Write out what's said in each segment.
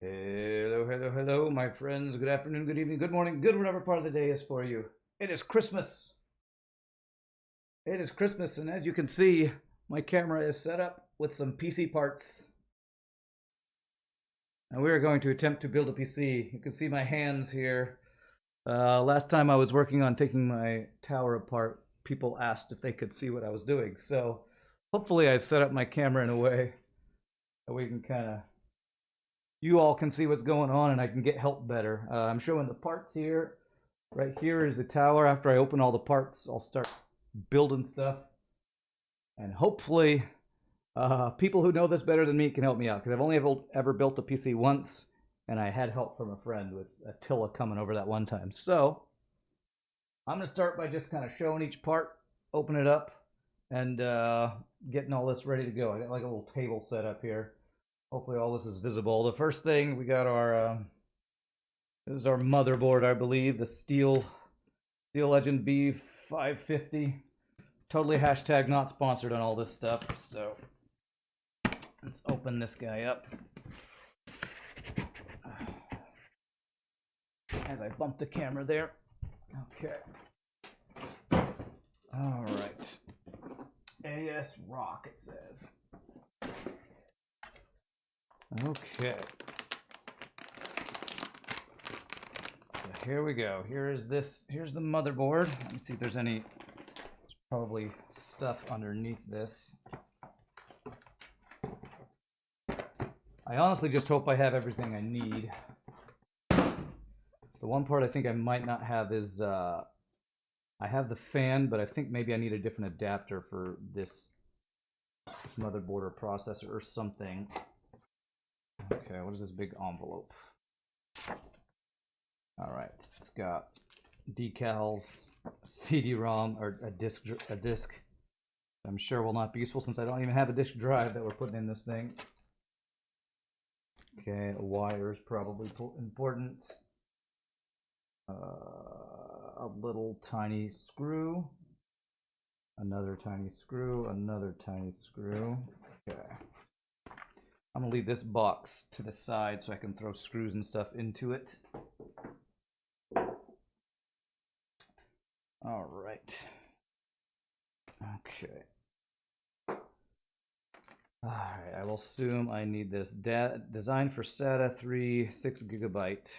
Hello, hello, hello, my friends. Good afternoon, good evening, good morning, good whatever part of the day is for you. It is Christmas. It is Christmas, and as you can see, my camera is set up with some PC parts. And we are going to attempt to build a PC. You can see my hands here. Last time I was working on taking my tower apart, people asked if they could see what I was doing. So hopefully I've set up my camera in a way that we can kind of you all can see what's going on and I can get help better. I'm showing the parts here. Right here is the tower. After I open all the parts, I'll start building stuff. And hopefully, people who know this better than me can help me out. Because I've only ever built a PC once, and I had help from a friend with Attila coming over that one time. So, I'm going to start by just kind of showing each part, open it up, and getting all this ready to go. I got like a little table set up here. Hopefully all this is visible. The first thing, we got our, this is our motherboard, I believe, the Steel Legend B550. Totally hashtag not sponsored on all this stuff, so let's open this guy up. As I bump the camera there. Okay. All right. AS Rock, it says. Okay. So here we go. Here's the motherboard. Let me see if there's probably stuff underneath this. I honestly just hope I have everything I need. The one part I think I might not have is I have the fan, but I think maybe I need a different adapter for this motherboard or processor or something. Okay, what is this big envelope? All right, it's got decals, CD-ROM, or a disc. I'm sure will not be useful since I don't even have a disk drive that we're putting in this thing. Okay, a wire is probably important. A little tiny screw. Another tiny screw. Another tiny screw. Okay. I'm gonna leave this box to the side so I can throw screws and stuff into it. All right. Okay. All right. I will assume I need this designed for SATA 3 6GB.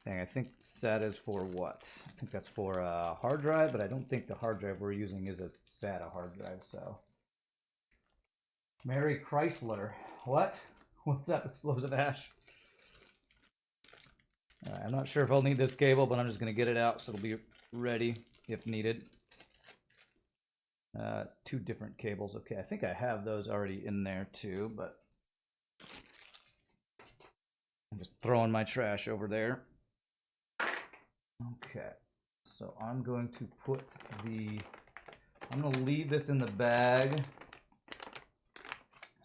Dang, I think SATA is for what? I think that's for a hard drive, but I don't think the hard drive we're using is a SATA hard drive. So. Mary Chrysler. What? What's up, Explosive Ash? I'm not sure if I'll need this cable, but I'm just going to get it out so it'll be ready if needed. It's two different cables. Okay, I think I have those already in there too, but I'm just throwing my trash over there. Okay, so I'm going to I'm going to leave this in the bag.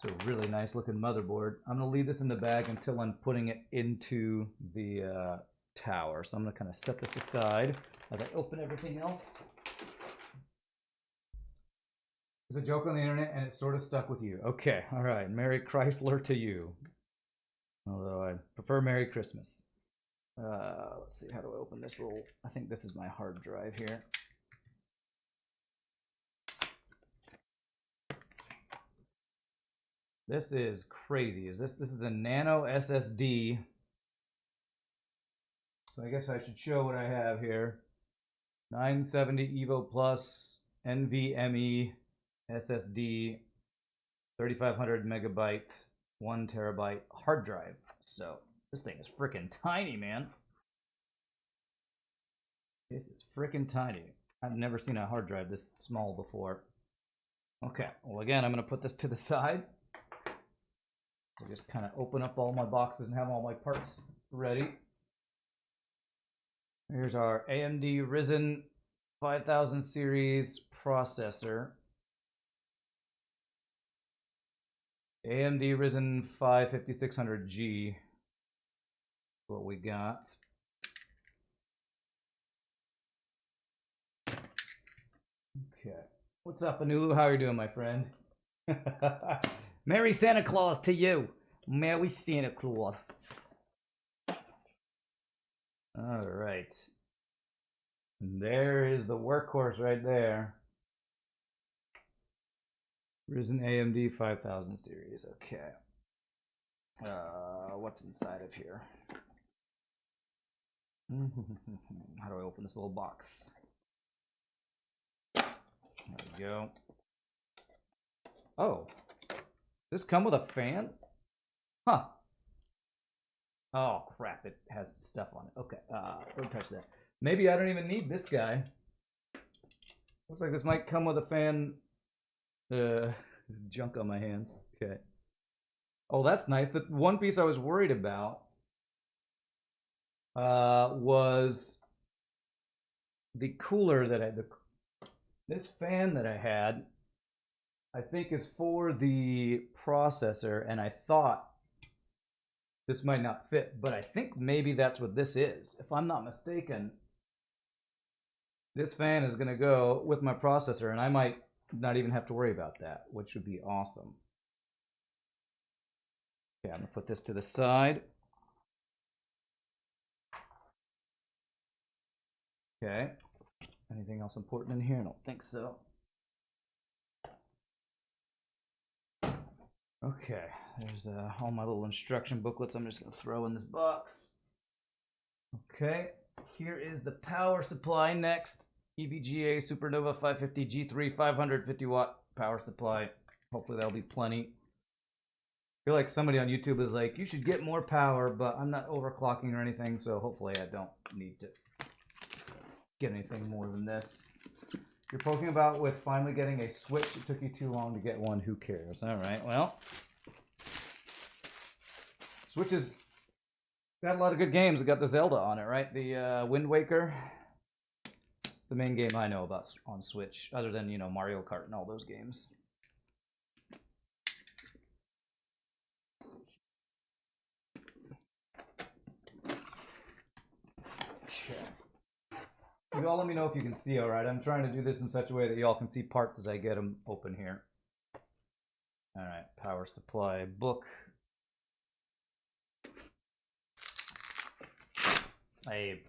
It's a really nice looking motherboard. I'm going to leave this in the bag until I'm putting it into the tower. So I'm going to kind of set this aside as I open everything else. There's a joke on the internet and it sort of stuck with you. Okay, all right. Merry Chrysler to you. Although I prefer Merry Christmas. Let's see, how do I open this little... I think this is my hard drive here. This is crazy. This is a nano SSD. So I guess I should show what I have here. 970 Evo Plus NVMe SSD, 3500 megabyte, 1 terabyte hard drive. So this thing is freaking tiny, man. This is freaking tiny. I've never seen a hard drive this small before. Okay, well again, I'm going to put this to the side. So just kind of open up all my boxes and have all my parts ready. Here's our AMD Ryzen 5000 series processor. AMD Ryzen 5 5600G. What we got. Okay. What's up, Anulu? How are you doing, my friend? Merry Santa Claus to you. Merry Santa Claus. All right. And there is the workhorse right there. Ryzen AMD 5000 series. Okay. What's inside of here? How do I open this little box? There we go. Oh. Does this come with a fan? Huh. Oh, crap. It has stuff on it. Okay. Don't touch that. Maybe I don't even need this guy. Looks like this might come with a fan. Junk on my hands. Okay. Oh, that's nice. The one piece I was worried about was the cooler that this fan that I had, I think is for the processor, and I thought this might not fit, but I think maybe that's what this is. If I'm not mistaken, this fan is going to go with my processor, and I might not even have to worry about that, which would be awesome. Okay, I'm going to put this to the side. Okay. Anything else important in here? I don't think so. Okay, there's all my little instruction booklets I'm just going to throw in this box. Okay, here is the power supply next. EVGA Supernova 550 G3 550 watt power supply. Hopefully that'll be plenty. I feel like somebody on YouTube is like, you should get more power, but I'm not overclocking or anything, so hopefully I don't need to get anything more than this. You're poking about with finally getting a Switch. It took you too long to get one. Who cares? All right, well. Switch has got a lot of good games. It got the Zelda on it, right? The Wind Waker. It's the main game I know about on Switch, other than, you know, Mario Kart and all those games. You all let me know if you can see all right. I'm trying to do this in such a way that you all can see parts as I get them open here. All right, power supply book. A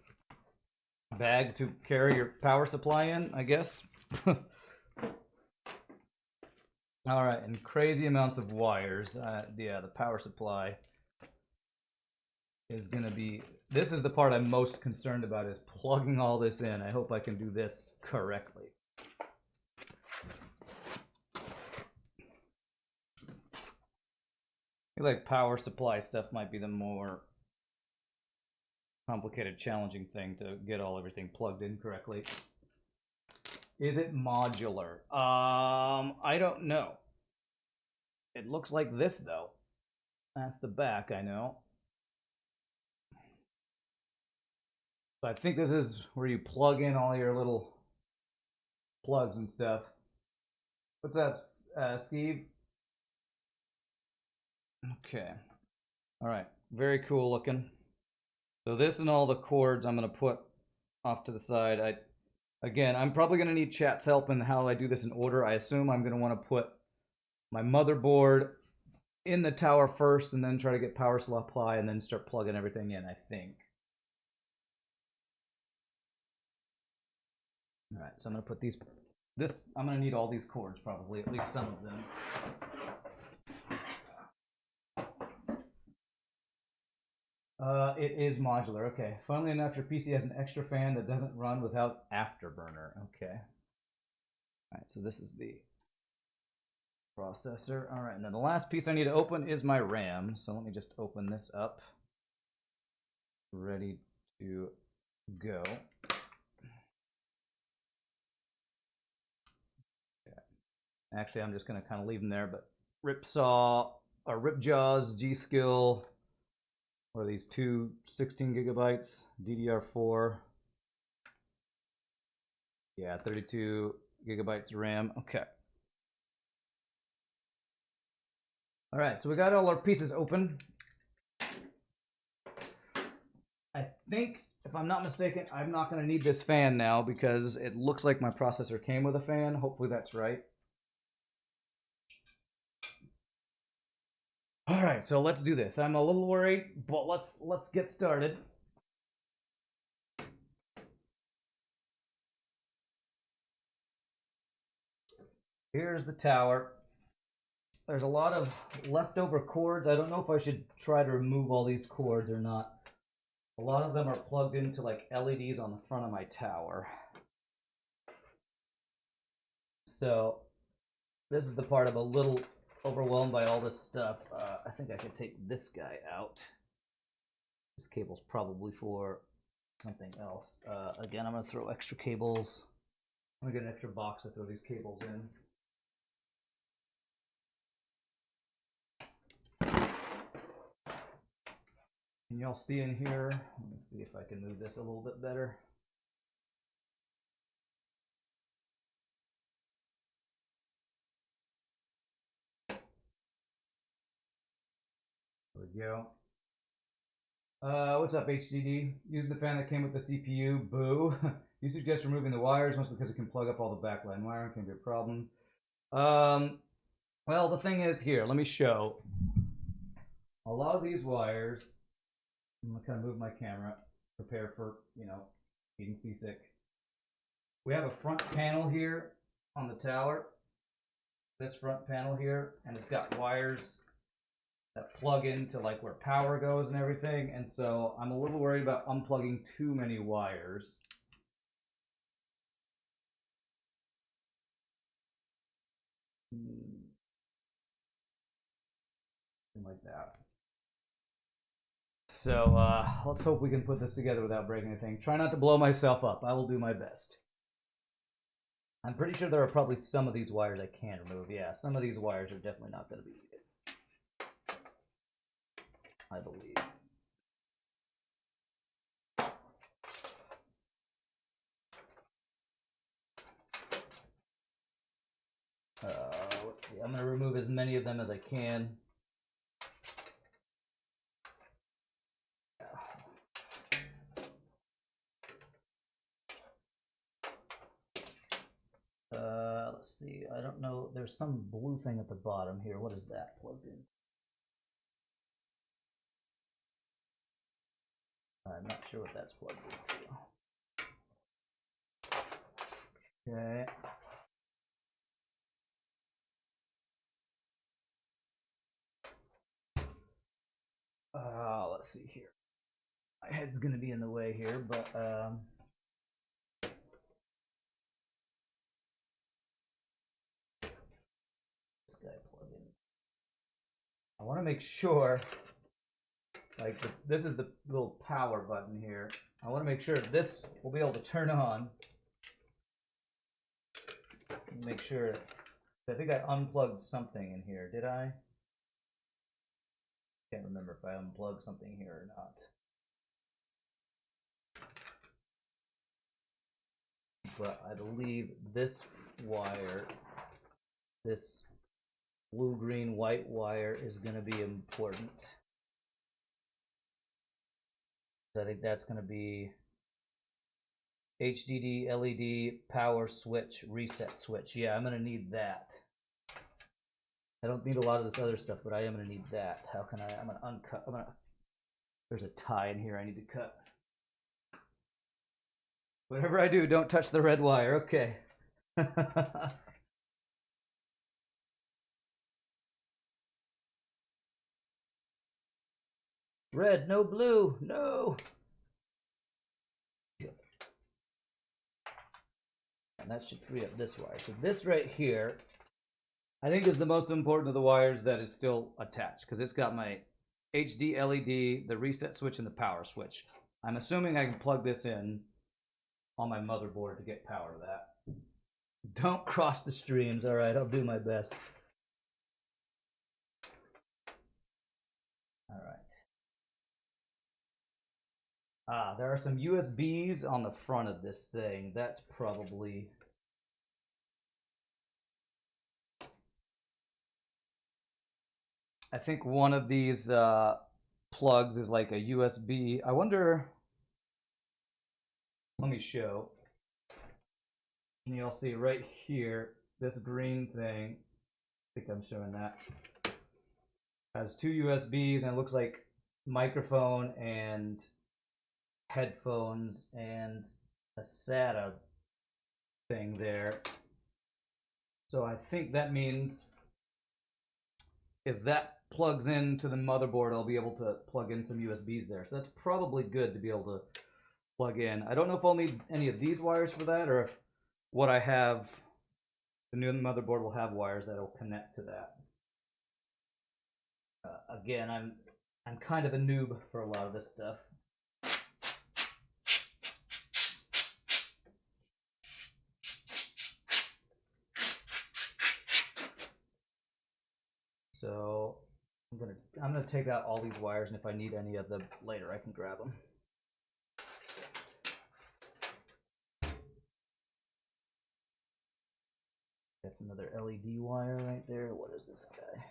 bag to carry your power supply in, I guess. All right, and crazy amounts of wires. Yeah, the power supply is going to be... This is the part I'm most concerned about, is plugging all this in. I hope I can do this correctly. I feel like power supply stuff might be the more complicated, challenging thing to get everything plugged in correctly. Is it modular? I don't know. It looks like this, though. That's the back, I know. So I think this is where you plug in all your little plugs and stuff. What's up, Steve? Okay. All right. Very cool looking. So this and all the cords I'm going to put off to the side. Again, I'm probably going to need chat's help in how I do this in order. I assume I'm going to want to put my motherboard in the tower first and then try to get power supply and then start plugging everything in, I think. All right, so I'm going to put I'm going to need all these cords probably, at least some of them. It is modular. Okay. Funnily enough, your PC has an extra fan that doesn't run without afterburner. Okay. All right, so this is the processor. All right, and then the last piece I need to open is my RAM. So let me just open this up. Ready to go. Okay. Actually, I'm just going to kind of leave them there, but Ripjaws, G-Skill. What are these? Two 16 gigabytes, DDR4. Yeah, 32 gigabytes RAM. Okay. All right, so we got all our pieces open. I think, if I'm not mistaken, I'm not going to need this fan now because it looks like my processor came with a fan. Hopefully that's right. All right, so let's do this. I'm a little worried, but let's get started. Here's the tower. There's a lot of leftover cords. I don't know if I should try to remove all these cords or not. A lot of them are plugged into like LEDs on the front of my tower. So this is the part I'm a little overwhelmed by all this stuff. I think I could take this guy out. This cable's probably for something else. Again, I'm going to throw extra cables. I'm going to get an extra box to throw these cables in. Can y'all see in here? Let me see if I can move this a little bit better. There we go. What's up, HDD? Using the fan that came with the CPU, boo. You suggest removing the wires, mostly because it can plug up all the backline wiring, can be a problem. Well, the thing is here, let me show. A lot of these wires, I'm gonna kind of move my camera, prepare for, getting seasick. We have a front panel here on the tower. This front panel here, and it's got wires that plug into like where power goes and everything. And so I'm a little worried about unplugging too many wires. Like that. So let's hope we can put this together without breaking anything. Try not to blow myself up. I will do my best. I'm pretty sure there are probably some of these wires I can remove. Yeah, some of these wires are definitely not going to be needed, I believe. Let's see. I'm going to remove as many of them as I can. Let's see. I don't know. There's some blue thing at the bottom here. What is that plugged in? I'm not sure what that's plugged into. Okay. Let's see here. My head's going to be in the way here, but this guy plug in. I want to make sure, like, this is the little power button here. I want to make sure this will be able to turn on. Make sure. I think I unplugged something in here. Did I? Can't remember if I unplugged something here or not. But I believe this wire, this blue, green, white wire is going to be important. So I think that's going to be HDD, LED, power switch, reset switch. Yeah, I'm going to need that. I don't need a lot of this other stuff, but I am going to need that. How can I'm going to uncut. There's a tie in here I need to cut. Whatever I do, don't touch the red wire. Okay. Red, no blue, no. And that should free up this wire. So this right here, I think is the most important of the wires that is still attached, because it's got my HD LED, the reset switch, and the power switch. I'm assuming I can plug this in on my motherboard to get power to that. Don't cross the streams. All right, I'll do my best. All right. There are some USBs on the front of this thing. That's probably... I think one of these plugs is like a USB. I wonder... Let me show. Can you all see right here, this green thing? I think I'm showing that. Has two USBs, and it looks like microphone and headphones and a SATA thing there. So I think that means if that plugs into the motherboard, I'll be able to plug in some USBs there. So that's probably good to be able to plug in. I don't know if I'll need any of these wires for that, or if what I have, the new motherboard will have wires that'll connect to that. Again, I'm kind of a noob for a lot of this stuff. So I'm gonna take out all these wires, and if I need any of them later, I can grab them. That's another LED wire right there. What is this guy?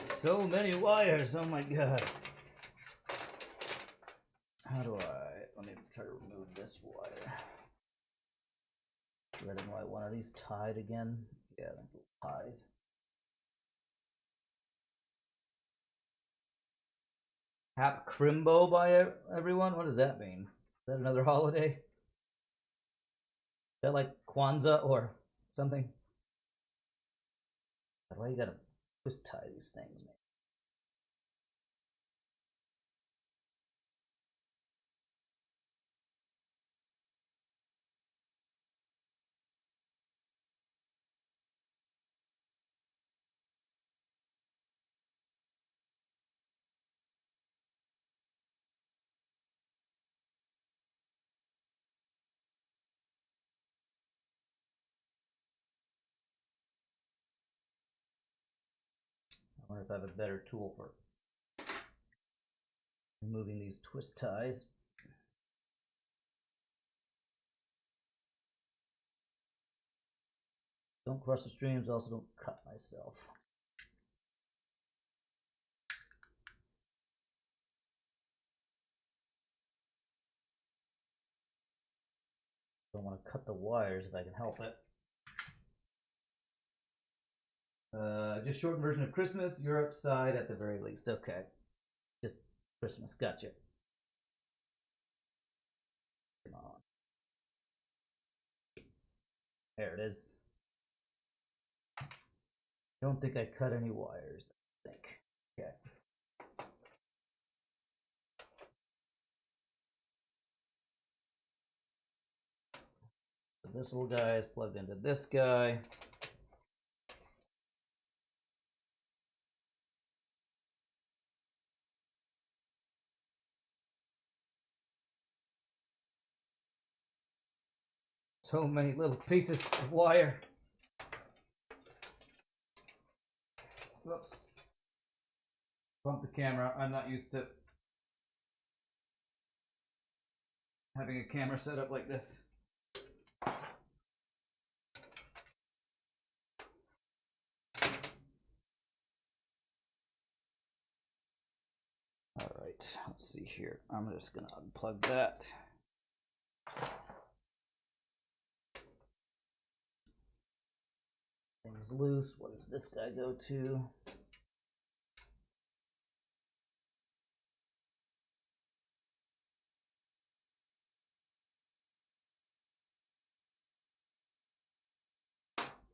So many wires, oh my god. How do let me try to remove this wire. Red and white, one of these tied again. Yeah, those little ties. Hap Crimbo by everyone? What does that mean? Is that another holiday? Is that like Kwanzaa or something? Why you gotta twist tie these things, man? I wonder if I have a better tool for removing these twist ties. Don't cross the streams, also don't cut myself. Don't want to cut the wires if I can help it. Just short version of Christmas, Europe side at the very least. Okay. Just Christmas, gotcha. Come on. There it is. Don't think I cut any wires, I think. Okay. So this little guy is plugged into this guy. So many little pieces of wire. Whoops. Bump the camera. I'm not used to having a camera set up like this. All right, let's see here. I'm just gonna unplug that. Things loose. What does this guy go to?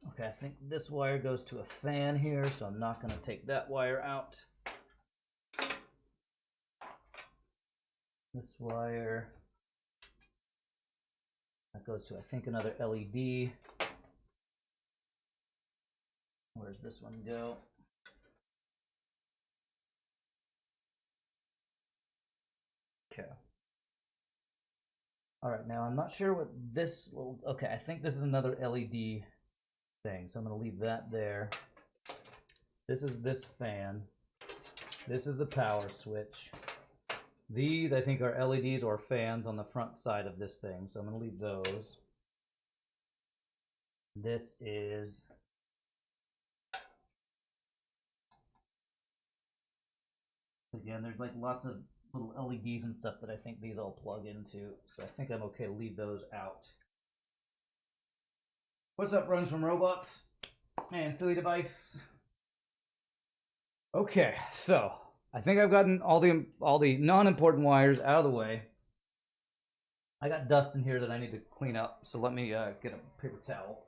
Okay, I think this wire goes to a fan here, so I'm not going to take that wire out. This wire, that goes to, I think, another LED. Where's this one go? Okay. All right, now I'm not sure what this little, okay, I think this is another LED thing, so I'm going to leave that there. This is this fan. This is the power switch. These, I think, are LEDs or fans on the front side of this thing, so I'm going to leave those. This is again, there's like lots of little LEDs and stuff that I think these all plug into, so I think I'm okay to leave those out. What's up, Runs from Robots? And silly device. Okay, so I think I've gotten all the non-important wires out of the way. I got dust in here that I need to clean up, so let me get a paper towel.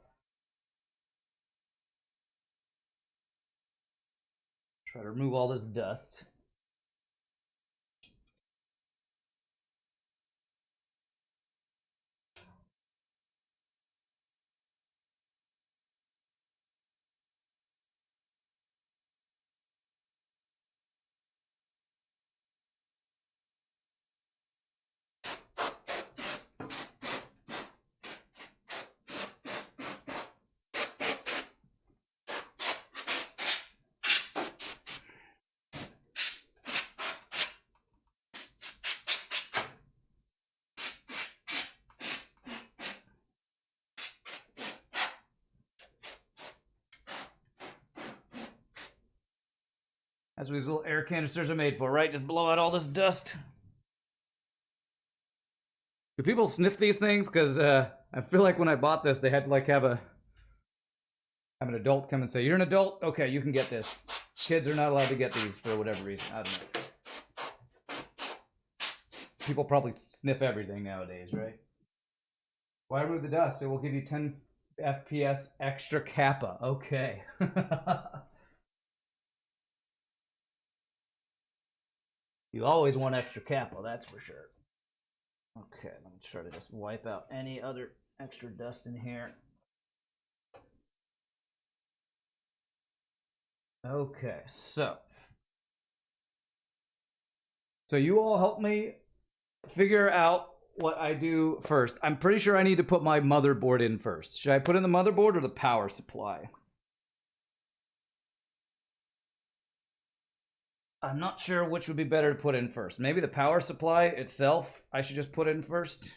Try to remove all this dust. That's what these little air canisters are made for, right? Just blow out all this dust. Do people sniff these things? Because I feel like when I bought this, they had to like have an adult come and say, "You're an adult? Okay, you can get this." Kids are not allowed to get these for whatever reason. I don't know. People probably sniff everything nowadays, right? Why remove the dust? It will give you 10 FPS extra kappa. Okay. You always want extra kappa, that's for sure. Okay, let me try to just wipe out any other extra dust in here. Okay, so you all help me figure out what I do first. I'm pretty sure I need to put my motherboard in first. Should I put in the motherboard or the power supply? I'm not sure which would be better to put in first. Maybe the power supply itself I should just put in first.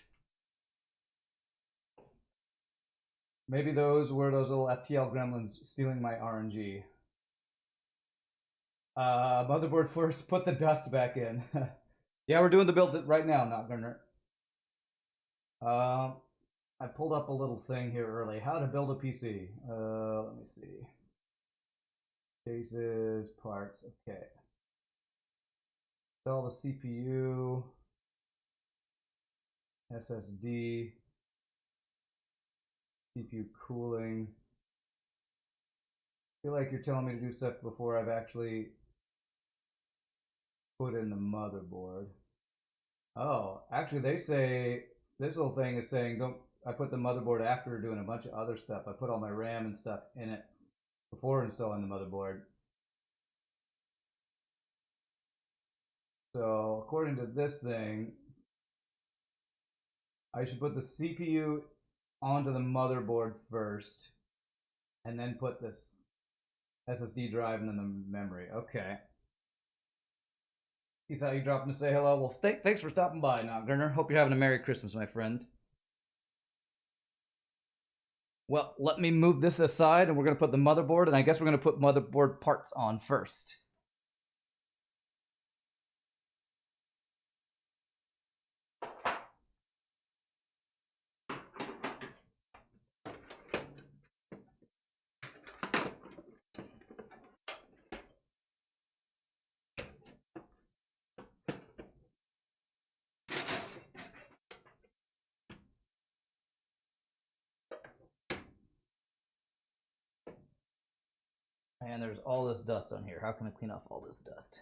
Maybe those were those little FTL gremlins stealing my RNG. Motherboard first, put the dust back in. Yeah, we're doing the build right now, not Gunner. I pulled up a little thing here early. How to build a PC. Let me see. Cases, parts, okay. Install the CPU, SSD, CPU cooling. I feel like you're telling me to do stuff before I've actually put in the motherboard. Oh, actually they say, this little thing is saying I put the motherboard after doing a bunch of other stuff. I put all my RAM and stuff in it before installing the motherboard. So according to this thing, I should put the CPU onto the motherboard first, and then put this SSD drive and then the memory. Okay. You thought you dropped in to say hello? Well, thanks for stopping by, Notgurner. Hope you're having a Merry Christmas, my friend. Well, let me move this aside, and we're going to put the motherboard, and I guess we're going to put motherboard parts on first. And there's all this dust on here. How can I clean off all this dust?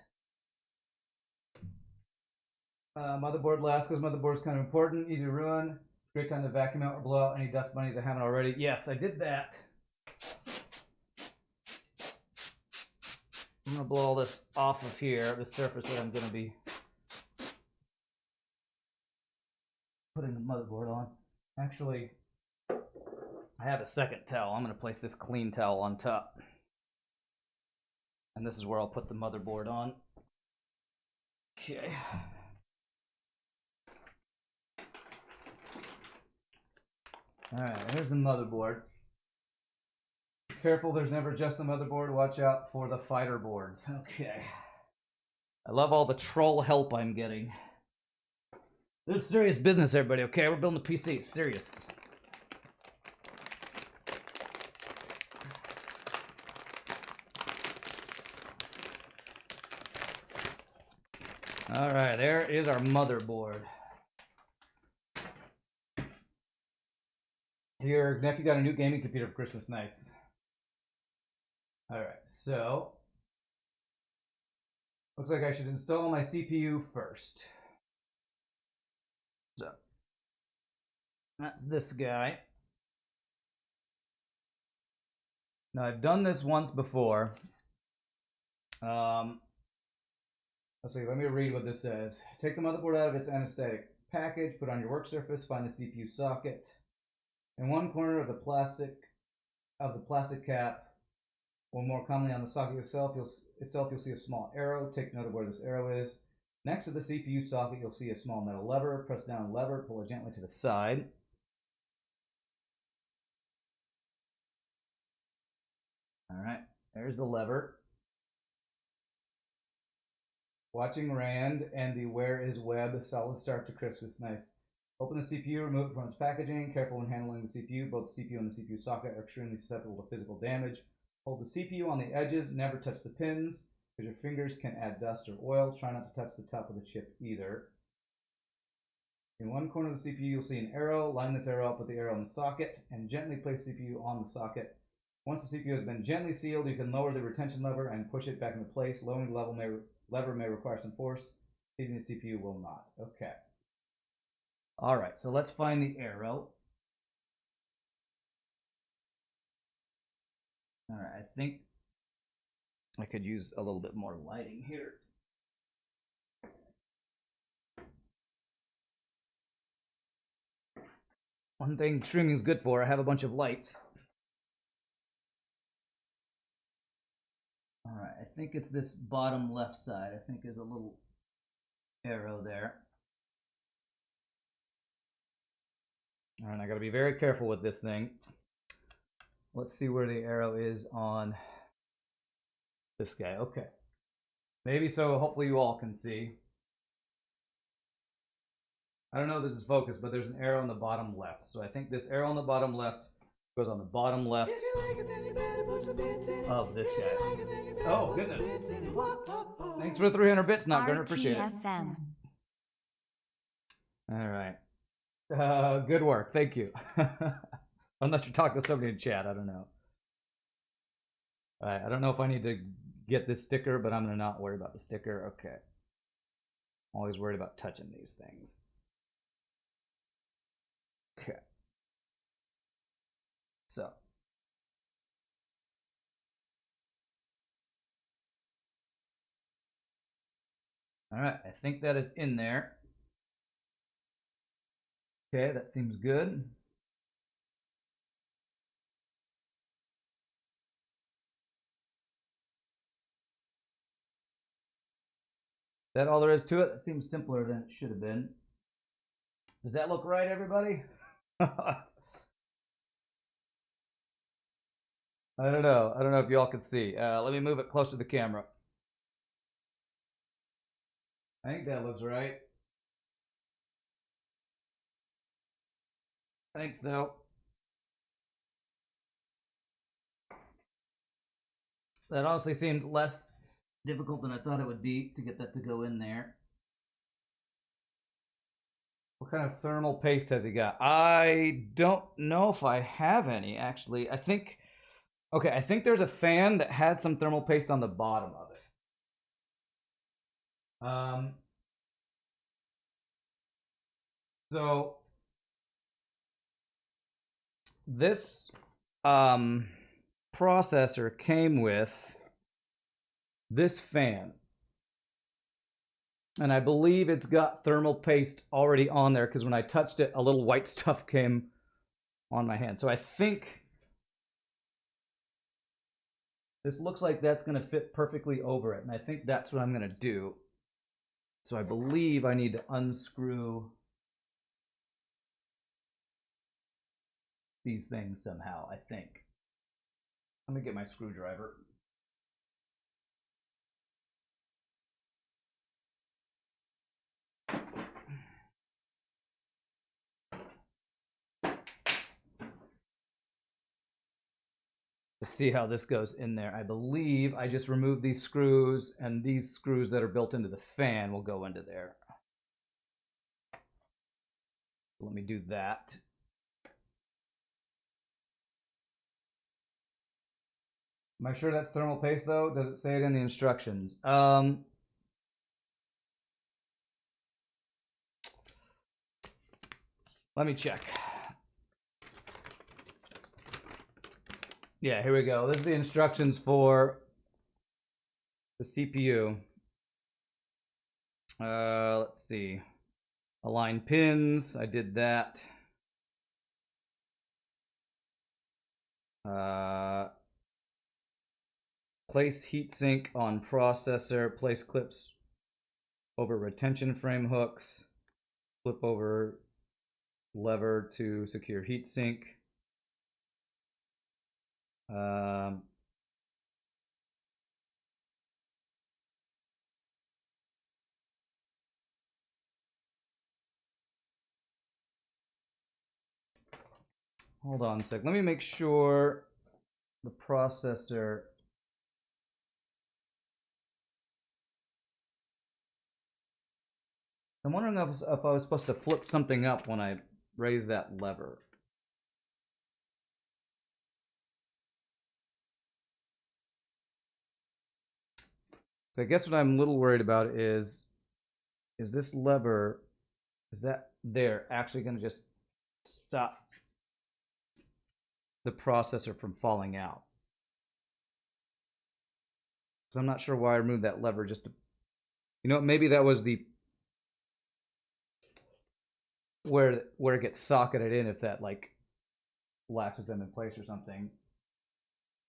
Motherboard last because motherboard is kind of important. Easy to ruin. Great time to vacuum out or blow out any dust bunnies I haven't already. Yes, I did that. I'm going to blow all this off of here, the surface that I'm going to be putting the motherboard on. Actually, I have a second towel. I'm going to place this clean towel on top. And this is where I'll put the motherboard on. Okay. Alright, here's the motherboard. Careful, there's never just the motherboard. Watch out for the fighter boards. Okay. I love all the troll help I'm getting. This is serious business, everybody, okay? We're building a PC. It's serious. All right, there is our motherboard. Your nephew got a new gaming computer for Christmas. Nice. All right, so looks like I should install my CPU first. So that's this guy. Now I've done this once before. Let's see, let me read what this says. Take the motherboard out of its anesthetic package, put on your work surface, find the CPU socket. In one corner of the plastic cap, or more commonly on the socket itself, you'll see a small arrow. Take note of where this arrow is. Next to the CPU socket, you'll see a small metal lever. Press down on the lever, pull it gently to the side. All right, there's the lever. Watching Rand and the Where is Web solid start to Christmas. Nice. Open the CPU, remove it from its packaging. Careful when handling the CPU. Both the CPU and the CPU socket are extremely susceptible to physical damage. Hold the CPU on the edges. Never touch the pins, because your fingers can add dust or oil. Try not to touch the top of the chip either. In one corner of the CPU, you'll see an arrow. Line this arrow up with the arrow in the socket, and gently place the CPU on the socket. Once the CPU has been gently sealed, you can lower the retention lever and push it back into place. Lowering the lever may require some force. Seating the CPU will not. Okay. All right, so let's find the arrow. All right, I think I could use a little bit more lighting here. One thing streaming is good for, I have a bunch of lights. All right, I think it's this bottom left side. I think there's a little arrow there. All right, I gotta be very careful with this thing. Let's see where the arrow is on this guy. Okay. Maybe so, hopefully you all can see. I don't know if this is focused, but there's an arrow on the bottom left. So I think this arrow on the bottom left goes on the bottom left of this guy. Oh, goodness. Thanks for 300 bits, not gonna appreciate it. All right. Good work. Thank you. Unless you're talking to somebody in chat, I don't know. All right, I don't know if I need to get this sticker, but I'm gonna not worry about the sticker. Okay. I'm always worried about touching these things. Okay. So. All right, I think that is in there. Okay, that seems good. Is that all there is to it? That seems simpler than it should have been. Does that look right, everybody? I don't know. I don't know if y'all can see. Let me move it close to the camera. I think that looks right. I think so. That honestly seemed less difficult than I thought it would be to get that to go in there. What kind of thermal paste has he got? I don't know if I have any, actually. I think there's a fan that had some thermal paste on the bottom of it. So this processor came with this fan. And I believe it's got thermal paste already on there because when I touched it, a little white stuff came on my hand. So I think this looks like that's going to fit perfectly over it. And I think that's what I'm going to do. So I believe I need to unscrew these things somehow, I think. Let me get my screwdriver. see how this goes in there. I believe I just removed these screws, and these screws that are built into the fan will go into there. Let me do that. Am I sure that's thermal paste though? Does it say it in the instructions? Let me check. Yeah, here we go. This is the instructions for the CPU. Let's see. Align pins. I did that. Place heatsink on processor. Place clips over retention frame hooks. Flip over lever to secure heatsink. Hold on a sec. Let me make sure the processor. I'm wondering if I was supposed to flip something up when I raise that lever. So I guess what I'm a little worried about is this lever, is that there actually going to just stop the processor from falling out? So I'm not sure why I removed that lever just to, you know, maybe that was the where it gets socketed in, if that like latches them in place or something.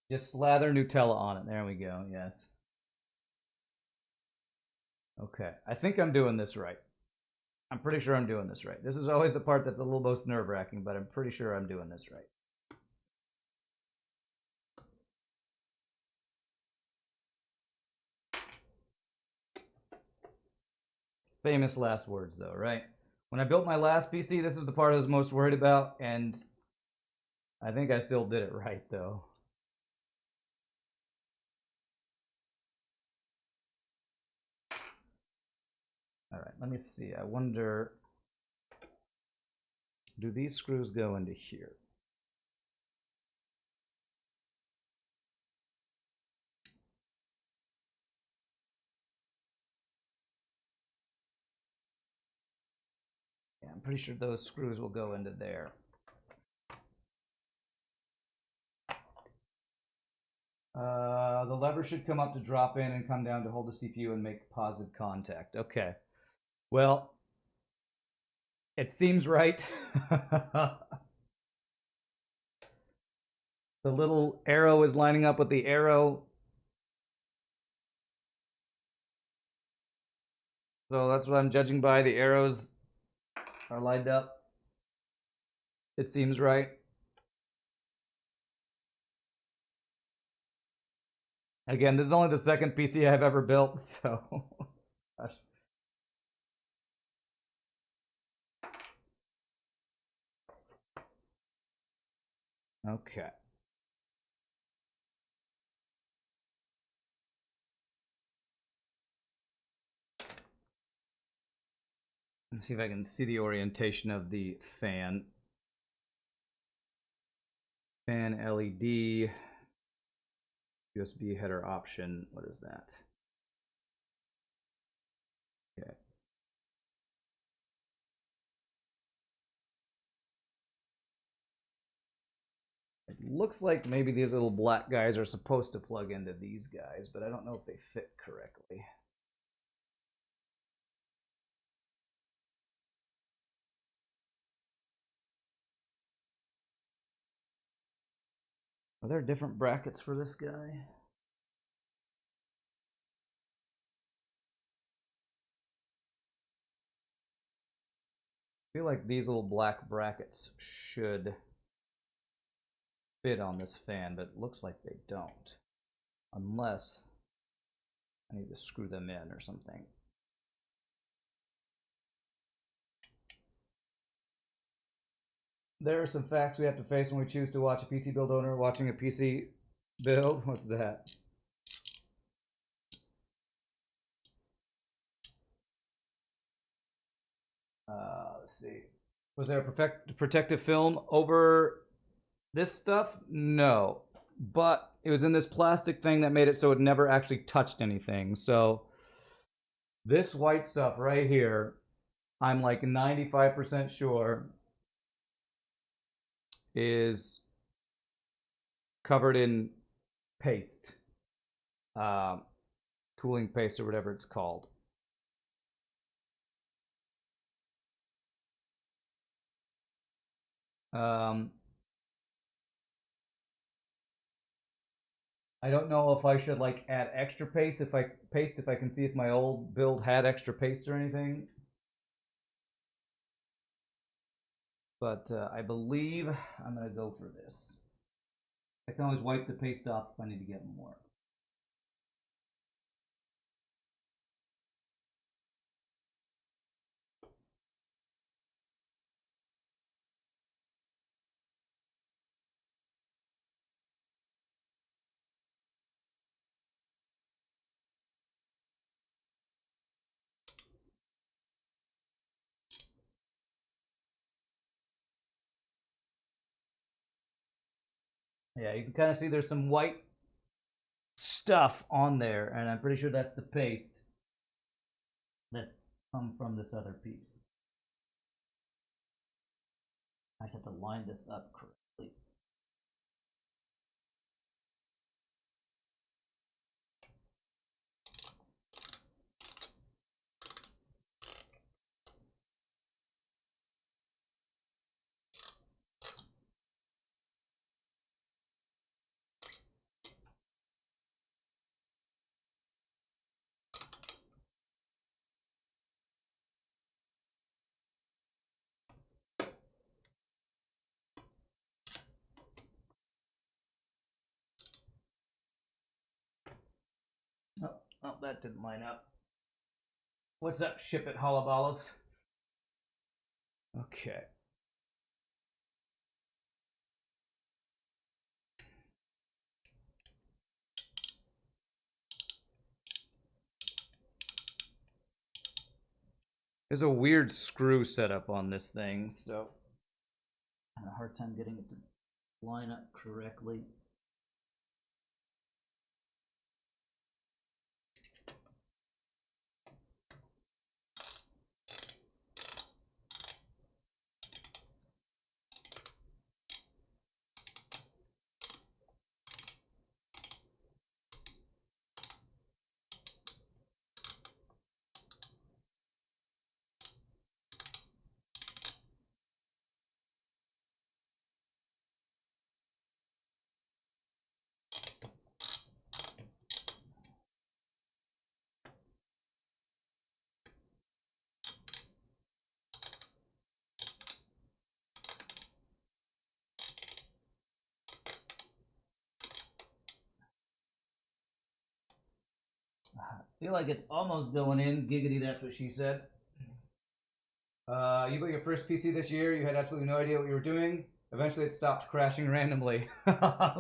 Just slather Nutella on it. There we go. Yes. Okay. I think I'm doing this right. I'm pretty sure I'm doing this right. This is always the part that's a little most nerve-wracking, but I'm pretty sure I'm doing this right. Famous last words, though, right? When I built my last PC, this is the part I was most worried about, and I think I still did it right, though. All right, let me see. I wonder, do these screws go into here? Yeah, I'm pretty sure those screws will go into there. The lever should come up to drop in and come down to hold the CPU and make positive contact. Okay. Well, it seems right. The little arrow is lining up with the arrow. So that's what I'm judging by. The arrows are lined up. It seems right. Again, this is only the second PC I've ever built, so gosh. Okay. Let's see if I can see the orientation of the fan. Fan LED, USB header option. What is that? Okay. It looks like maybe these little black guys are supposed to plug into these guys, but I don't know if they fit correctly. Are there different brackets for this guy? I feel like these little black brackets should fit on this fan, but it looks like they don't. Unless I need to screw them in or something. There are some facts we have to face when we choose to watch a PC build owner watching a PC build. What's that? Let's see. Was there a protective film over this stuff? No. But it was in this plastic thing that made it so it never actually touched anything. So this white stuff right here, I'm like 95% sure is covered in paste. Cooling paste or whatever it's called. I don't know if I should like add extra paste if I can see if my old build had extra paste or anything. But I believe I'm gonna go for this. I can always wipe the paste off if I need to get more. Yeah, you can kind of see there's some white stuff on there, and I'm pretty sure that's the paste that's come from this other piece. I just have to line this up correctly. Oh, that didn't line up. What's up, ship it, holoballas? Okay. There's a weird screw setup on this thing, so I had a hard time getting it to line up correctly. I feel like it's almost going in. Giggity, that's what she said. You built your first PC this year. You had absolutely no idea what you were doing. Eventually, it stopped crashing randomly.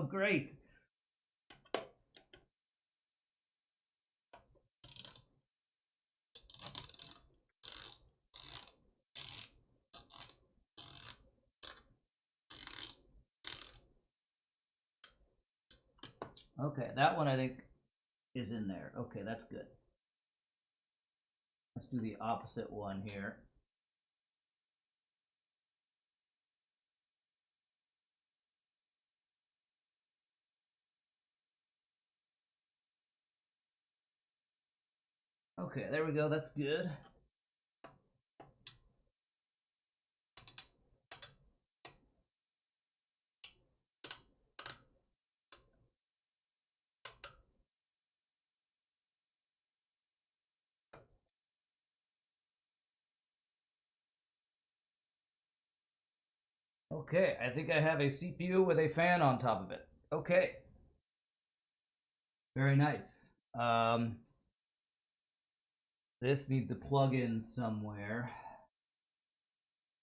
Great. Okay, that one I think is in there. Okay, that's good. Let's do the opposite one here. Okay, there we go. That's good. Okay, I think I have a CPU with a fan on top of it. Okay. Very nice. This needs to plug in somewhere.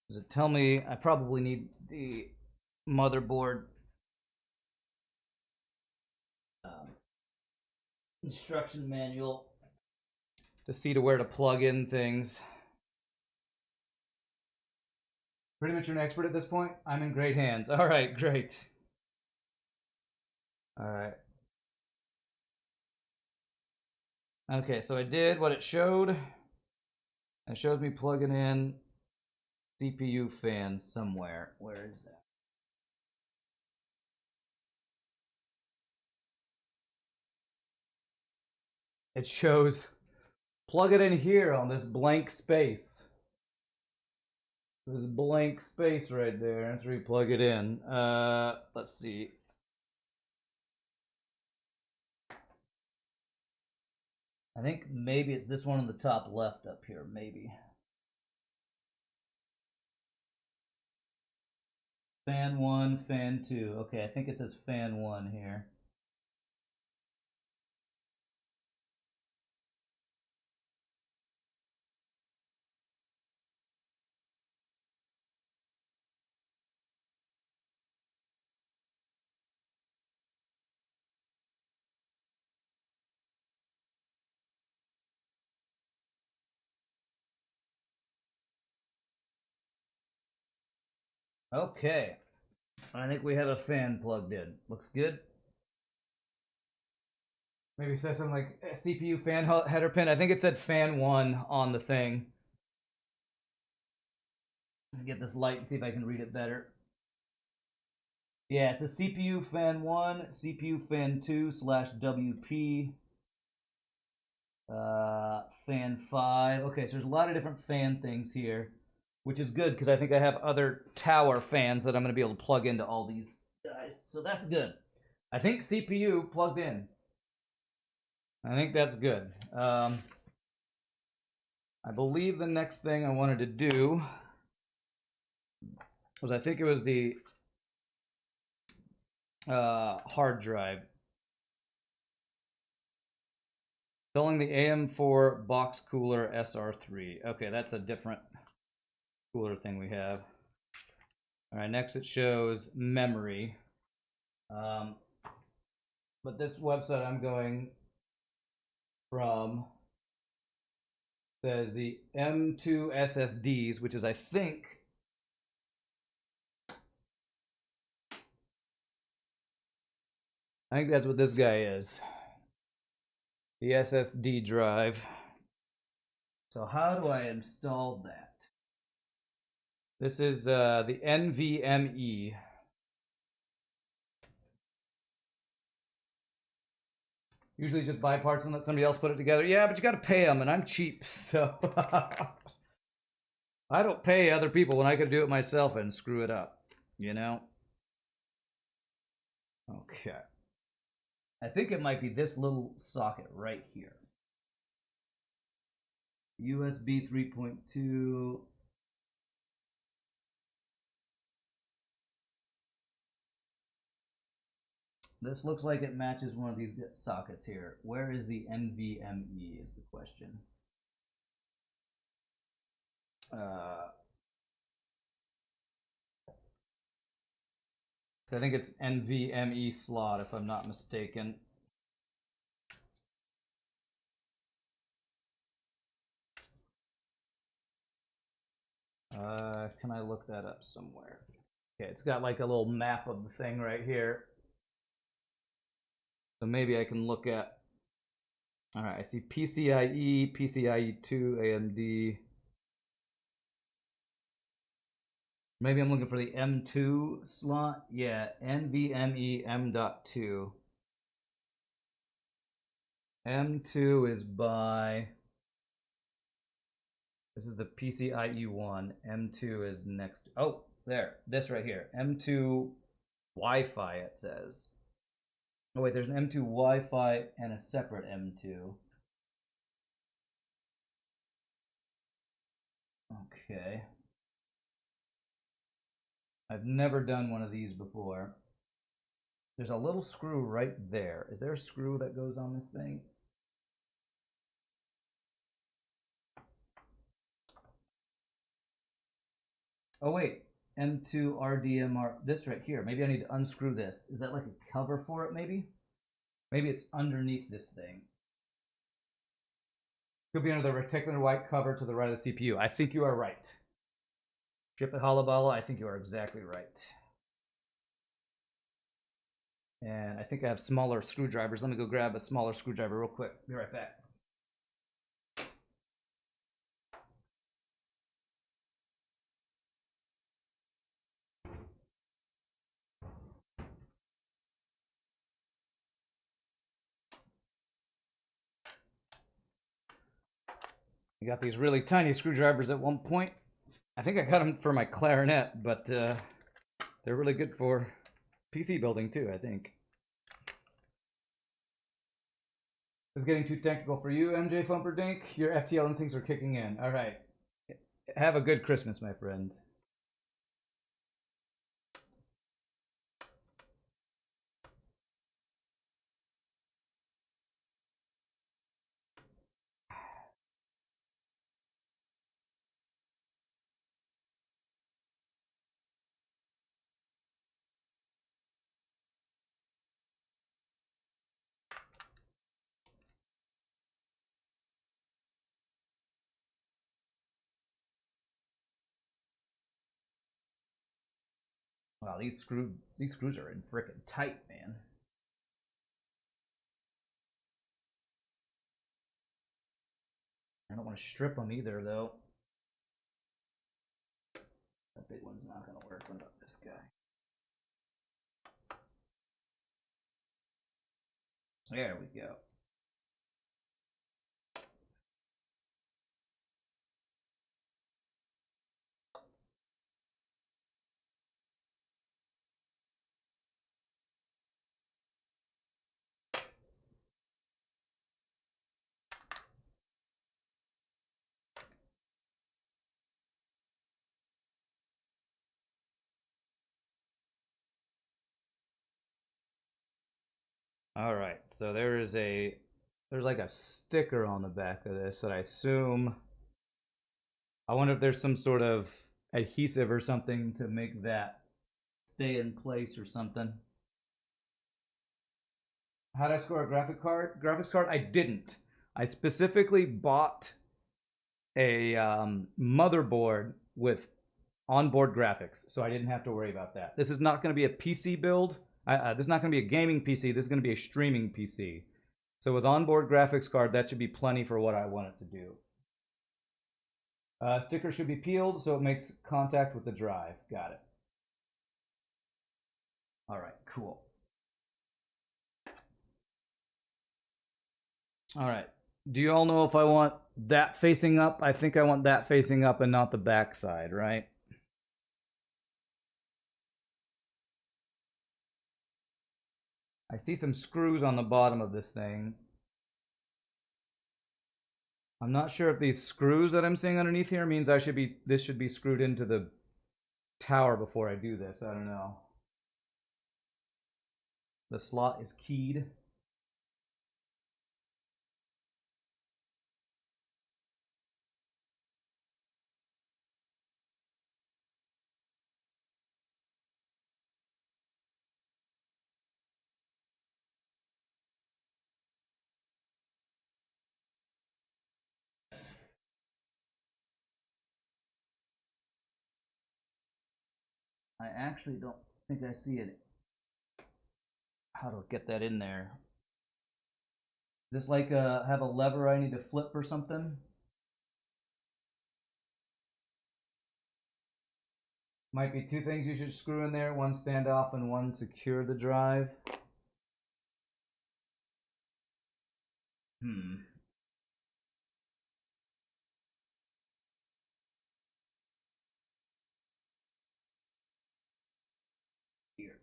Does it tell me I probably need the motherboard instruction manual to see to where to plug in things. Pretty much you're an expert at this point? I'm in great hands. All right, great. All right. Okay, so I did what it showed. It shows me plugging in CPU fan somewhere. Where is that? It shows plug it in here on this blank space. This blank space right there. That's where you plug it in. Let's see. I think maybe it's this one on the top left up here, maybe. Fan 1, fan 2. Okay, I think it says fan 1 here. Okay, I think we have a fan plugged in. Looks good. Maybe say something like CPU fan header pin. I think it said fan 1 on the thing. Let's get this light and see if I can read it better. Yeah, it's the CPU fan 1, CPU fan 2 /WP, fan 5. Okay, so there's a lot of different fan things here, which is good because I think I have other tower fans that I'm going to be able to plug into all these guys. So that's good. I think CPU plugged in. I think that's good. I believe the next thing I wanted to do was, I think it was the hard drive. Filling the AM4 box cooler SR3. Okay, that's a different cooler thing we have. All right, next it shows memory. But this website I'm going from says the M2 SSDs, which is, I think, that's what this guy is. The SSD drive. So how do I install that? This is the NVMe. Usually just buy parts and let somebody else put it together. Yeah, but you got to pay them, and I'm cheap, so I don't pay other people when I could do it myself and screw it up, you know? Okay. I think it might be this little socket right here. USB 3.2. This looks like it matches one of these sockets here. Where is the NVMe is the question. So I think it's NVMe slot, if I'm not mistaken. Can I look that up somewhere? Okay, it's got like a little map of the thing right here. So maybe I can look at, all right, I see PCIe, PCIe 2, AMD. Maybe I'm looking for the M2 slot. Yeah, NVMe M.2. M2 is by, this is the PCIe 1. M2 is next. Oh, there, this right here. M2 Wi-Fi, it says. Oh wait, there's an M2 Wi-Fi and a separate M2. Okay. I've never done one of these before. There's a little screw right there. Is there a screw that goes on this thing? Oh wait, M2 RDMR, this right here. Maybe I need to unscrew this. Is that like a cover for it maybe? Maybe it's underneath this thing. Could be under the rectangular white cover to the right of the CPU. I think you are right. Chip it hollow ball, I think you are exactly right. And I think I have smaller screwdrivers. Let me go grab a smaller screwdriver real quick. Be right back. I got these really tiny screwdrivers at one point. I think I got them for my clarinet, but they're really good for PC building too, I think. It's getting too technical for you, MJ Fumperdink. Your FTL instincts are kicking in. All right. Have a good Christmas, my friend. Wow, these screws are in frickin' tight, man. I don't want to strip them either, though. That big one's not going to work. What about this guy? There we go. All right, so there's like a sticker on the back of this that I assume. I wonder if there's some sort of adhesive or something to make that stay in place or something. How did I score a graphics card? I didn't. I specifically bought a motherboard with onboard graphics, so I didn't have to worry about that. This is not going to be a PC build. This is not going to be a gaming PC. This is going to be a streaming PC. So with onboard graphics card, that should be plenty for what I want it to do. Sticker should be peeled so it makes contact with the drive. Got it. All right, cool. All right. Do you all know if I want that facing up? I think I want that facing up and not the back side, right? I see some screws on the bottom of this thing. I'm not sure if these screws that I'm seeing underneath here means this should be screwed into the tower before I do this. I don't know. The slot is keyed. I actually don't think I see it. How to get that in there? Is this like have a lever I need to flip or something? Might be two things you should screw in there. One stand off and one secure the drive. Here.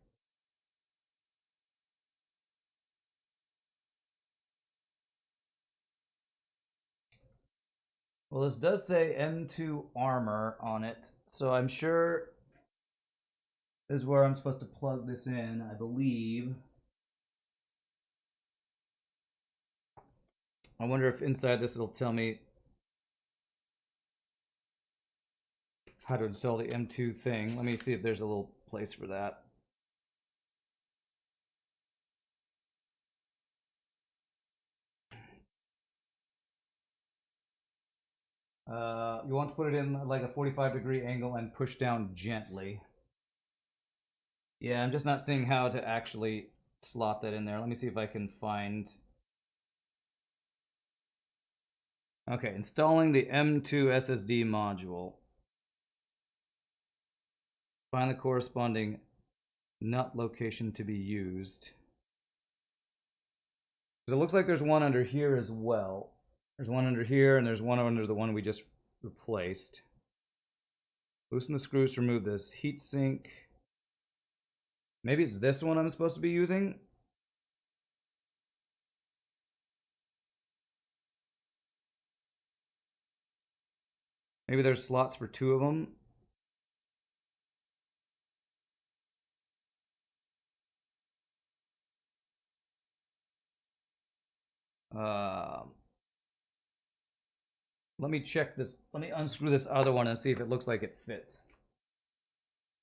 Well, this does say M2 armor on it, so I'm sure this is where I'm supposed to plug this in, I believe. I wonder if inside this it'll tell me how to install the M2 thing. Let me see if there's a little place for that. You want to put it in like a 45-degree angle and push down gently. Yeah, I'm just not seeing how to actually slot that in there. Let me see if I can find... Okay, installing the M2 SSD module. Find the corresponding nut location to be used. Because it looks like there's one under here as well. There's one under here, and there's one under the one we just replaced. Loosen the screws to remove this heatsink. Maybe it's this one I'm supposed to be using? Maybe there's slots for 2 of them. Let me check this. Let me unscrew this other one and see if it looks like it fits.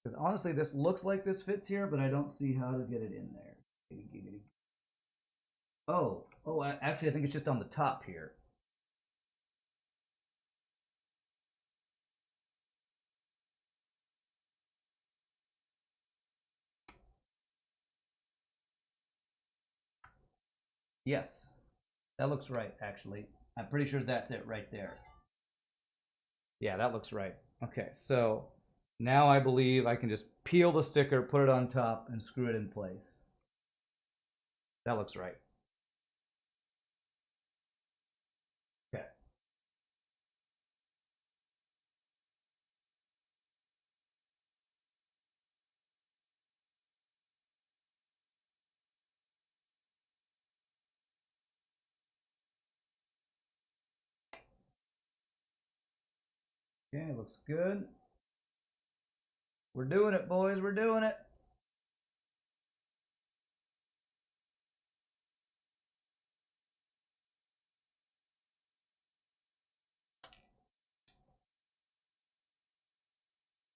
Because honestly, this looks like this fits here, but I don't see how to get it in there. Oh, actually, I think it's just on the top here. Yes, that looks right, actually. I'm pretty sure that's it right there. Yeah, that looks right. Okay, so now I believe I can just peel the sticker, put it on top, and screw it in place. That looks right. Okay. Okay, looks good. We're doing it, boys. We're doing it.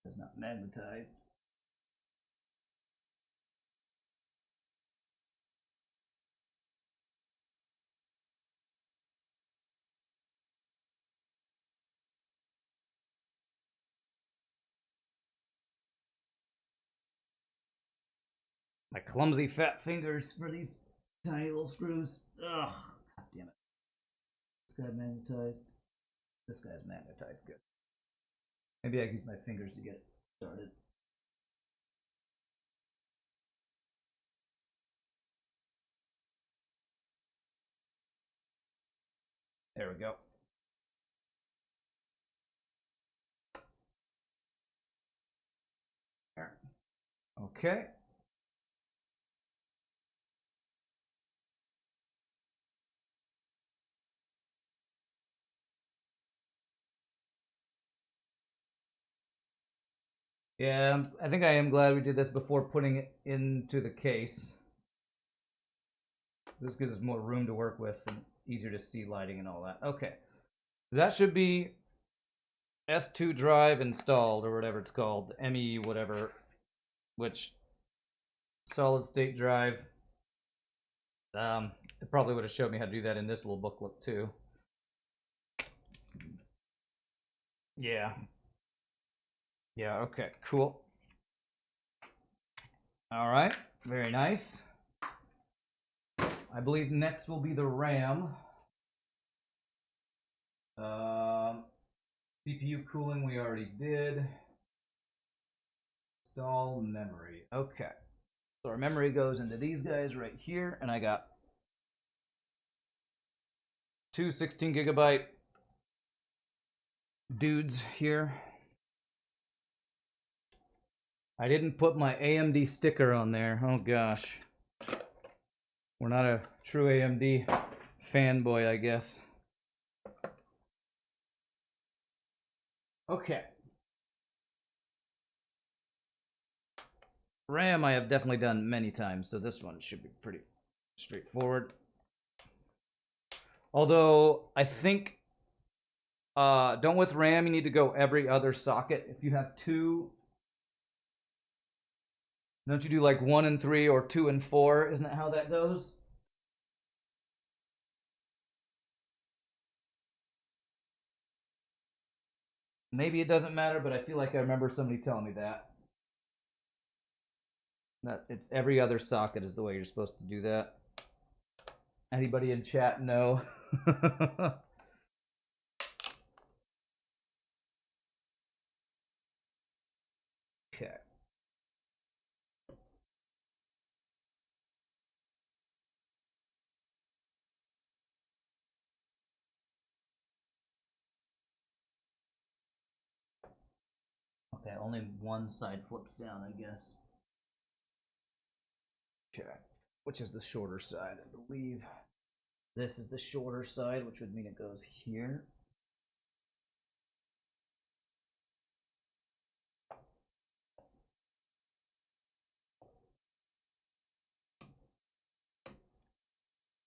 It's not magnetized. My clumsy fat fingers for these tiny little screws. Ugh. God damn it. This guy magnetized. This guy's magnetized. Good. Maybe I can use my fingers to get it started. There we go. There. Okay. Yeah, I think I am glad we did this before putting it into the case. This gives us more room to work with and easier to see lighting and all that. Okay. That should be S2 drive installed, or whatever it's called. ME whatever. Which solid state drive. It probably would have showed me how to do that in this little booklet too. Yeah. Yeah, okay, cool. All right, very nice. I believe next will be the RAM. CPU cooling we already did. Install memory. Okay. So our memory goes into these guys right here, and I got two 16-gigabyte dudes here. I didn't put my AMD sticker on there. Oh gosh. We're not a true AMD fanboy, I guess. Okay. RAM I have definitely done many times, so this one should be pretty straightforward. Although I think don't with RAM you need to go every other socket. If you have two, don't you do like 1 and 3 or 2 and 4? Isn't that how that goes? Maybe it doesn't matter, but I feel like I remember somebody telling me that. That it's every other socket is the way you're supposed to do that. Anybody in chat know? Okay. Okay, only one side flips down, I guess. Okay. Which is the shorter side, I believe. This is the shorter side, which would mean it goes here.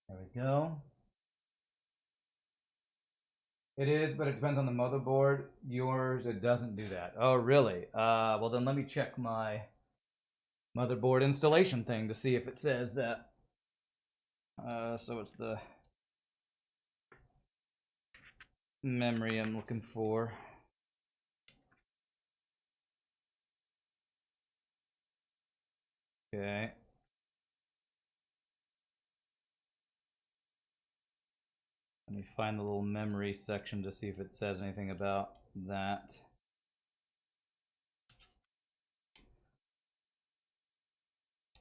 There we go. It is, but it depends on the motherboard. Yours, it doesn't do that. Oh, really? Well, then let me check my motherboard installation thing to see if it says that. So it's the memory I'm looking for. Okay. Let me find the little memory section to see if it says anything about that.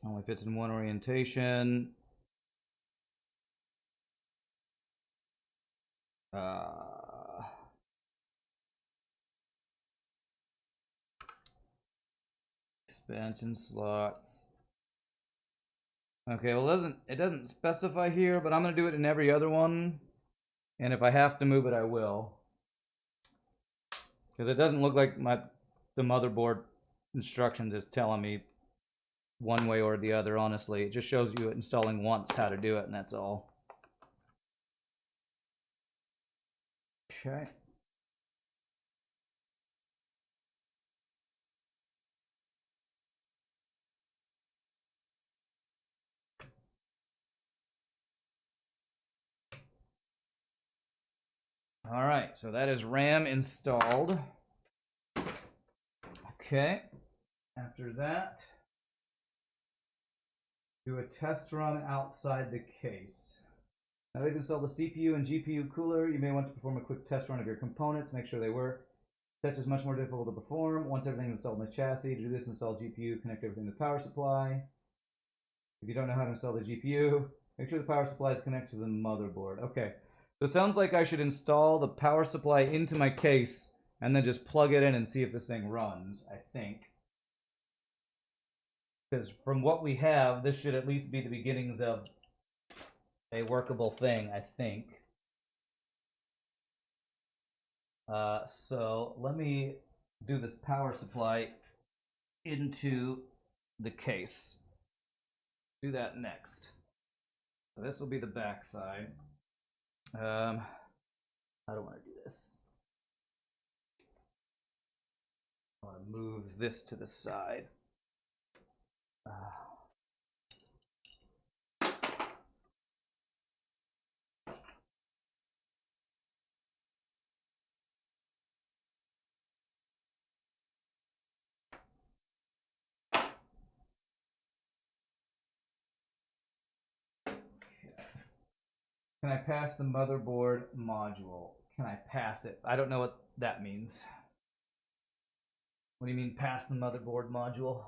Only fits in one orientation. Expansion slots. Okay, well it doesn't specify here, but I'm gonna do it in every other one. And if I have to move it, I will. Because it doesn't look like the motherboard instructions is telling me one way or the other, honestly. It just shows you installing once how to do it, and that's all. Okay. All right, so that is RAM installed. Okay. After that, do a test run outside the case. Now that you've installed the CPU and GPU cooler, you may want to perform a quick test run of your components, make sure they work. Such is much more difficult to perform. Once everything is installed in the chassis, to do this, install GPU, connect everything to the power supply. If you don't know how to install the GPU, make sure the power supply is connected to the motherboard. Okay, so it sounds like I should install the power supply into my case and then just plug it in and see if this thing runs, I think. Because from what we have, this should at least be the beginnings of a workable thing, I think. So let me do this power supply into the case. Do that next. So this will be the back side. How do I want to do this? I want to move this to the side. Can I pass the motherboard module? Can I pass it? I don't know what that means. What do you mean pass the motherboard module?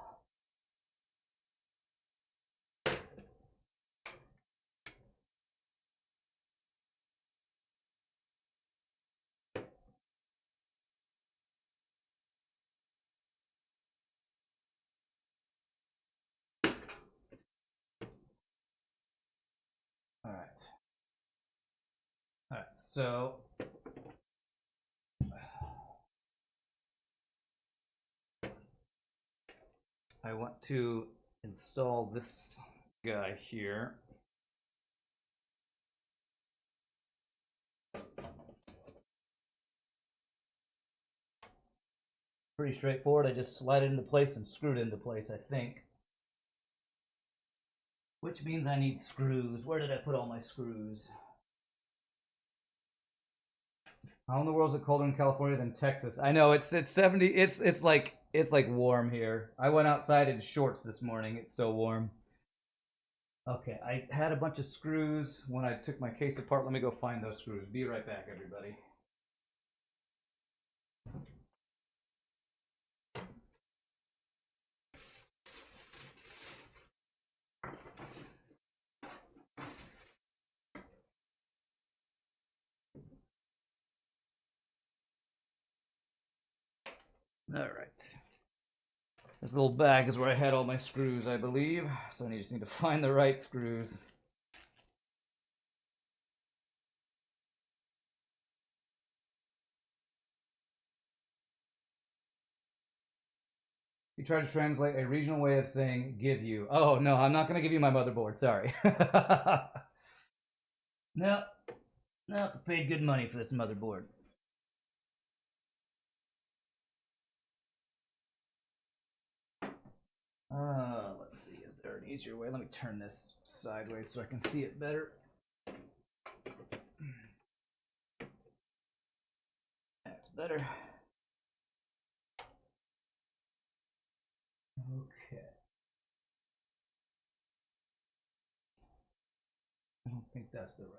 All right, so I want to install this guy here. Pretty straightforward. I just slide it into place and screw it into place, I think. Which means I need screws. Where did I put all my screws? How in the world is it colder in California than Texas? I know it's 70. It's like warm here. I went outside in shorts this morning. It's so warm. Okay, I had a bunch of screws when I took my case apart. Let me go find those screws. Be right back, everybody. All right. This little bag is where I had all my screws, I believe. So I just need to find the right screws. You tried to translate a regional way of saying give you. Oh, no, I'm not going to give you my motherboard. Sorry. No, I paid good money for this motherboard. Let's see. Is there an easier way? Let me turn this sideways so I can see it better. That's better. Okay. I don't think that's the right.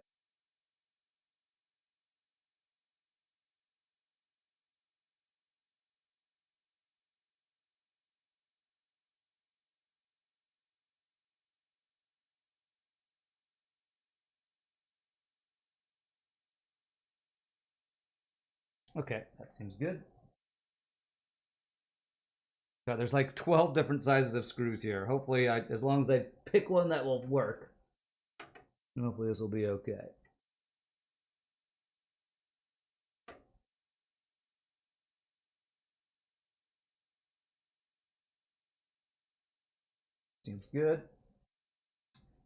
Okay, that seems good. So there's like 12 different sizes of screws here. Hopefully, as long as I pick one that will work, hopefully this will be okay. Seems good.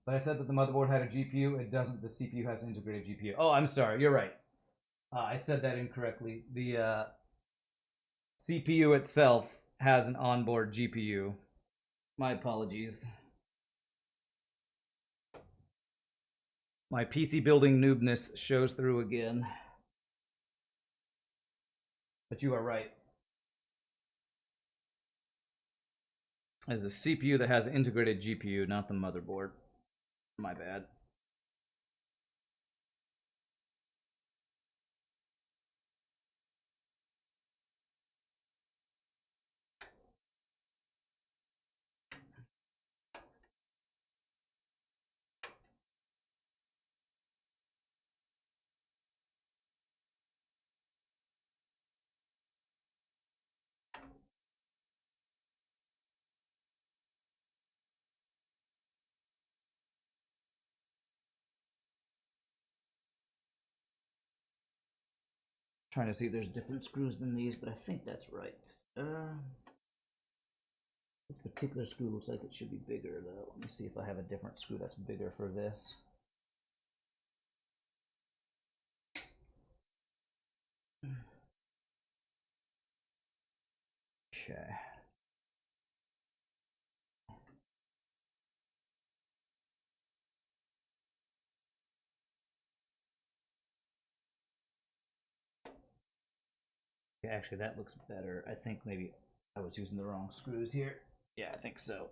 But I said that the motherboard had a GPU. It doesn't. The CPU has an integrated GPU. Oh, I'm sorry. You're right. I said that incorrectly. The CPU itself has an onboard GPU. My apologies. My PC building noobness shows through again. But you are right. There's a CPU that has an integrated GPU, not the motherboard. My bad. Trying to see if there's different screws than these, but I think that's right. This particular screw looks like it should be bigger, though. Let me see if I have a different screw that's bigger for this. Okay. Actually, that looks better. I think maybe I was using the wrong screws here. Yeah, I think so.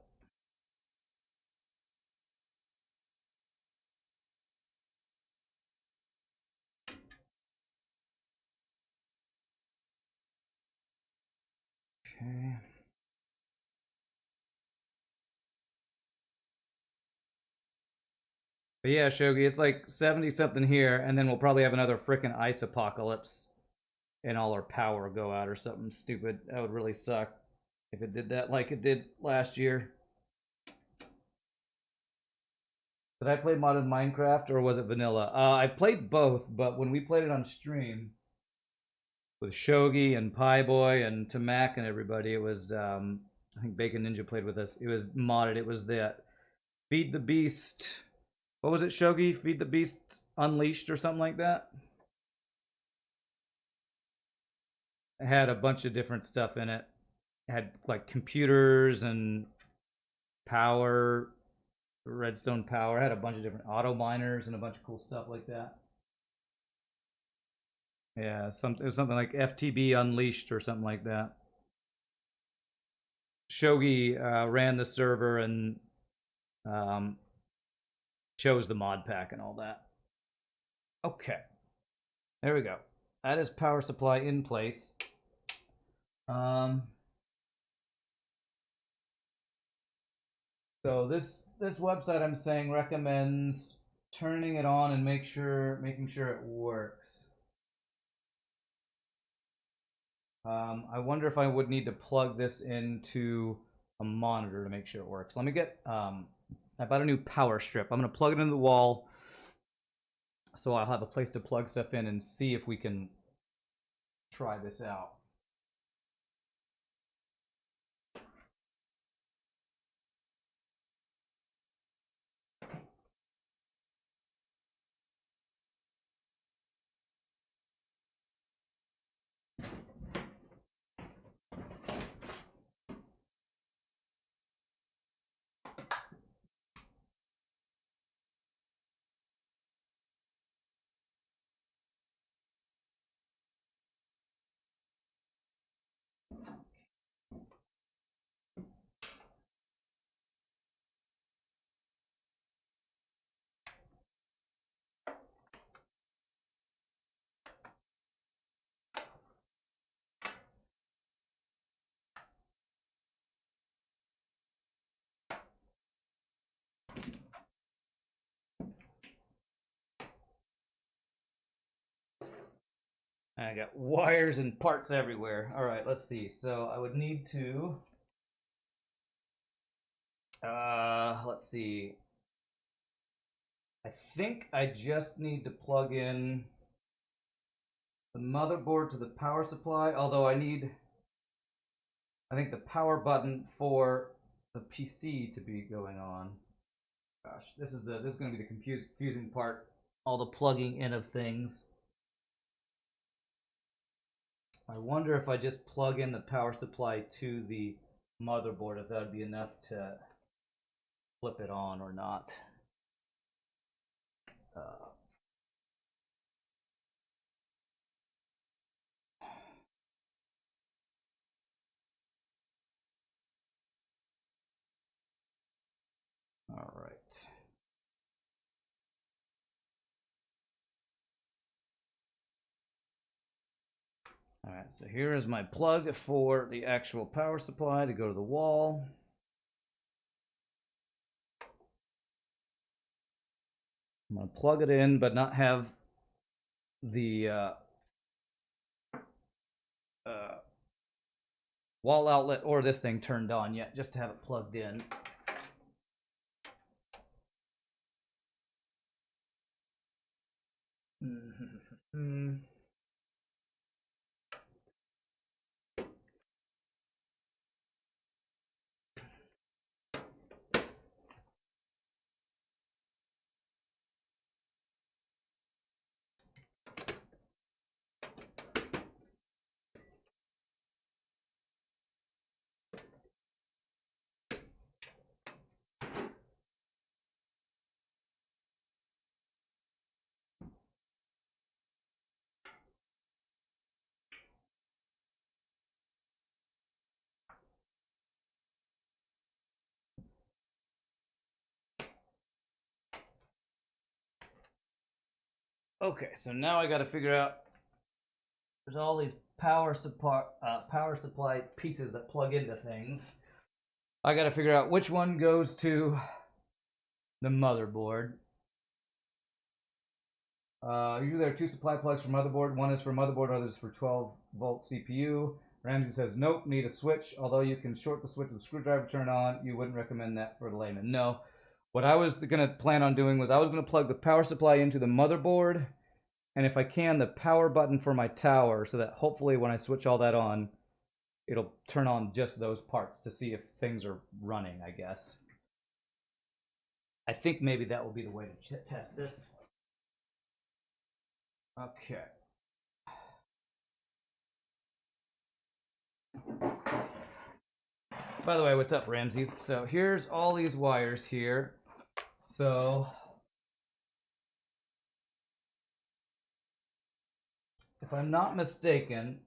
Okay. But yeah, Shogi, it's like 70 something here, and then we'll probably have another frickin' ice apocalypse and all our power go out or something stupid. That would really suck if it did that like it did last year. Did I play modded Minecraft or was it vanilla? I played both, but when we played it on stream with Shogi and Pie Boy and Tamak and everybody, it was I think Bacon Ninja played with us. It was modded. It was the Feed the Beast. What was it, Shogi? Feed the Beast Unleashed or something like that? It had a bunch of different stuff in it. It had like computers and power, redstone power. It had a bunch of different auto miners and a bunch of cool stuff like that. Yeah, it was something like FTB Unleashed or something like that. Shogi ran the server and chose the mod pack and all that. Okay, there we go. That is power supply in place. So this website I'm saying recommends turning it on and making sure it works. I wonder if I would need to plug this into a monitor to make sure it works. Let me get I bought a new power strip. I'm gonna plug it into the wall so I'll have a place to plug stuff in and see if we can try this out. I got wires and parts everywhere. All right, let's see. So I would need to, let's see. I think I just need to plug in the motherboard to the power supply, although I think the power button for the PC to be going on. Gosh, this is going to be the confusing part. All the plugging in of things. I wonder if I just plug in the power supply to the motherboard, if that would be enough to flip it on or not. All right. All right, so here is my plug for the actual power supply to go to the wall. I'm going to plug it in, but not have the wall outlet or this thing turned on yet, just to have it plugged in. Okay, so now I got to figure out. There's all these power supply pieces that plug into things. I got to figure out which one goes to the motherboard. Usually there are two supply plugs for motherboard. One is for motherboard, other is for 12-volt CPU. Ramsey says, nope, need a switch. Although you can short the switch with a screwdriver, turn on. You wouldn't recommend that for the layman. No. What I was going to plan on doing was I was going to plug the power supply into the motherboard. And if I can, the power button for my tower, so that hopefully when I switch all that on, it'll turn on just those parts to see if things are running, I guess. I think maybe that will be the way to test this. Okay. By the way, what's up, Ramses? So here's all these wires here. So if if I'm not mistaken,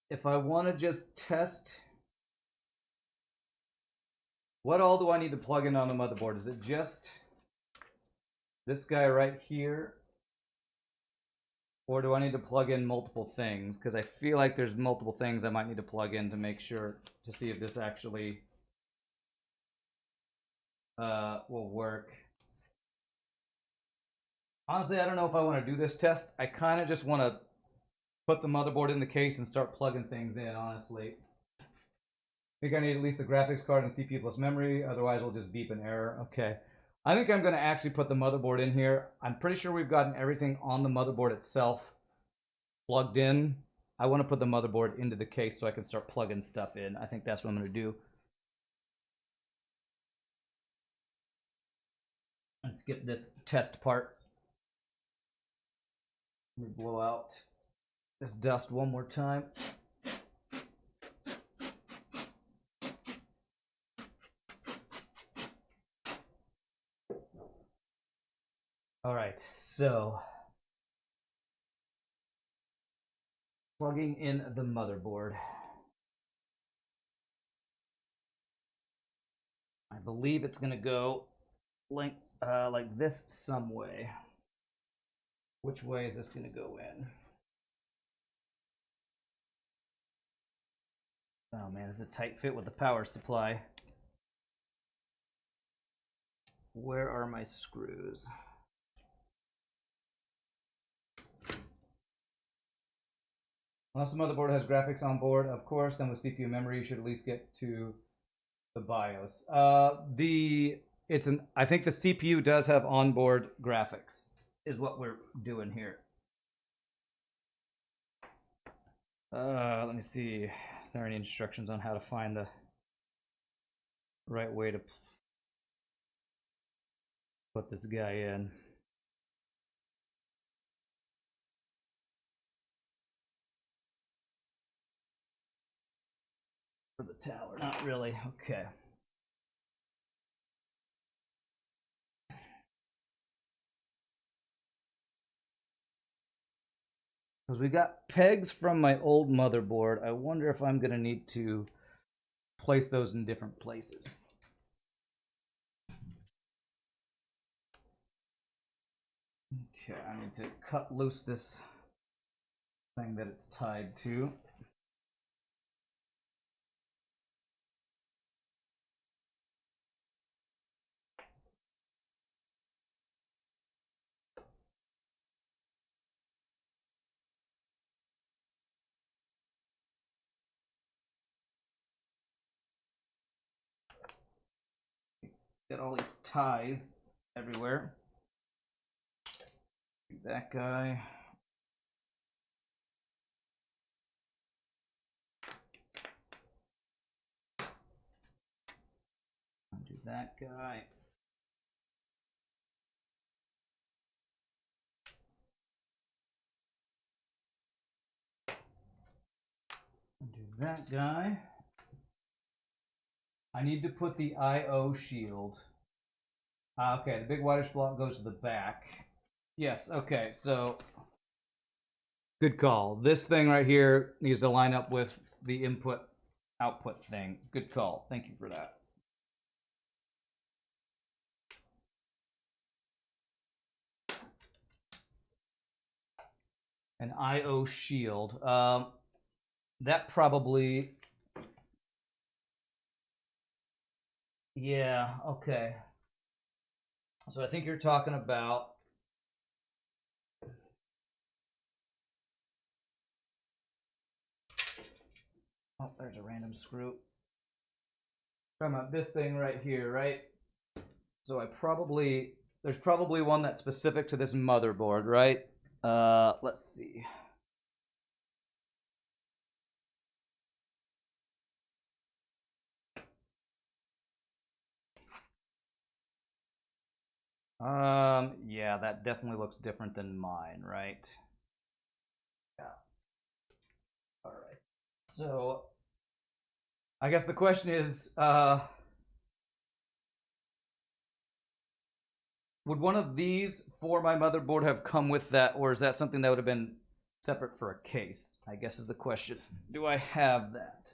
if I want to just test, what all do I need to plug in on the motherboard? Is it just this guy right here? Or do I need to plug in multiple things? Because I feel like there's multiple things I might need to plug in to make sure, to see if this actually will work. Honestly, I don't know if I want to do this test. I kind of just want to put the motherboard in the case and start plugging things in, honestly. I think I need at least the graphics card and CPU plus memory, otherwise we'll just beep an error. Okay. I think I'm going to actually put the motherboard in here. I'm pretty sure we've gotten everything on the motherboard itself plugged in. I want to put the motherboard into the case so I can start plugging stuff in. I think that's what I'm going to do. Let's get this test part. Let me blow out this dust one more time. All right, so plugging in the motherboard. I believe it's going to go like this some way. Which way is this going to go in? Oh man, this is a tight fit with the power supply. Where are my screws? Unless the motherboard has graphics on board, of course, then with CPU memory, you should at least get to the BIOS. I think the CPU does have onboard graphics, is what we're doing here. Let me see. Is there any instructions on how to find the right way to put this guy in? For the tower, not really. Okay. Because we got pegs from my old motherboard. I wonder if I'm going to need to place those in different places. Okay, I need to cut loose this thing that it's tied to. Got all these ties everywhere. That guy. Undo that guy. Undo that guy. I need to put the I/O shield. Okay, the big whitish block goes to the back. Yes, okay, so good call. This thing right here needs to line up with the input output thing. Good call. Thank you for that. An I/O shield. That probably... Yeah, okay. So I think you're talking about... Oh, there's a random screw. Talking about this thing right here, right? So there's probably one that's specific to this motherboard, right? Let's see. Yeah, that definitely looks different than mine, right? Yeah. All right. So, I guess the question is, Would one of these for my motherboard have come with that, or is that something that would have been separate for a case? I guess is the question. Do I have that?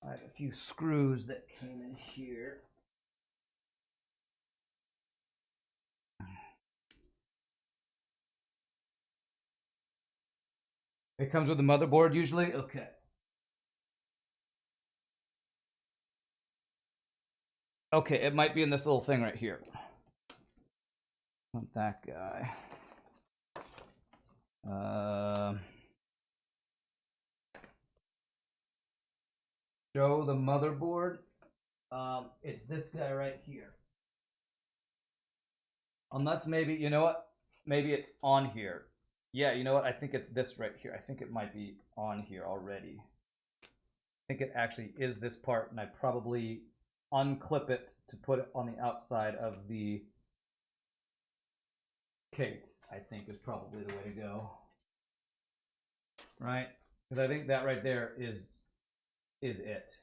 I have a few screws that came in here. It comes with the motherboard usually? Okay. Okay, it might be in this little thing right here. Not that guy. Show the motherboard. It's this guy right here. Unless maybe, you know what? Maybe it's on here. Yeah, you know what? I think it's this right here. I think it might be on here already. I think it actually is this part, and I probably unclip it to put it on the outside of the case, I think is probably the way to go. Right? Because I think that right there is it.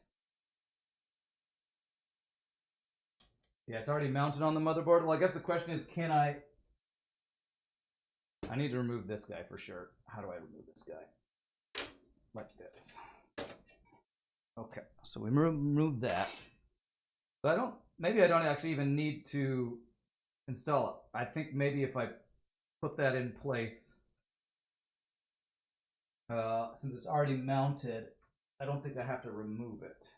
Yeah, it's already mounted on the motherboard. Well, I guess the question is, can I need to remove this guy for sure. How do I remove this guy? Like this. Okay, so we remove that. But maybe I don't actually even need to install it. I think maybe if I put that in place, since it's already mounted, I don't think I have to remove it.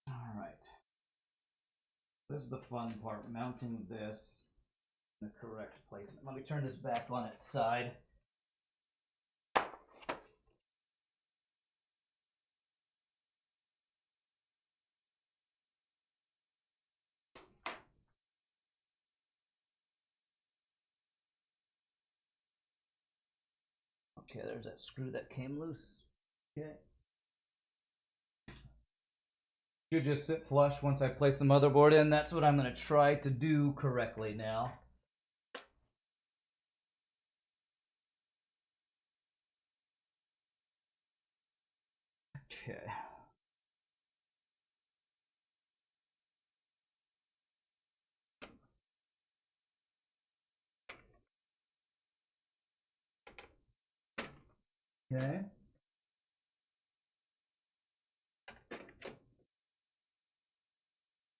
All right. This is the fun part, mounting this in the correct placement. Let me turn this back on its side. Okay, there's that screw that came loose. Okay. Should just sit flush once I place the motherboard in. That's what I'm going to try to do correctly now. Okay. Okay.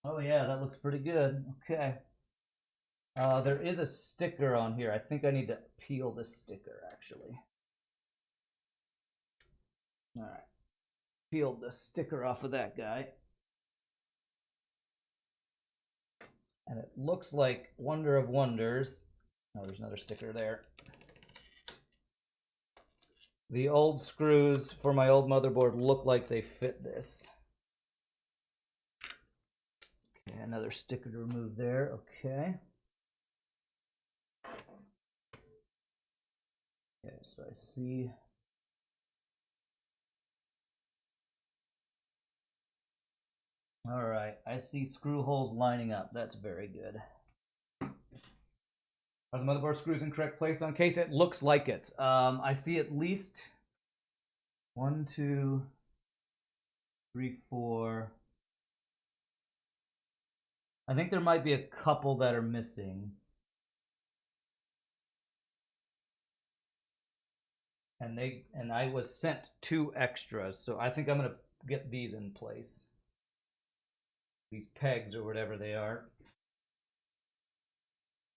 Oh yeah, that looks pretty good. Okay. There is a sticker on here. I think I need to peel this sticker actually. All right. Peeled the sticker off of that guy. And it looks like Wonder of Wonders. Oh, there's another sticker there. The old screws for my old motherboard look like they fit this. Okay, another sticker to remove there. Okay. Okay, so I see. All right, I see screw holes lining up. That's very good. Are the motherboard screws in correct place on case? It looks like it. I see at least 1, 2, 3, 4. I think there might be a couple that are missing. And I was sent 2 extras, so I think I'm gonna get these in place. These pegs or whatever they are.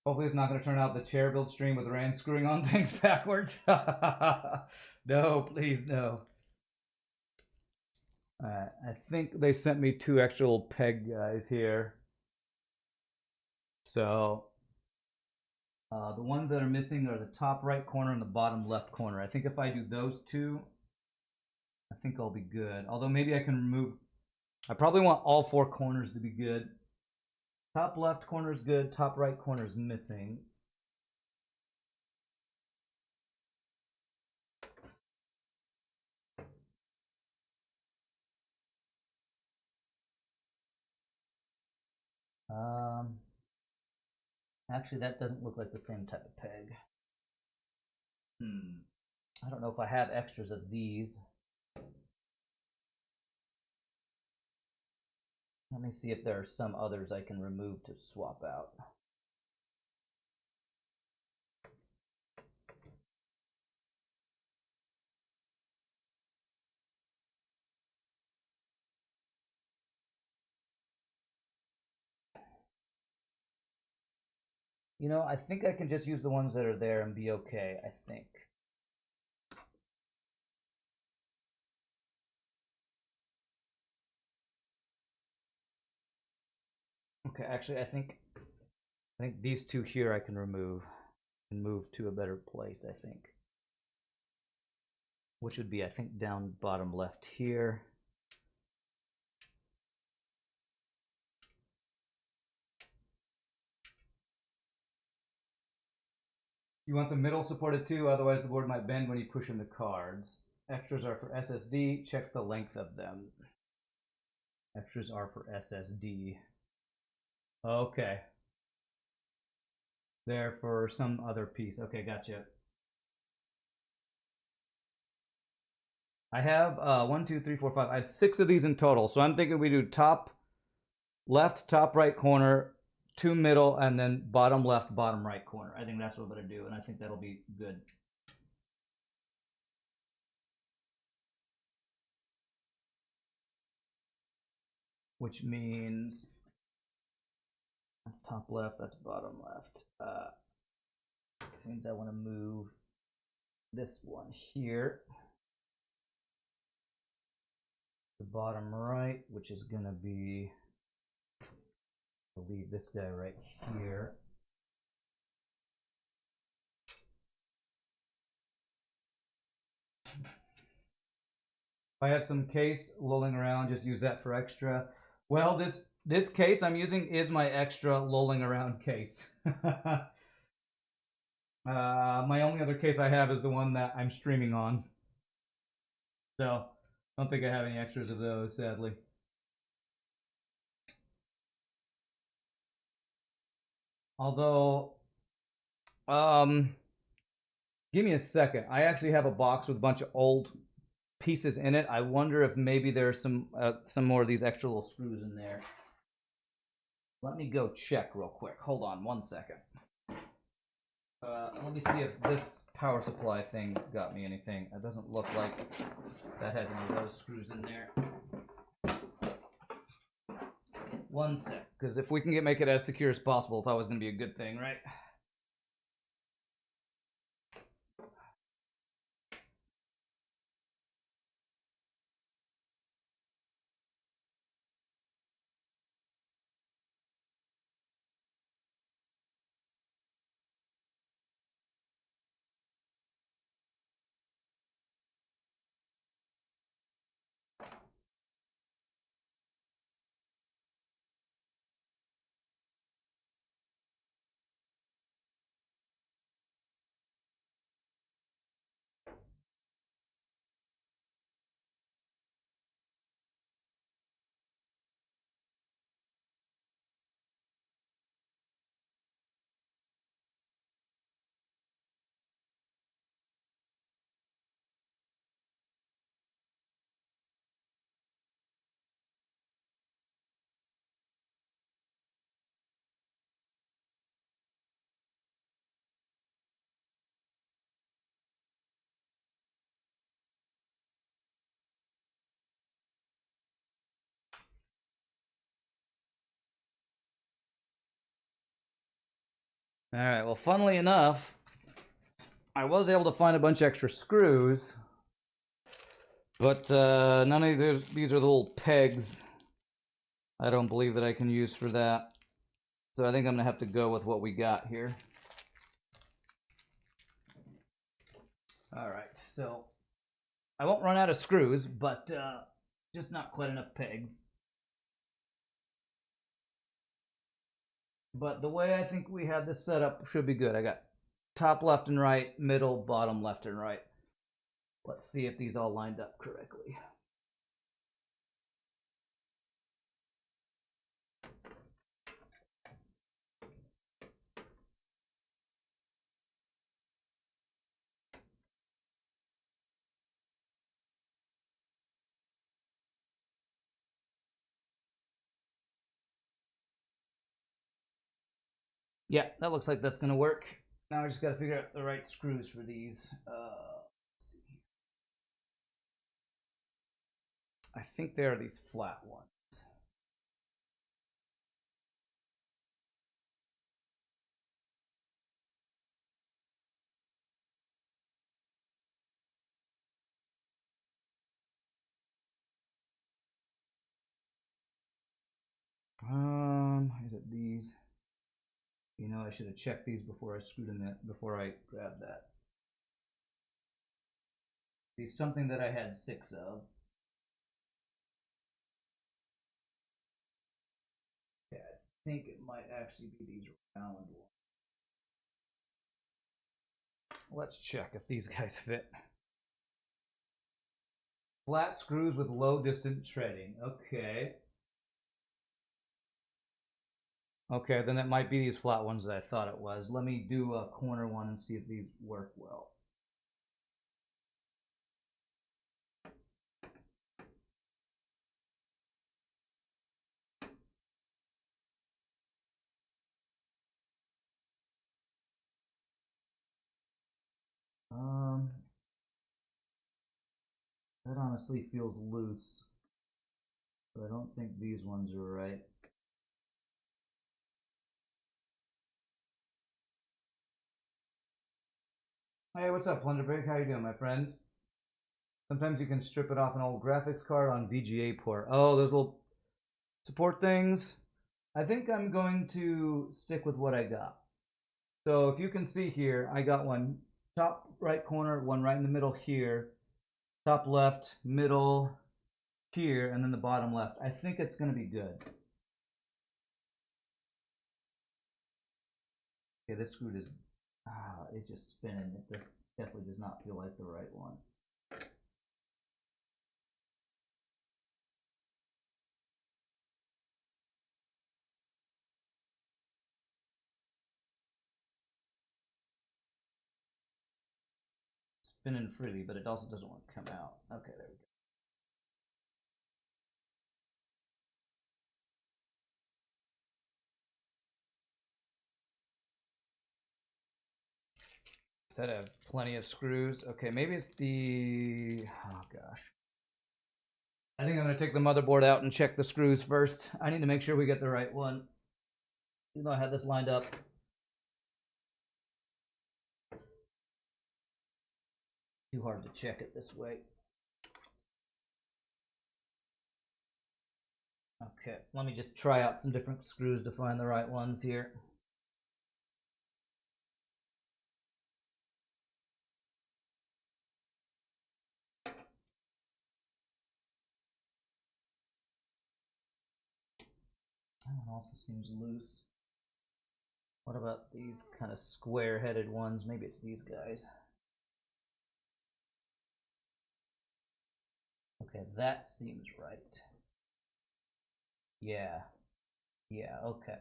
Hopefully it's not going to turn out the chair build stream with Rand screwing on things backwards. No, please, no. I think they sent me 2 extra little peg guys here. So the ones that are missing are the top right corner and the bottom left corner. I think if I do those 2, I think I'll be good. Although maybe I can remove... I probably want all 4 corners to be good. Top left corner is good. Top right corner is missing. Actually, that doesn't look like the same type of peg. I don't know if I have extras of these. Let me see if there are some others I can remove to swap out. You know, I think I can just use the ones that are there and be okay, I think. Okay, actually, I think these two here I can remove and move to a better place, I think. Which would be, I think, down bottom left here. You want the middle supported too, otherwise the board might bend when you push in the cards. Extras are for SSD, check the length of them. Extras are for SSD. Okay. They're for some other piece. Okay, gotcha. I have 1, 2, 3, 4, 5. I have 6 of these in total. So I'm thinking we do top left, top right corner, 2 middle, and then bottom left, bottom right corner. I think that's what we're going to do, and I think that'll be good. Which means that's top left, that's bottom left. Means I want to move this one here. The bottom right, which is going to be, I'll leave this guy right here. If I have some case lolling around, just use that for extra. Well, this case I'm using is my extra lolling around case. My only other case I have is the one that I'm streaming on. So, I don't think I have any extras of those, sadly. Although, give me a second. I actually have a box with a bunch of old pieces in it. I wonder if maybe there's some more of these extra little screws in there. Let me go check real quick. Hold on 1 second. Let me see if this power supply thing got me anything. It doesn't look like that has any of those screws in there. 1 sec, because if we can make it as secure as possible, it's always going to be a good thing, right? All right, well, funnily enough, I was able to find a bunch of extra screws, but none of these are the little pegs. I don't believe that I can use for that. So I think I'm going to have to go with what we got here. All right, so I won't run out of screws, but just not quite enough pegs. But the way I think we have this set up should be good. I got top left and right, middle, bottom left and right. Let's see if these all lined up correctly. Yeah, that looks like that's gonna work. Now I just gotta figure out the right screws for these. Let's see. I think they are these flat ones. Is it these? You know, I should have checked these before I screwed them in, before I grabbed that. These something that I had 6 of. Okay, I think it might actually be these round ones. Let's check if these guys fit. Flat screws with low distance threading. Okay. Okay, then it might be these flat ones that I thought it was. Let me do a corner one and see if these work well. That honestly feels loose, but I don't think these ones are right. Hey, what's up, Plunderbreak? How you doing, my friend? Sometimes you can strip it off an old graphics card on VGA port. Oh, those little support things. I think I'm going to stick with what I got. So if you can see here, I got one top right corner, one right in the middle here, top left, middle here, and then the bottom left. I think it's going to be good. Okay, this screw is it's just spinning. It just definitely does not feel like the right one. Spinning freely, but it also doesn't want to come out. Okay, there we go. Said I have plenty of screws. Okay, maybe it's the, oh gosh. I think I'm going to take the motherboard out and check the screws first. I need to make sure we get the right one. Even though I had this lined up. Too hard to check it this way. Okay, let me just try out some different screws to find the right ones here. That one also seems loose. What about these kind of square-headed ones? Maybe it's these guys. Okay, that seems right. Yeah. Yeah, okay.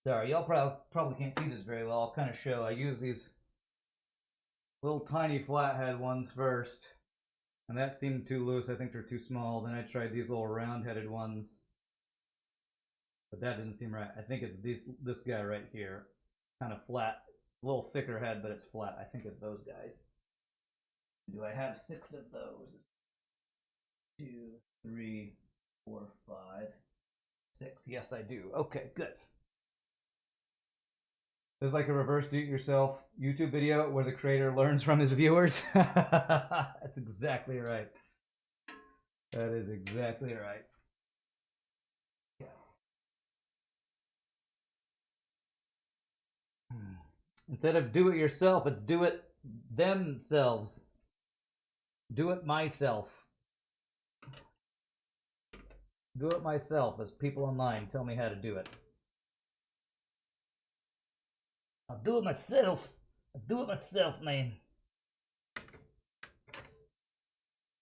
Sorry, y'all probably can't see this very well. I'll kind of show. I use these little tiny flathead ones first, and that seemed too loose. I think they're too small. Then I tried these little round-headed ones, but that didn't seem right. I think it's this guy right here, kind of flat. It's a little thicker head, but it's flat. I think it's those guys. Do I have 6 of those? 2, 3, 4, 5, 6. Yes, I do. Okay, good. There's like a reverse do-it-yourself YouTube video where the creator learns from his viewers. That's exactly right. That is exactly right. Yeah. Instead of do it yourself, it's do it themselves. Do it myself. Do it myself, as people online tell me how to do it. I'll do it myself. I'll do it myself, man.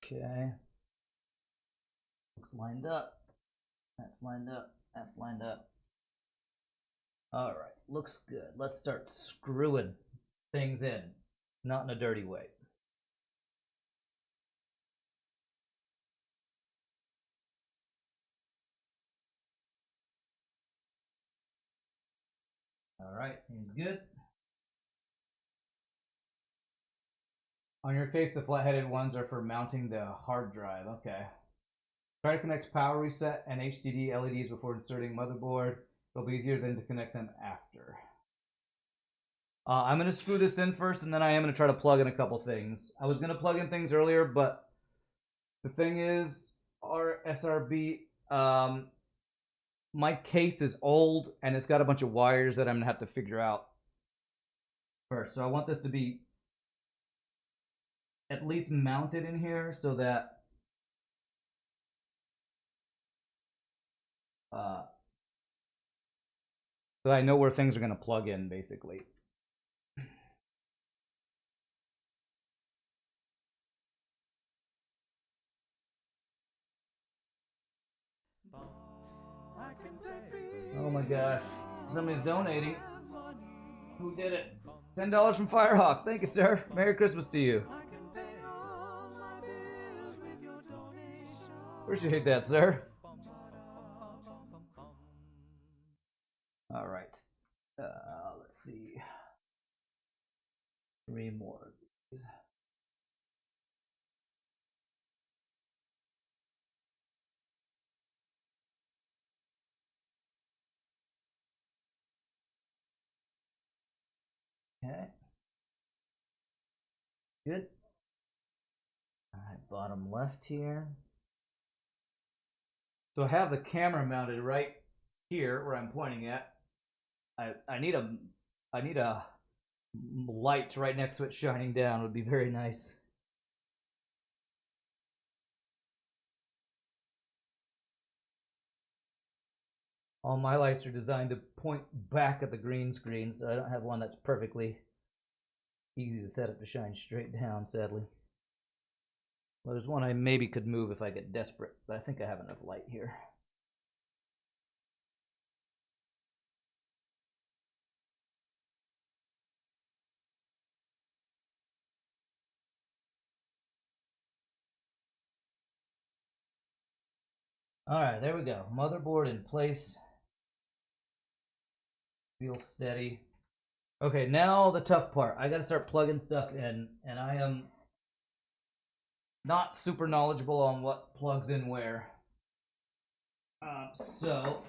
Okay. Looks lined up. That's lined up. That's lined up. All right. Looks good. Let's start screwing things in. Not in a dirty way. right, seems good. On your case, the flat-headed ones are for mounting the hard drive. Okay. Try to connect power reset and HDD LEDs before inserting motherboard. It'll be easier than to connect them after. I'm going to screw this in first, and then I am going to try to plug in a couple things. I was going to plug in things earlier, but the thing is, our SRB, my case is old, and it's got a bunch of wires that I'm going to have to figure out first. So I want this to be at least mounted in here so that so I know where things are going to plug in, basically. Oh my gosh, somebody's donating. Who did it? $10 from Firehawk. Thank you, sir. Merry Christmas to you. Appreciate that, sir. All right. Let's see. 3 more of these. Okay. Good. All right, bottom left here. So I have the camera mounted right here where I'm pointing at. I need a light right next to it shining down. Would be very nice. All my lights are designed to point back at the green screen, so I don't have one that's perfectly easy to set up to shine straight down, sadly. Well, there's one I maybe could move if I get desperate, but I think I have enough light here. All right, there we go. Motherboard in place. Feel steady. Okay, now the tough part. I got to start plugging stuff in, and I am not super knowledgeable on what plugs in where. So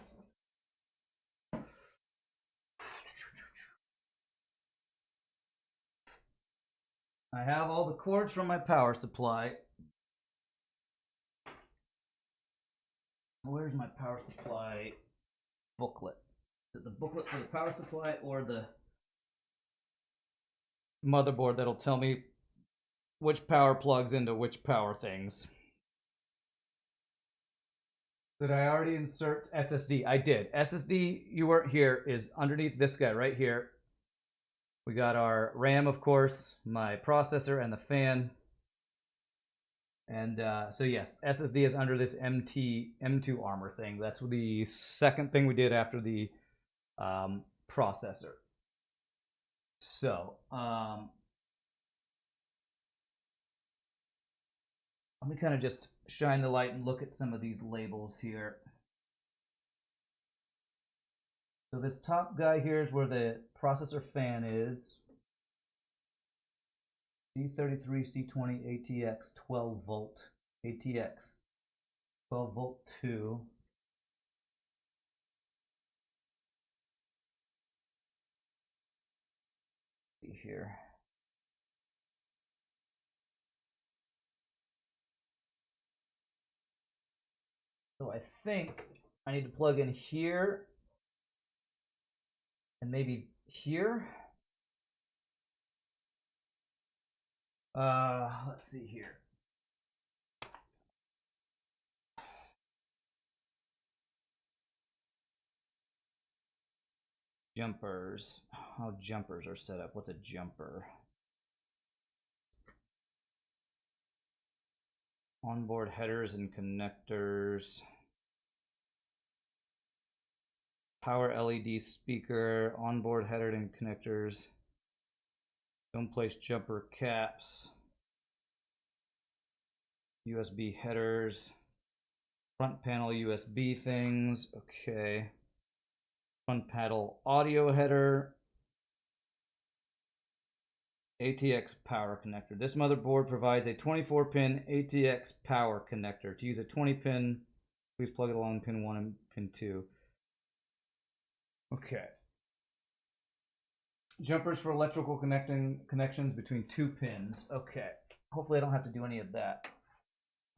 I have all the cords from my power supply. Where's my power supply booklet? Is it the booklet for the power supply or the motherboard that'll tell me which power plugs into which power things? Did I already insert SSD? I did. SSD, you weren't here, is underneath this guy right here. We got our RAM, of course, my processor, and the fan. And so yes, SSD is under this M2 armor thing. That's the second thing we did after the processor. So let me kind of just shine the light and look at some of these labels here. So this top guy here is where the processor fan is. D33 C20 ATX 12 volt. ATX 12 volt 2. See here. So I think I need to plug in here and maybe here. Let's see here. Jumpers. How jumpers are set up. What's a jumper? Onboard headers and connectors. Power LED speaker. Onboard header and connectors. Don't place jumper caps. USB headers. Front panel USB things. Okay. Front panel audio header. ATX power connector. This motherboard provides a 24-pin ATX power connector. To use a 20-pin, please plug it along pin 1 and pin 2. Okay. Jumpers for electrical connections between 2 pins. Okay. Hopefully I don't have to do any of that.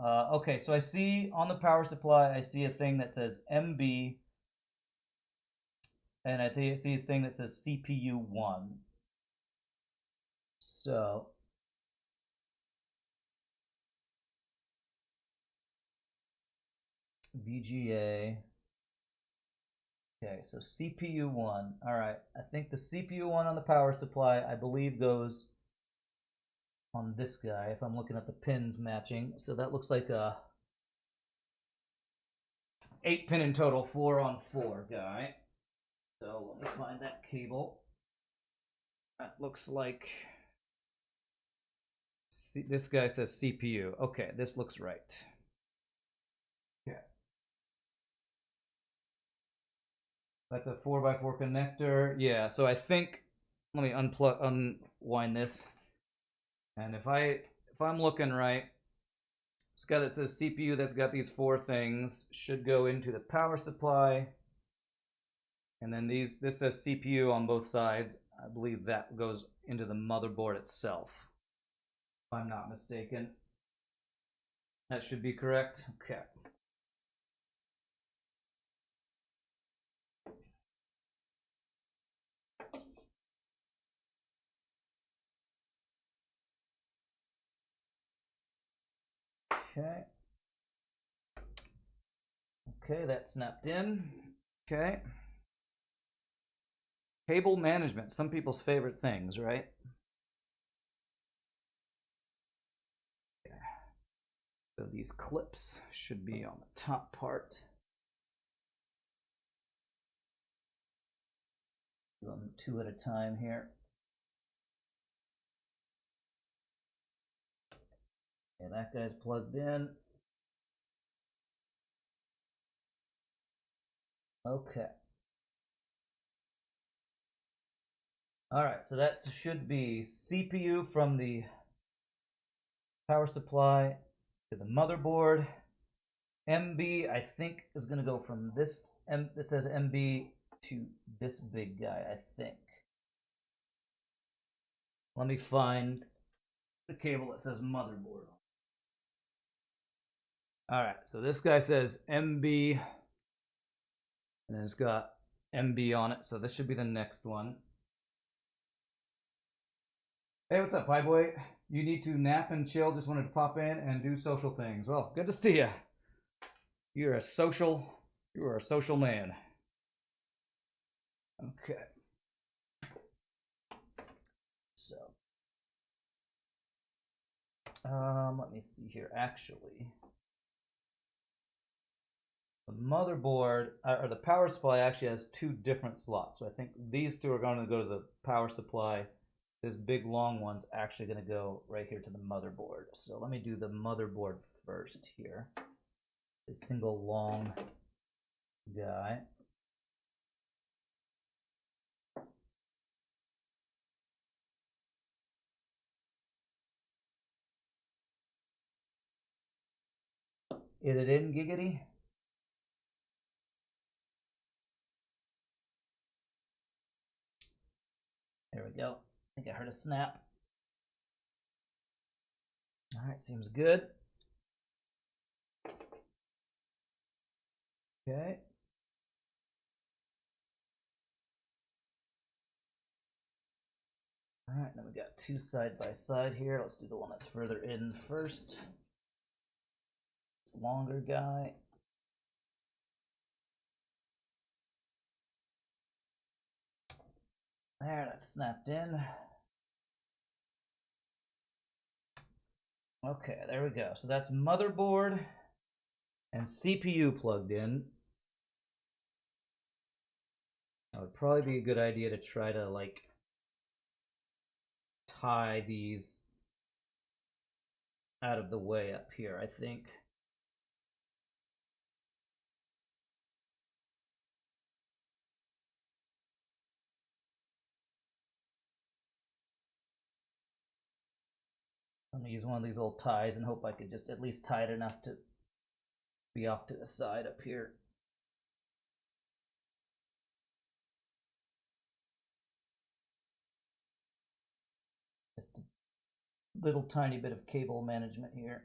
Okay, so I see on the power supply, I see a thing that says MB, and I see a thing that says CPU 1. So VGA. Okay, so CPU 1. All right, I think the CPU 1 on the power supply, I believe, goes on this guy, if I'm looking at the pins matching. So that looks like a 8-pin in total, 4 on 4 guy. So let me find that cable. That looks like, this guy says CPU. Okay, this looks right. Okay. That's a 4x4 connector. Yeah, so I think, let me unwind this. And if I'm looking right, this guy that says CPU that's got these 4 things should go into the power supply. And then this says CPU on both sides. I believe that goes into the motherboard itself, if I'm not mistaken. That should be correct. Okay. Okay. Okay, that snapped in. Okay. Cable management, some people's favorite things, right? Okay. So these clips should be on the top part. Do them 2 at a time here. Okay, that guy's plugged in. Okay. All right, so that should be CPU from the power supply to the motherboard. MB, I think, is going to go from this, it says MB to this big guy, I think. Let me find the cable that says motherboard. All right, so this guy says MB, and it's got MB on it, so this should be the next one. Hey, what's up, Pie Boy? You need to nap and chill. Just wanted to pop in and do social things. Well, good to see you. You are a social man. Okay. So, let me see here. Actually, the motherboard or the power supply actually has 2 different slots. So I think these 2 are going to go to the power supply. This big long one's actually going to go right here to the motherboard. So let me do the motherboard first here. A single long guy. Is it in, Giggity? There we go. I think I heard a snap. All right, seems good. Okay. All right, now we got 2 side by side here. Let's do the one that's further in first. This longer guy. There, that's snapped in. Okay, there we go. So that's motherboard and CPU plugged in. That would probably be a good idea to try to like tie these out of the way up here, I think. I'm gonna use one of these little ties and hope I could just at least tie it enough to be off to the side up here. Just a little tiny bit of cable management here.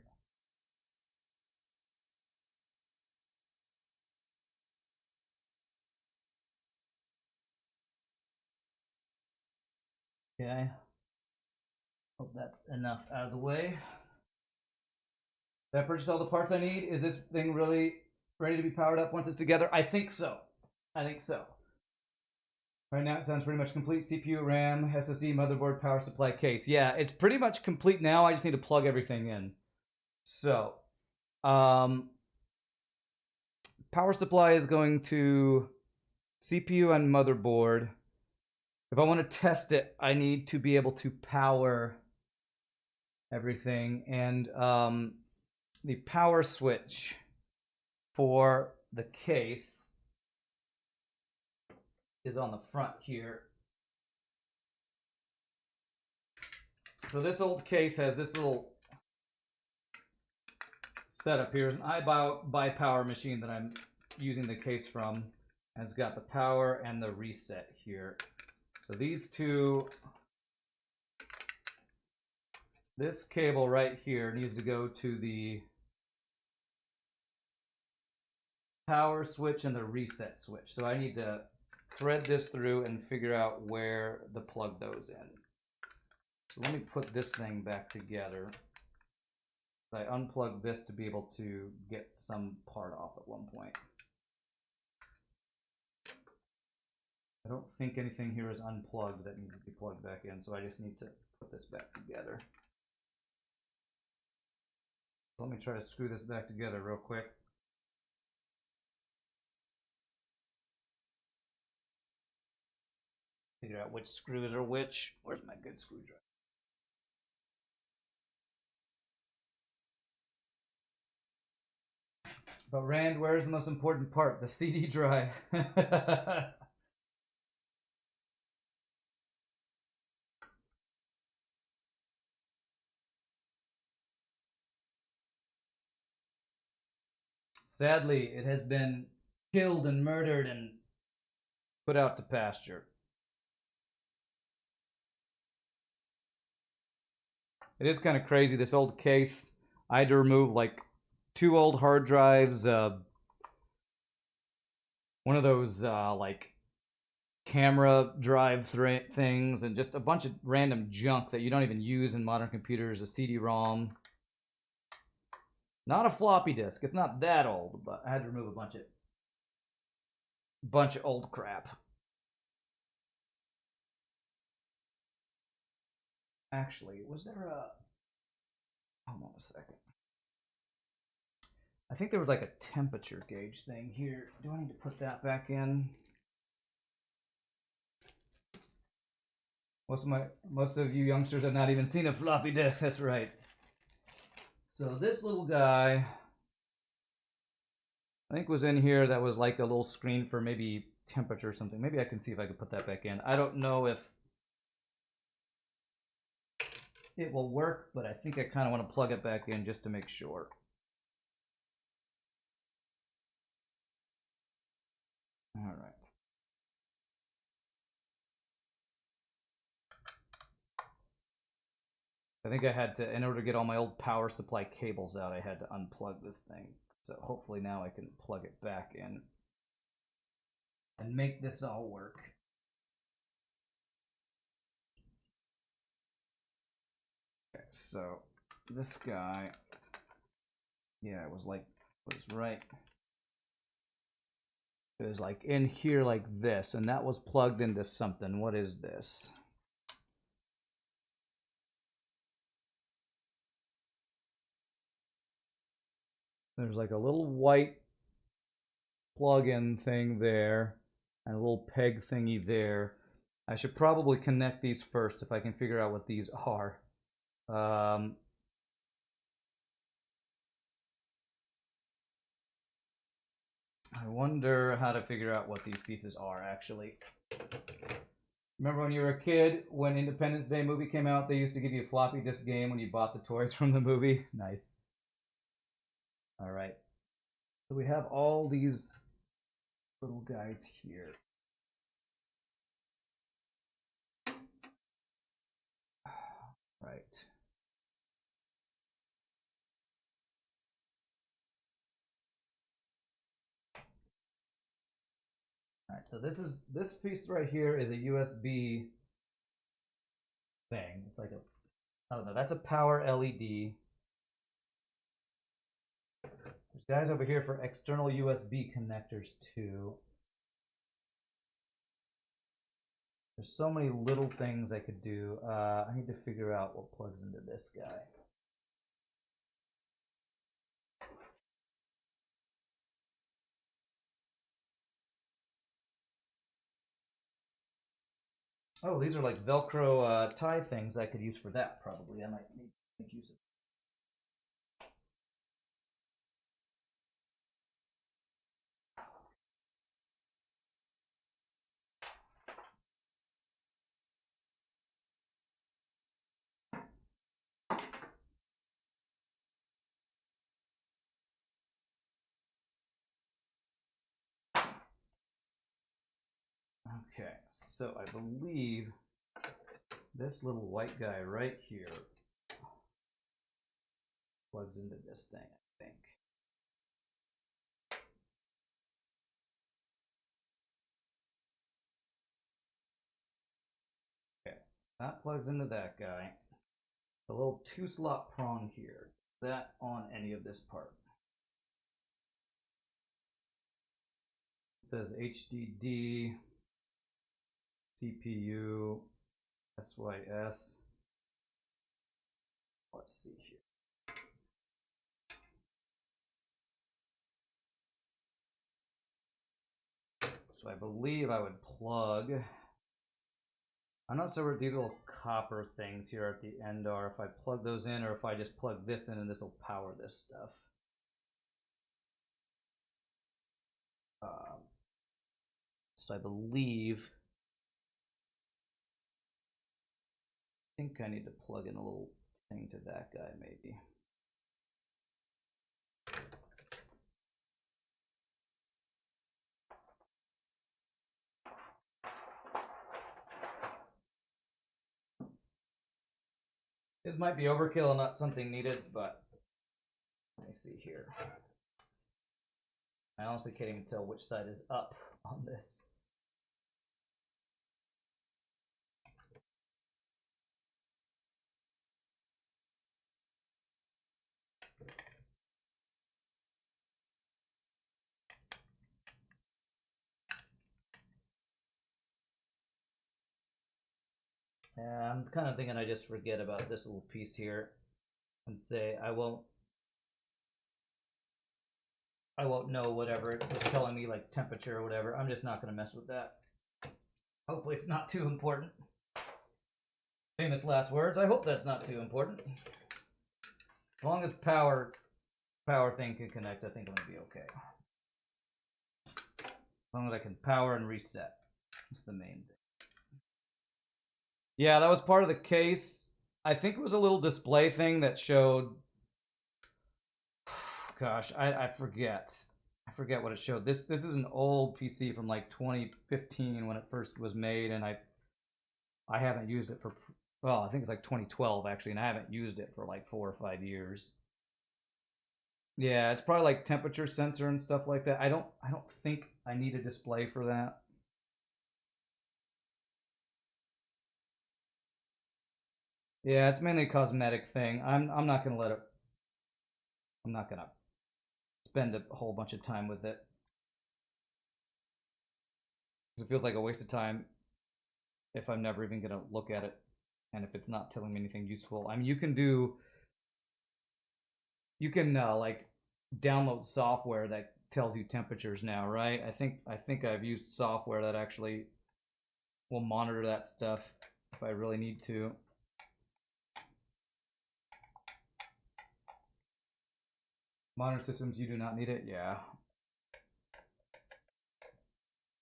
Okay. Hope that's enough out of the way. Did I purchase all the parts I need? Is this thing really ready to be powered up once it's together? I think so. I think so. Right now it sounds pretty much complete. CPU, RAM, SSD, motherboard, power supply, case. Yeah, it's pretty much complete now. I just need to plug everything in. So, power supply is going to CPU and motherboard. If I want to test it, I need to be able to power everything. And the power switch for the case is on the front here. So this old case has this little setup here. It's an iBuy power machine that I'm using the case from. And it's got the power and the reset here. So these two, this cable right here needs to go to the power switch and the reset switch. So I need to thread this through and figure out where to plug those in. So let me put this thing back together. I unplugged this to be able to get some part off at one point. I don't think anything here is unplugged that needs to be plugged back in, so I just need to put this back together. Let me try to screw this back together real quick. Figure out which screws are which. Where's my good screwdriver? But Rand, where's the most important part? The CD drive. Sadly, it has been killed and murdered and put out to pasture. It is kind of crazy. This old case, I had to remove like 2 old hard drives, one of those like camera drive things, and just a bunch of random junk that you don't even use in modern computers, a CD-ROM. Not a floppy disk. It's not that old, but I had to remove a bunch of old crap. Actually, was there a... Hold on a second. I think there was like a temperature gauge thing here. Do I need to put that back in? Most of you youngsters have not even seen a floppy disk. That's right. So this little guy, I think, was in here. That was like a little screen for maybe temperature or something. Maybe I can see if I can put that back in. I don't know if it will work, but I think I kind of want to plug it back in just to make sure. All right. I think I had to, in order to get all my old power supply cables out, I had to unplug this thing. So hopefully now I can plug it back in and make this all work. Okay, so this guy, yeah, it was right. It was like in here like this, and that was plugged into something. What is this? There's like a little white plug-in thing there, and a little peg thingy there. I should probably connect these first if I can figure out what these are. I wonder how to figure out what these pieces are, actually. Remember when you were a kid, when Independence Day movie came out, they used to give you a floppy disk game when you bought the toys from the movie? Nice. All right. So we have all these little guys here. Right. All right, so this piece right here is a USB thing. It's like a, oh no, that's a power LED. There's guys over here for external USB connectors too. There's so many little things I could do. I need to figure out what plugs into this guy. Oh, these are like Velcro tie things I could use for that probably. I might need to make use of. Okay, so I believe this little white guy right here plugs into this thing, I think. Okay, that plugs into that guy. The little 2-slot prong here, that on any of this part. It says HDD, CPU, SYS. Let's see here. So I believe I would plug. I'm not sure what these little copper things here at the end are, if I plug those in or if I just plug this in and this will power this stuff. So I believe, I think I need to plug in a little thing to that guy maybe. This might be overkill and not something needed, but let me see here. I honestly can't even tell which side is up on this. I'm kind of thinking I just forget about this little piece here and say I won't know whatever it was telling me, like temperature or whatever. I'm just not going to mess with that. Hopefully it's not too important. Famous last words. I hope that's not too important. As long as power thing can connect, I think I'm going to be okay. As long as I can power and reset. That's the main thing. Yeah, that was part of the case. I think it was a little display thing that showed, gosh, I forget. I forget what it showed. This is an old PC from like 2015 when it first was made, and I haven't used it for, well, I think it's like 2012 actually, and I haven't used it for like 4 or 5 years. Yeah, it's probably like temperature sensor and stuff like that. I don't think I need a display for that. Yeah, it's mainly a cosmetic thing. I'm not gonna let it. I'm not gonna spend a whole bunch of time with it. It feels like a waste of time if I'm never even gonna look at it, and if it's not telling me anything useful. I mean, you can like download software that tells you temperatures now, right? I think I've used software that actually will monitor that stuff if I really need to. Modern systems, you do not need it. Yeah.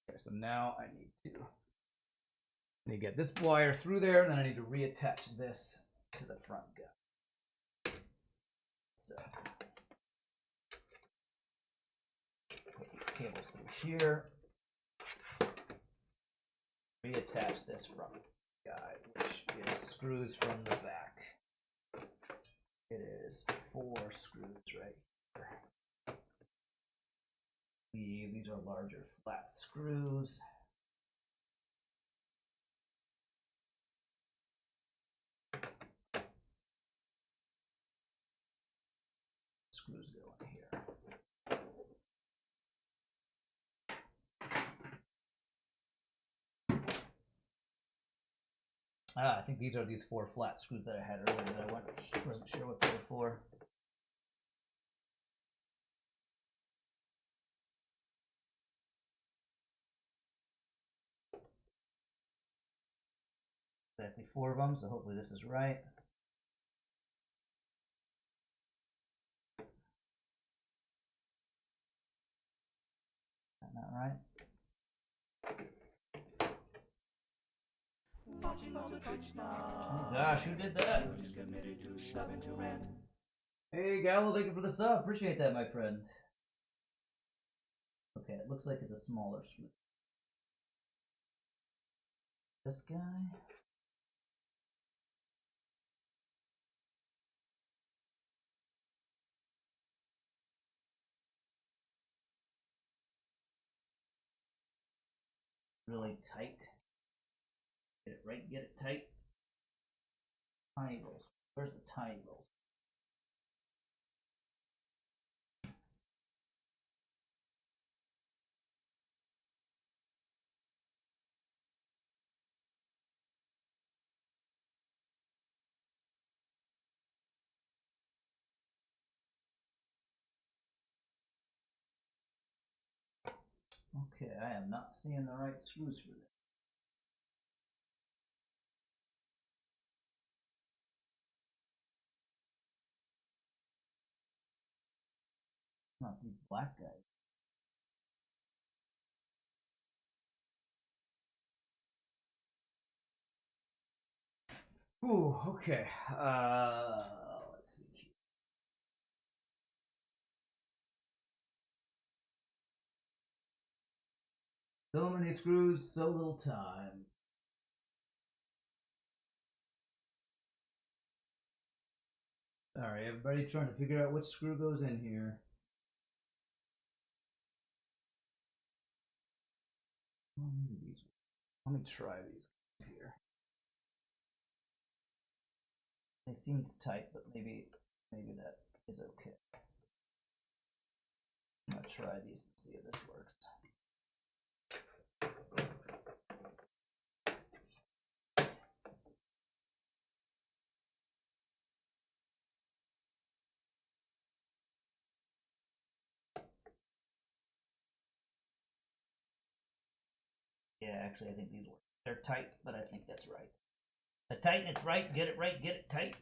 Okay, so now I need to I need to get this wire through there, and then I need to reattach this to the front guy. So put these cables through here. Reattach this front guide, which is screws from the back. It is 4 screws right here. These are larger flat screws. Screws go in here. I think these are these 4 flat screws that I had earlier that I wasn't sure what they were for. Exactly 4 of them, so hopefully this is right. Not right. Oh gosh, who did that? Hey Gallo, thank you for the sub. Appreciate that, my friend. Okay, it looks like it's a smaller screw. This guy. Really tight. Get it right, get it tight. Tiny rolls. Where's the tiny rolls? Okay, I am not seeing the right screws for this. Not these black guys. Ooh, okay. Let's see. So many screws, so little time. Alright, everybody trying to figure out which screw goes in here. Let me try these here. They seem tight, but maybe that is okay. I'm gonna try these and see if this works. Yeah, actually, I think these work. They're tight, but I think that's right. The tight, it's right. Get it right. Get it tight.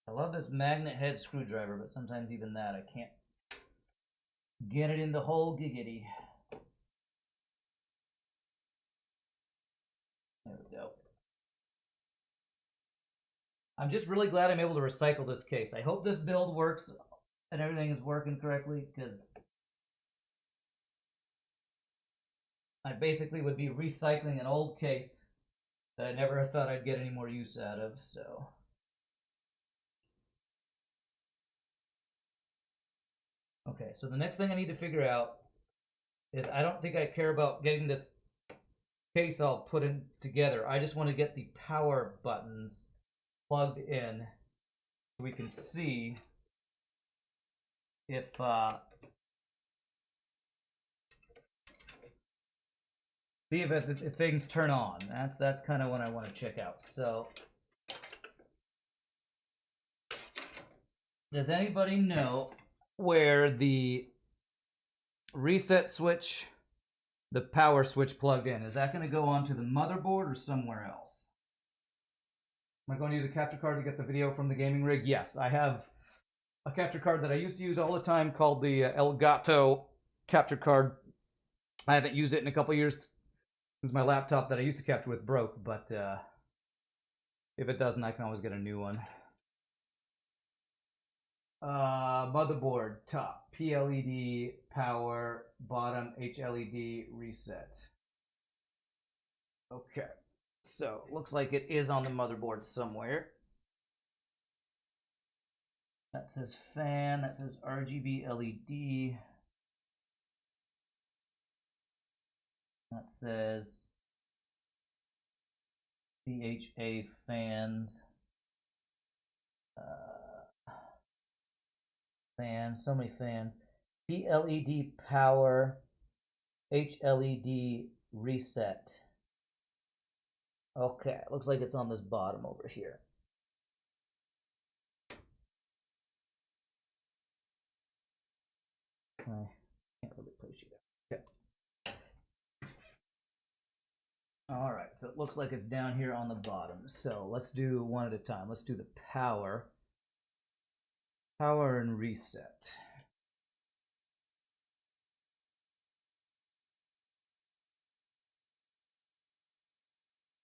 I love this magnet head screwdriver, but sometimes even that I can't get it in the hole giggity. There we go. I'm just really glad I'm able to recycle this case. I hope this build works and everything is working correctly, because I basically would be recycling an old case that I never thought I'd get any more use out of, so. Okay, so the next thing I need to figure out is I don't think I care about getting this case all put in together. I just want to get the power buttons plugged in so we can see if if things turn on. That's kind of what I want to check out. So, does anybody know where the reset switch, the power switch plugged in? Is that going to go onto the motherboard or somewhere else? Am I going to use a capture card to get the video from the gaming rig? Yes, I have a capture card that I used to use all the time called the Elgato capture card. I haven't used it in a couple years since my laptop that I used to capture with broke, but if it doesn't, I can always get a new one. Motherboard, top, PLED, power, bottom, HLED, reset. Okay, so looks like it is on the motherboard somewhere. That says fan, that says RGB LED. That says CHA fans. Fans, so many fans. PLED power, HLED reset. Okay, looks like it's on this bottom over here. I can't really place you there. Okay. All right, so it looks like it's down here on the bottom. So let's do one at a time. Let's do the power. Power and reset.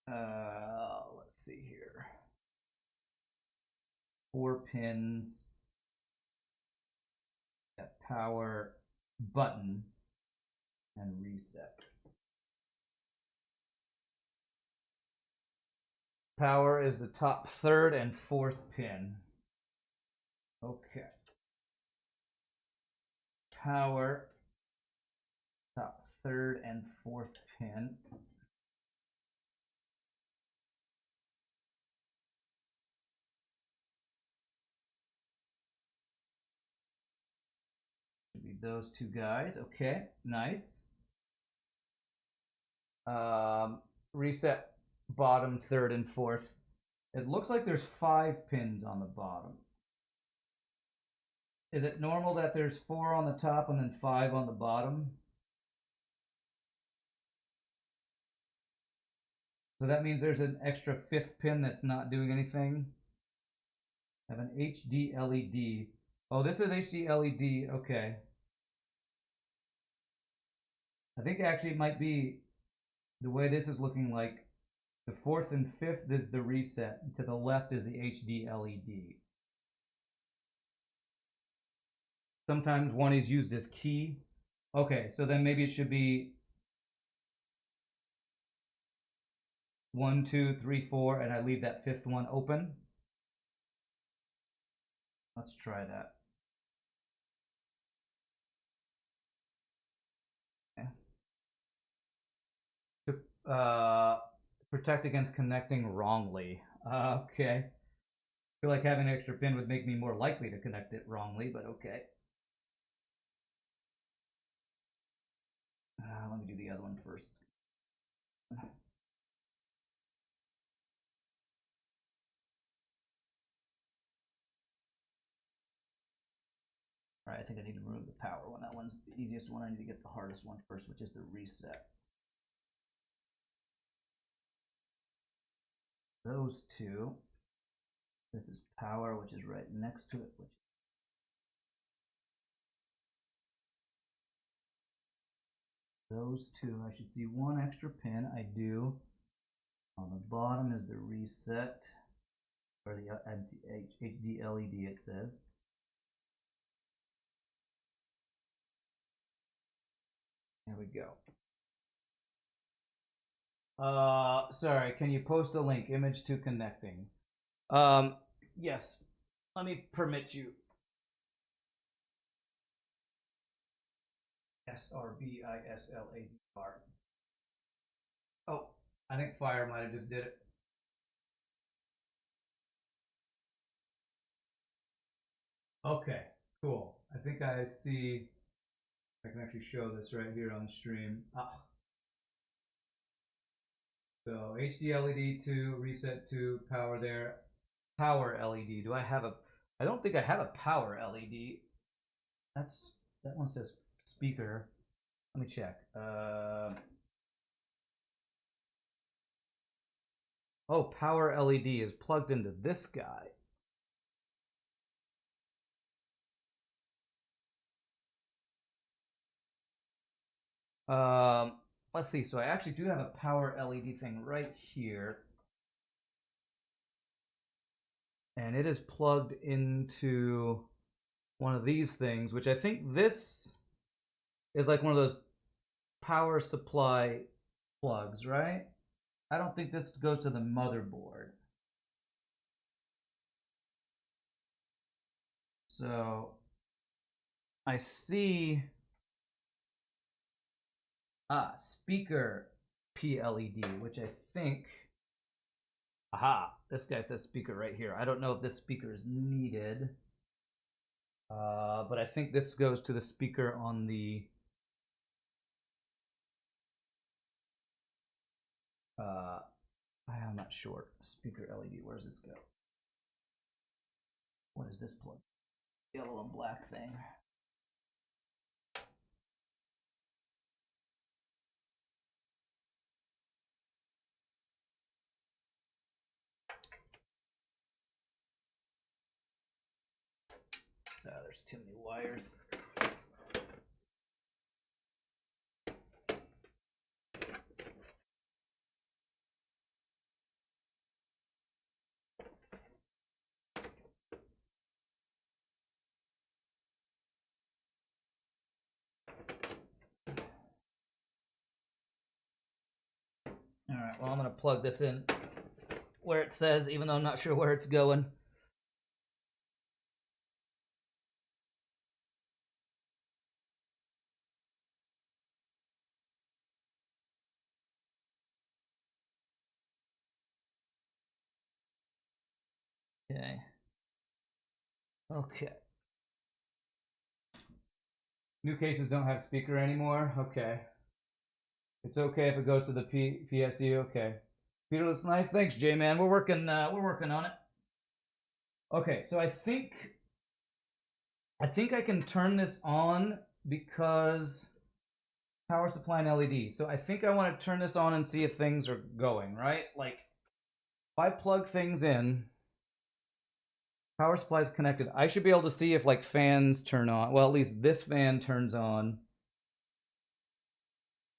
Let's see here. 4 pins. That power button and reset. Power is the top 3rd and 4th pin. Okay. Power, top 3rd and 4th pin. Should be those two guys. Okay, nice. Reset bottom 3rd and 4th. It looks like there's 5 pins on the bottom. Is it normal that there's 4 on the top and then 5 on the bottom? So that means there's an extra 5th pin that's not doing anything. I have an HD LED. Oh, this is HD LED. Okay. I think actually it might be the way this is looking like the 4th and 5th is the reset. And to the left is the HD LED. Sometimes one is used as key. Okay, so then maybe it should be 1, 2, 3, 4, and I leave that 5th one open. Let's try that. Okay. To protect against connecting wrongly. Okay. I feel like having an extra pin would make me more likely to connect it wrongly, but okay. Let me do the other one first. All right, I think I need to remove the power one. That one's the easiest one. I need to get the hardest one first, which is the reset. Those two. This is power, which is right next to it. Those two, I should see one extra pin. I do. On the bottom is the reset, or the HD LED, it says. There we go. Sorry, can you post a link? Image to connecting. Yes. Let me permit you. SRBISLADR. Oh, I think Fire might have just did it. Okay, cool. I think I see. I can actually show this right here on stream. So HD LED 2, reset 2, power there. Power LED. Do I have a? I don't think I have a power LED. That one says speaker. Let me check. Oh, power LED is plugged into this guy. Let's see. So I actually do have a power LED thing right here. And it is plugged into one of these things, which I think this is like one of those power supply plugs, right? I don't think this goes to the motherboard. So I see speaker PLED, which I think, aha, this guy says speaker right here. I don't know if this speaker is needed, but I think this goes to the speaker on the I'm not sure. Speaker LED, where's this go? What is this plug? Yellow and black thing. There's too many wires. All right, well, I'm going to plug this in where it says, even though I'm not sure where it's going. Okay. Okay. New cases don't have speaker anymore. Okay. It's okay if it goes to the PSU. Okay. Peter looks nice. Thanks, J-Man. We're working on it. Okay, so I think I can turn this on because power supply and LED. So I think I want to turn this on and see if things are going, right? Like if I plug things in, power supply is connected. I should be able to see if like fans turn on. Well, at least this fan turns on.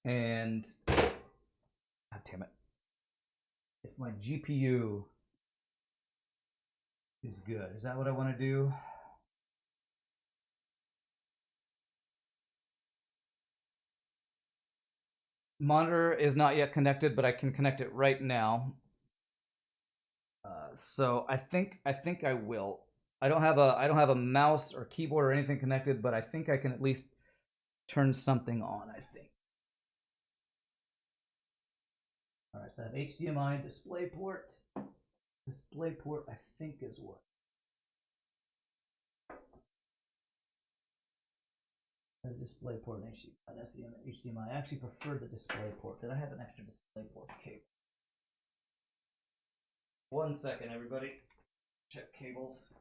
And God damn it. If my GPU is good. Is that what I want to do? Monitor is not yet connected, but I can connect it right now. So I think I will. I don't have a mouse or keyboard or anything connected, but I think I can at least turn something on. I think. All right, so I have HDMI display port. Display port, I think, is what. The display port and HDMI. I actually prefer the display port. Did I have an extra display port cable? 1 second, everybody. Check cables.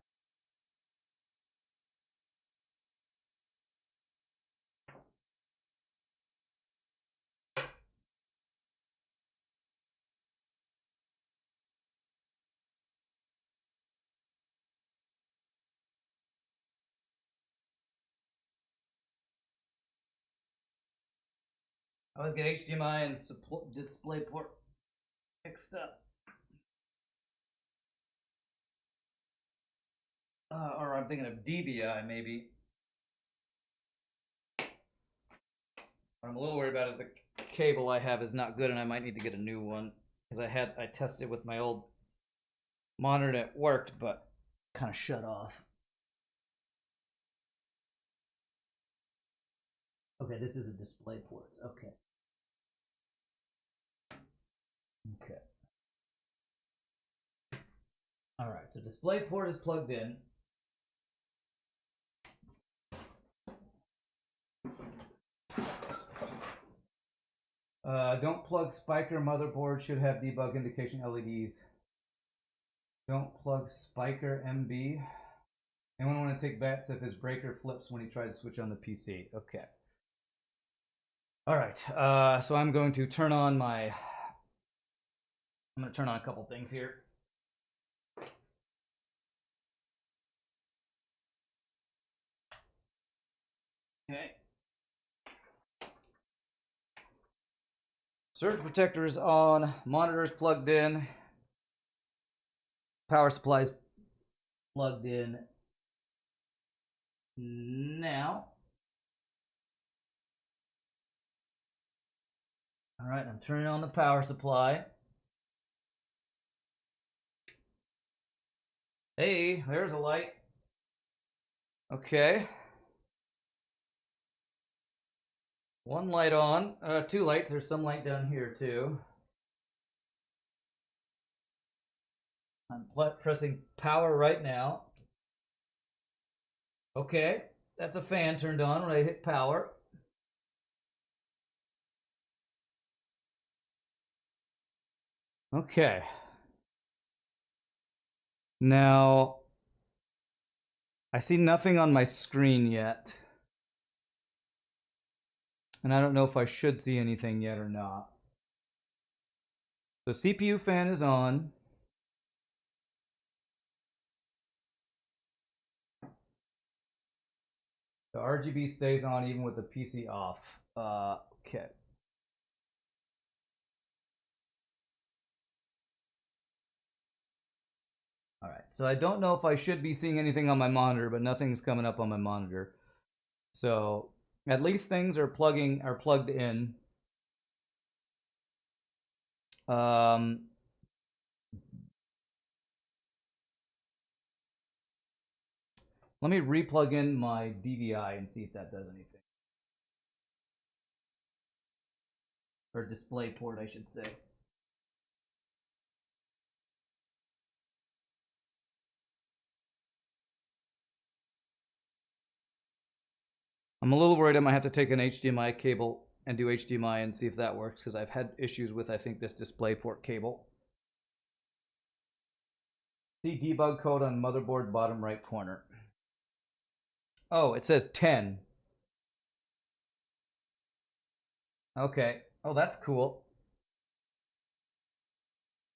I always get HDMI and display port mixed up. Or I'm thinking of DVI maybe. What I'm a little worried about is the cable I have is not good, and I might need to get a new one because I tested with my old monitor and it worked, but kind of shut off. Okay, this is a display port. Okay. Okay. All right, so display port is plugged in. Don't plug Spiker motherboard, should have debug indication LEDs. Don't plug Spiker MB. Anyone want to take bets if his breaker flips when he tries to switch on the PC? Okay. All right, so I'm going to turn on my I'm going to turn on a couple things here. Okay. Surge protector is on. Monitor is plugged in. Power supply is plugged in. Now. All right, I'm turning on the power supply. Hey, there's a light. Okay. One light on. Two lights. There's some light down here too. I'm pressing power right now. Okay, that's a fan turned on when I hit power. Okay. Now, I see nothing on my screen yet. And I don't know if I should see anything yet or not. The CPU fan is on. The RGB stays on even with the PC off. Okay. All right, so I don't know if I should be seeing anything on my monitor, but nothing's coming up on my monitor. So at least things are plugged in. Let me replug in my DVI and see if that does anything. Or display port, I should say. I'm a little worried I might have to take an HDMI cable and do HDMI and see if that works, because I've had issues with, I think, this display port cable. See debug code on motherboard bottom right corner. Oh, it says 10. Okay. Oh, that's cool.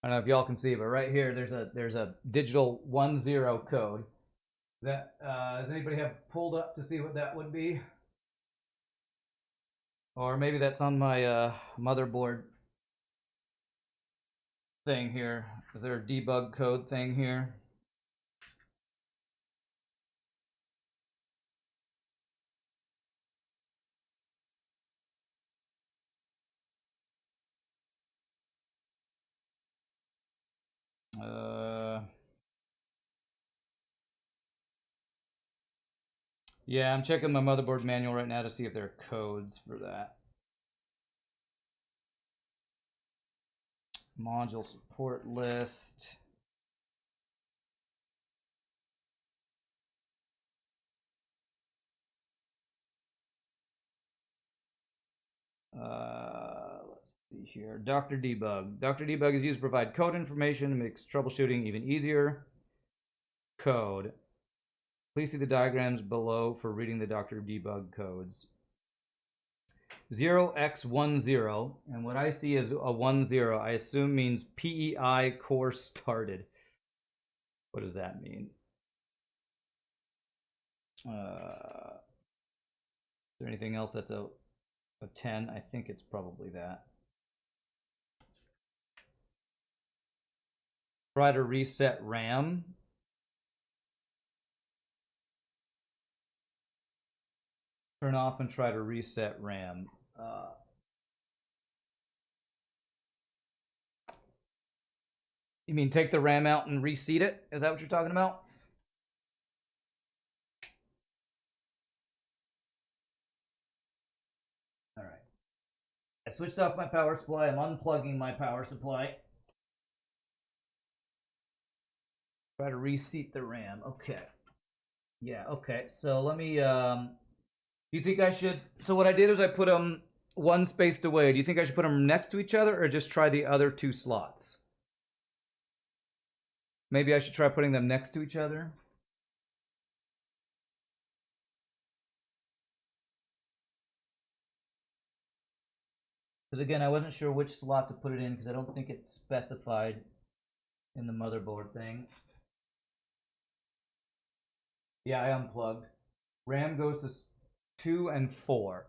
I don't know if y'all can see, but right here there's a digital 10 code. Does anybody have pulled up to see what that would be? Or maybe that's on my motherboard thing here. Is there a debug code thing here? Yeah, I'm checking my motherboard manual right now to see if there are codes for that. Module support list. Let's see here. Dr. Debug. Dr. Debug is used to provide code information and makes troubleshooting even easier. Code. Please see the diagrams below for reading the Dr. Debug codes. 0x10, and what I see is a 10, I assume means PEI core started. What does that mean? Is there anything else that's a 10? I think it's probably that. Try to reset RAM. Turn off and try to reset RAM. You mean take the RAM out and reseat it? Is that what you're talking about? All right. I switched off my power supply. I'm unplugging my power supply. Try to reseat the RAM. Okay. Yeah, okay. So let me, do you think I should, so what I did is I put them one spaced away. Do you think I should put them next to each other or just try the other two slots? Maybe I should try putting them next to each other. Because again, I wasn't sure which slot to put it in because I don't think it specified in the motherboard thing. Yeah, I unplugged. RAM goes to 2 and 4.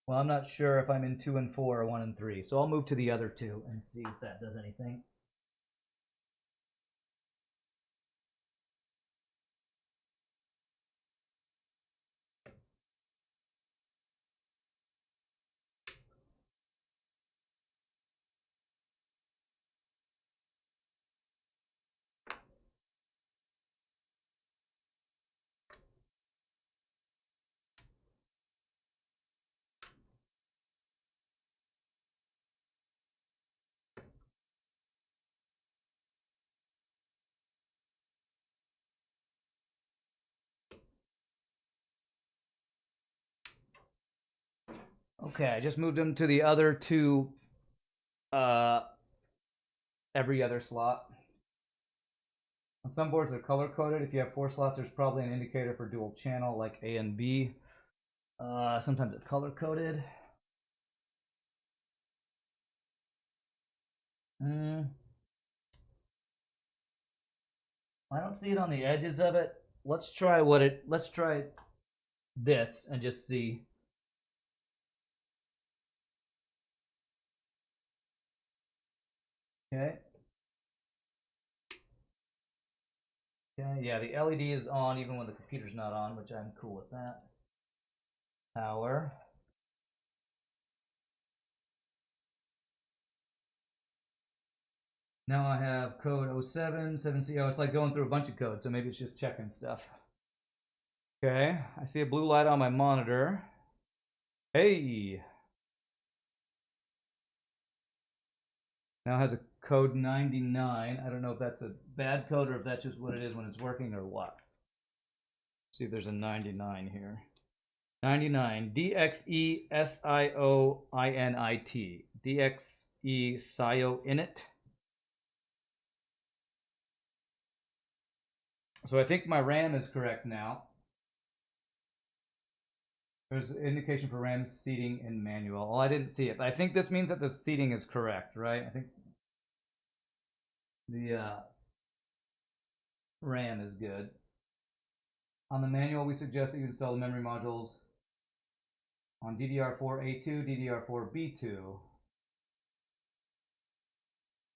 Well, I'm not sure if I'm in 2 and 4 or 1 and 3, so I'll move to the other 2 and see if that does anything. Okay, I just moved them to the other 2 every other slot. On some boards they're color coded. If you have 4 slots, there's probably an indicator for dual channel like A and B. Sometimes it's color coded. I don't see it on the edges of it. Let's try this and just see. Okay. Okay, yeah, the LED is on even when the computer's not on, which I'm cool with that. Power. Now I have code 07, 7C. Oh, it's like going through a bunch of codes, so maybe it's just checking stuff. Okay, I see a blue light on my monitor. Hey! Now it has a code 99. I don't know if that's a bad code or if that's just what it is when it's working or what. See if there's a 99 here. 99. DXE SIOINIT. DXE SIOINIT. So I think my RAM is correct now. There's an indication for RAM seating in manual. Well, I didn't see it. I think this means that the seating is correct, right? I think the RAM is good. On the manual, we suggest that you install the memory modules on DDR4A2, DDR4B2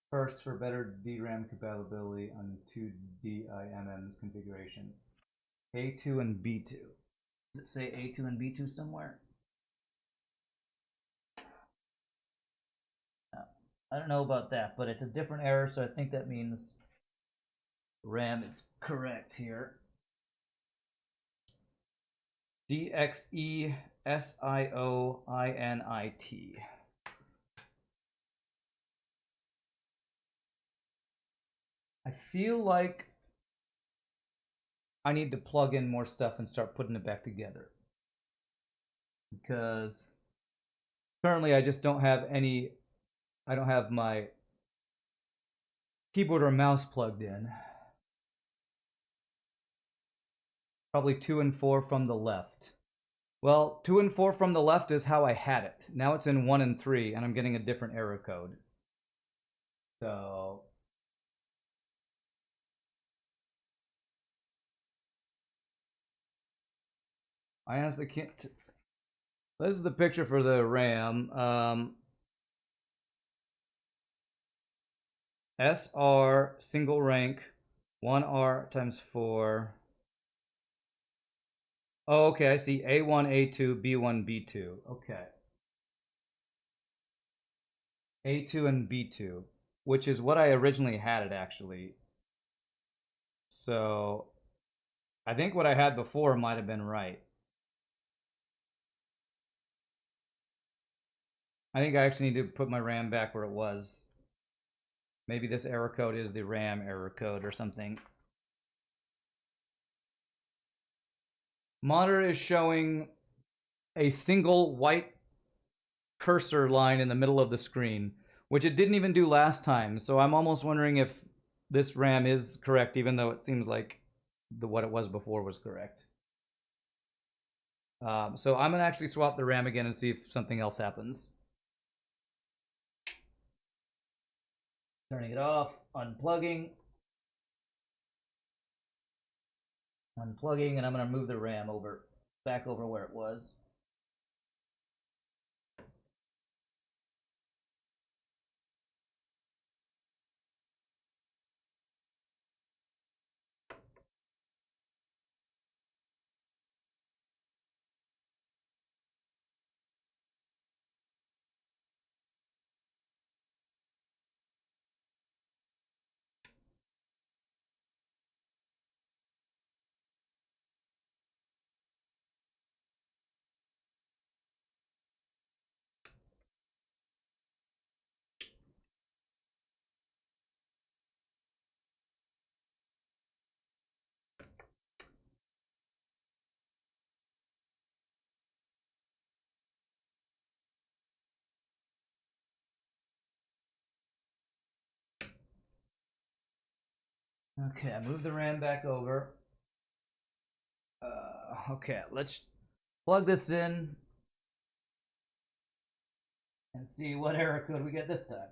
first for better DRAM compatibility on 2DIMM's configuration. A2 and B2. Does it say A2 and B2 somewhere? I don't know about that, but it's a different error, so I think that means RAM is correct here. DXE SIOINIT. I feel like I need to plug in more stuff and start putting it back together. Because currently I just don't have any, I don't have my keyboard or mouse plugged in. Probably 2 and 4 from the left. Well, 2 and 4 from the left is how I had it. Now it's in 1 and 3, and I'm getting a different error code. So I honestly can't. This is the picture for the RAM. SR single rank 1R times 4. Oh, okay, I see A1, A2, B1, B2. Okay. A2 and B2, which is what I originally had it actually. So I think what I had before might have been right. I think I actually need to put my RAM back where it was. Maybe this error code is the RAM error code or something. Monitor is showing a single white cursor line in the middle of the screen, which it didn't even do last time. So I'm almost wondering if this RAM is correct, even though it seems like what it was before was correct. So I'm gonna actually swap the RAM again and see if something else happens. Turning it off, unplugging, and I'm gonna move the RAM back over where it was. Okay, I moved the RAM back over. Okay, let's plug this in and see what error code we get this time.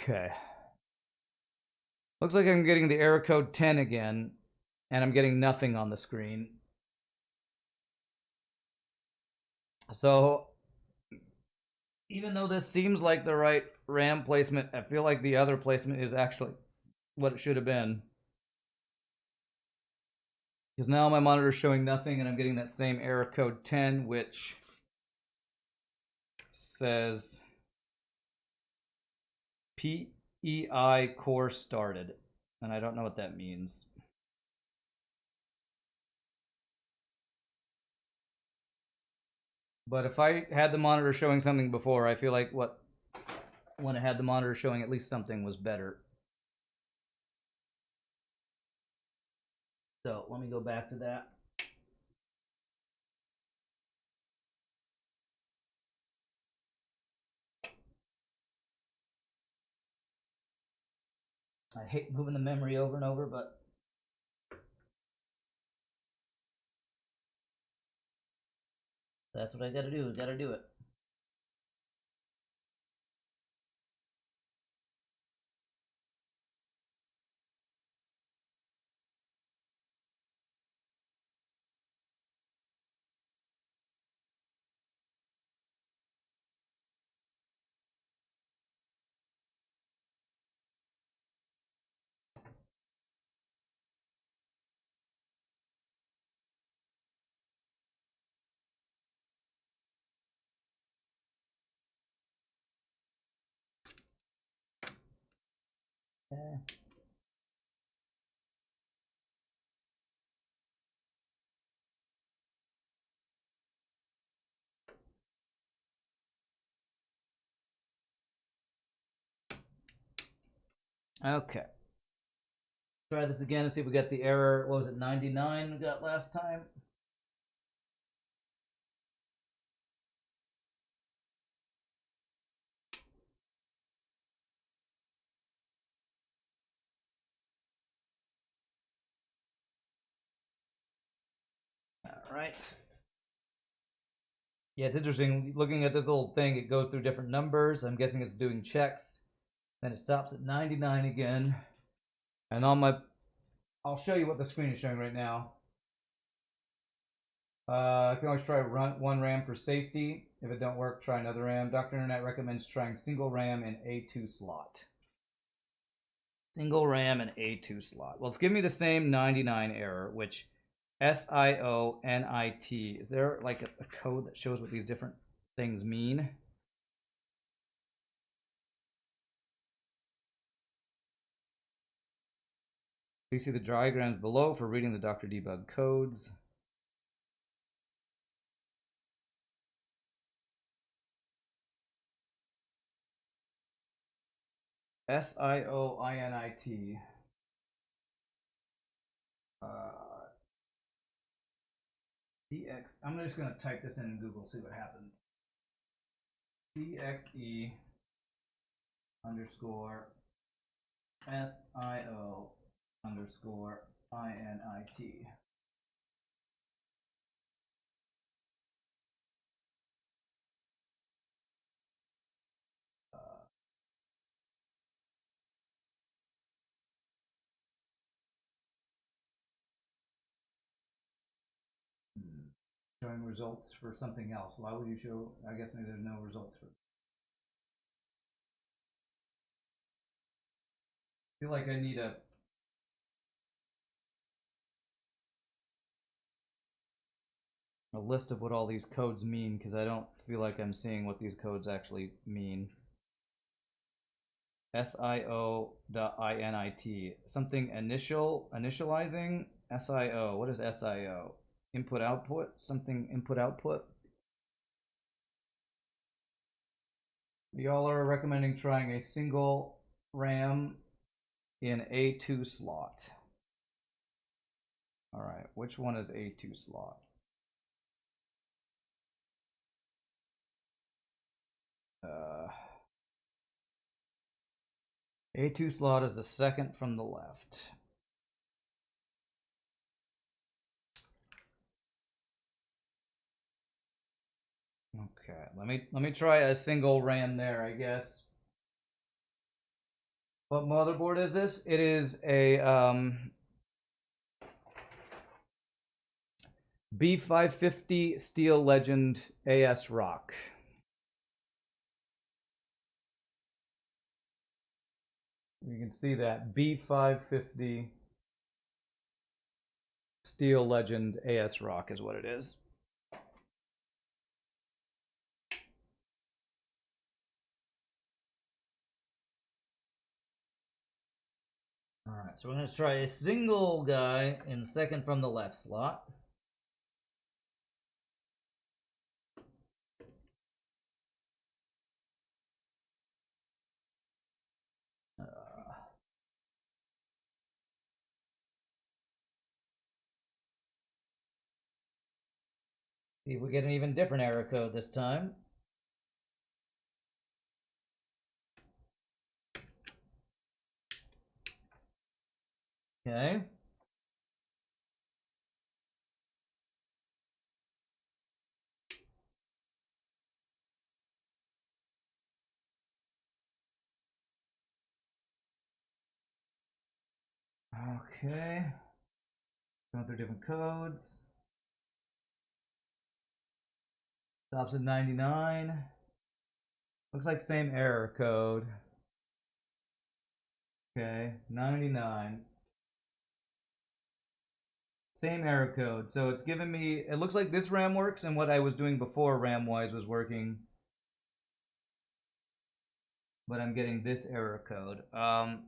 Okay. Looks like I'm getting the error code 10 again, and I'm getting nothing on the screen. So, even though this seems like the right RAM placement, I feel like the other placement is actually what it should have been. Because now my monitor is showing nothing, and I'm getting that same error code 10, which says PEI core started. And I don't know what that means. But if I had the monitor showing something before, I feel like when I had the monitor showing at least something was better. So let me go back to that. I hate moving the memory over and over, but that's what I gotta do. Gotta do it. Okay. Okay. Try this again and see if we get the error. What was it, 99 we got last time? All right. Yeah, it's interesting. Looking at this little thing, it goes through different numbers. I'm guessing it's doing checks. Then it stops at 99 again. And I'll show you what the screen is showing right now. I can always try one RAM for safety. If it don't work, try another RAM. Dr. Internet recommends trying single RAM and A2 slot. Single RAM and A2 slot. Well, it's giving me the same 99 error, which SIONIT. Is there like a code that shows what these different things mean? Please see the diagrams below for reading the Dr. Debug codes. SIOINIT. DX. I'm just going to type this in Google, see what happens. DXE underscore SIO underscore INIT. Showing results for something else. Why would you show? I guess maybe there's no results for. I feel like I need a list of what all these codes mean, because I don't feel like I'm seeing what these codes actually mean. SIO.INIT. Something initializing? SIO. What is SIO? Input output? Something input output? Y'all are recommending trying a single RAM in A2 slot. All right, which one is A2 slot? A2 slot is the second from the left. Okay, let me try a single RAM there, I guess. What motherboard is this? It is a B550 Steel Legend AS Rock. You can see that B550 Steel Legend AS Rock is what it is. All right, so we're going to try a single guy in the second from the left slot. See if we get an even different error code this time. Okay. Okay. Going through different codes. Stops at 99. Looks like same error code. Okay, 99. Same error code. So it's giving me, it looks like this RAM works, and what I was doing before RAM-wise was working. But I'm getting this error code. And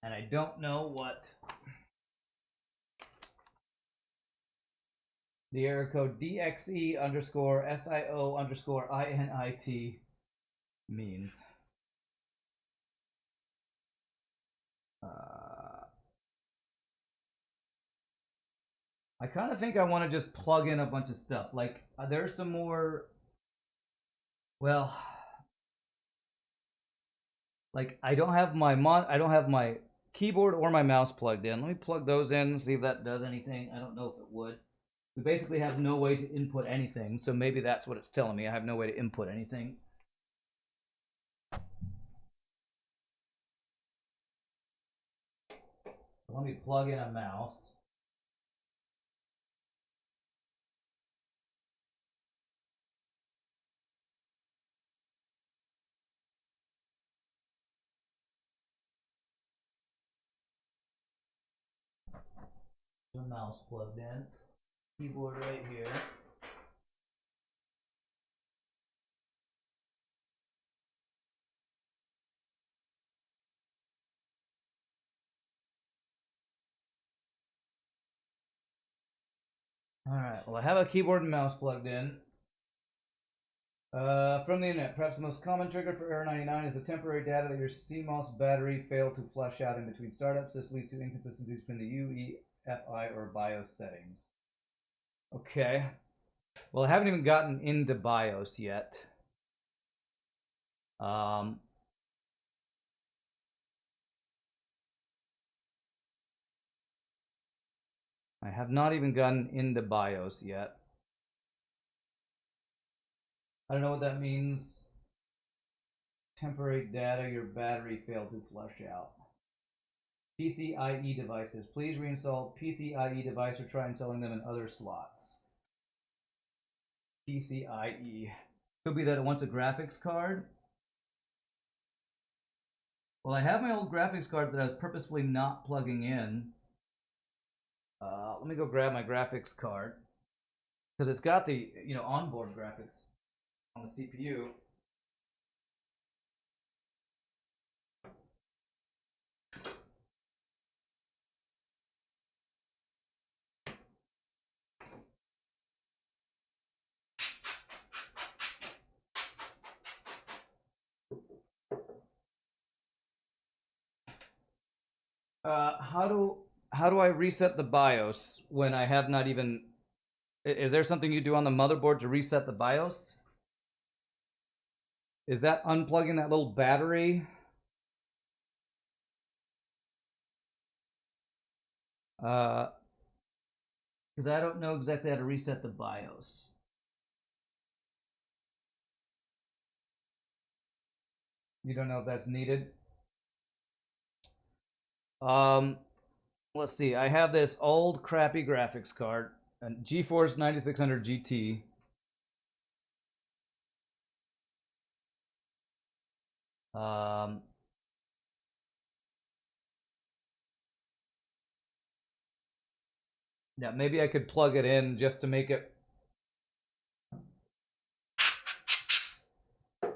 I don't know what the error code DXE underscore SIO underscore INIT means. I kind of think I want to just plug in a bunch of stuff. Like, there's some more, well, like I don't have my keyboard or my mouse plugged in. Let me plug those in, see if that does anything. I don't know if it would. We basically have no way to input anything, so maybe that's what it's telling me. I have no way to input anything. Let me plug in a mouse. The mouse plugged in. Keyboard right here. Alright, well I have a keyboard and mouse plugged in. From the internet, perhaps the most common trigger for error 99 is the temporary data that your CMOS battery failed to flush out in between startups. This leads to inconsistencies between the UEFI or BIOS settings. Okay. Well, I haven't even gotten into BIOS yet. I have not even gotten into BIOS yet. I don't know what that means. Temporary data, your battery failed to flush out. PCIe devices. Please reinstall PCIe device or try installing them in other slots. PCIe. Could be that it wants a graphics card. Well, I have my old graphics card that I was purposefully not plugging in. Let me go grab my graphics card. Because it's got the, onboard graphics on the CPU. How do I reset the BIOS when I have not even? Is there something you do on the motherboard to reset the BIOS? Is that unplugging that little battery? Because I don't know exactly how to reset the BIOS. You don't know if that's needed? Let's see. I have this old crappy graphics card, a GeForce 9600 GT. Yeah, maybe I could plug it in just to make it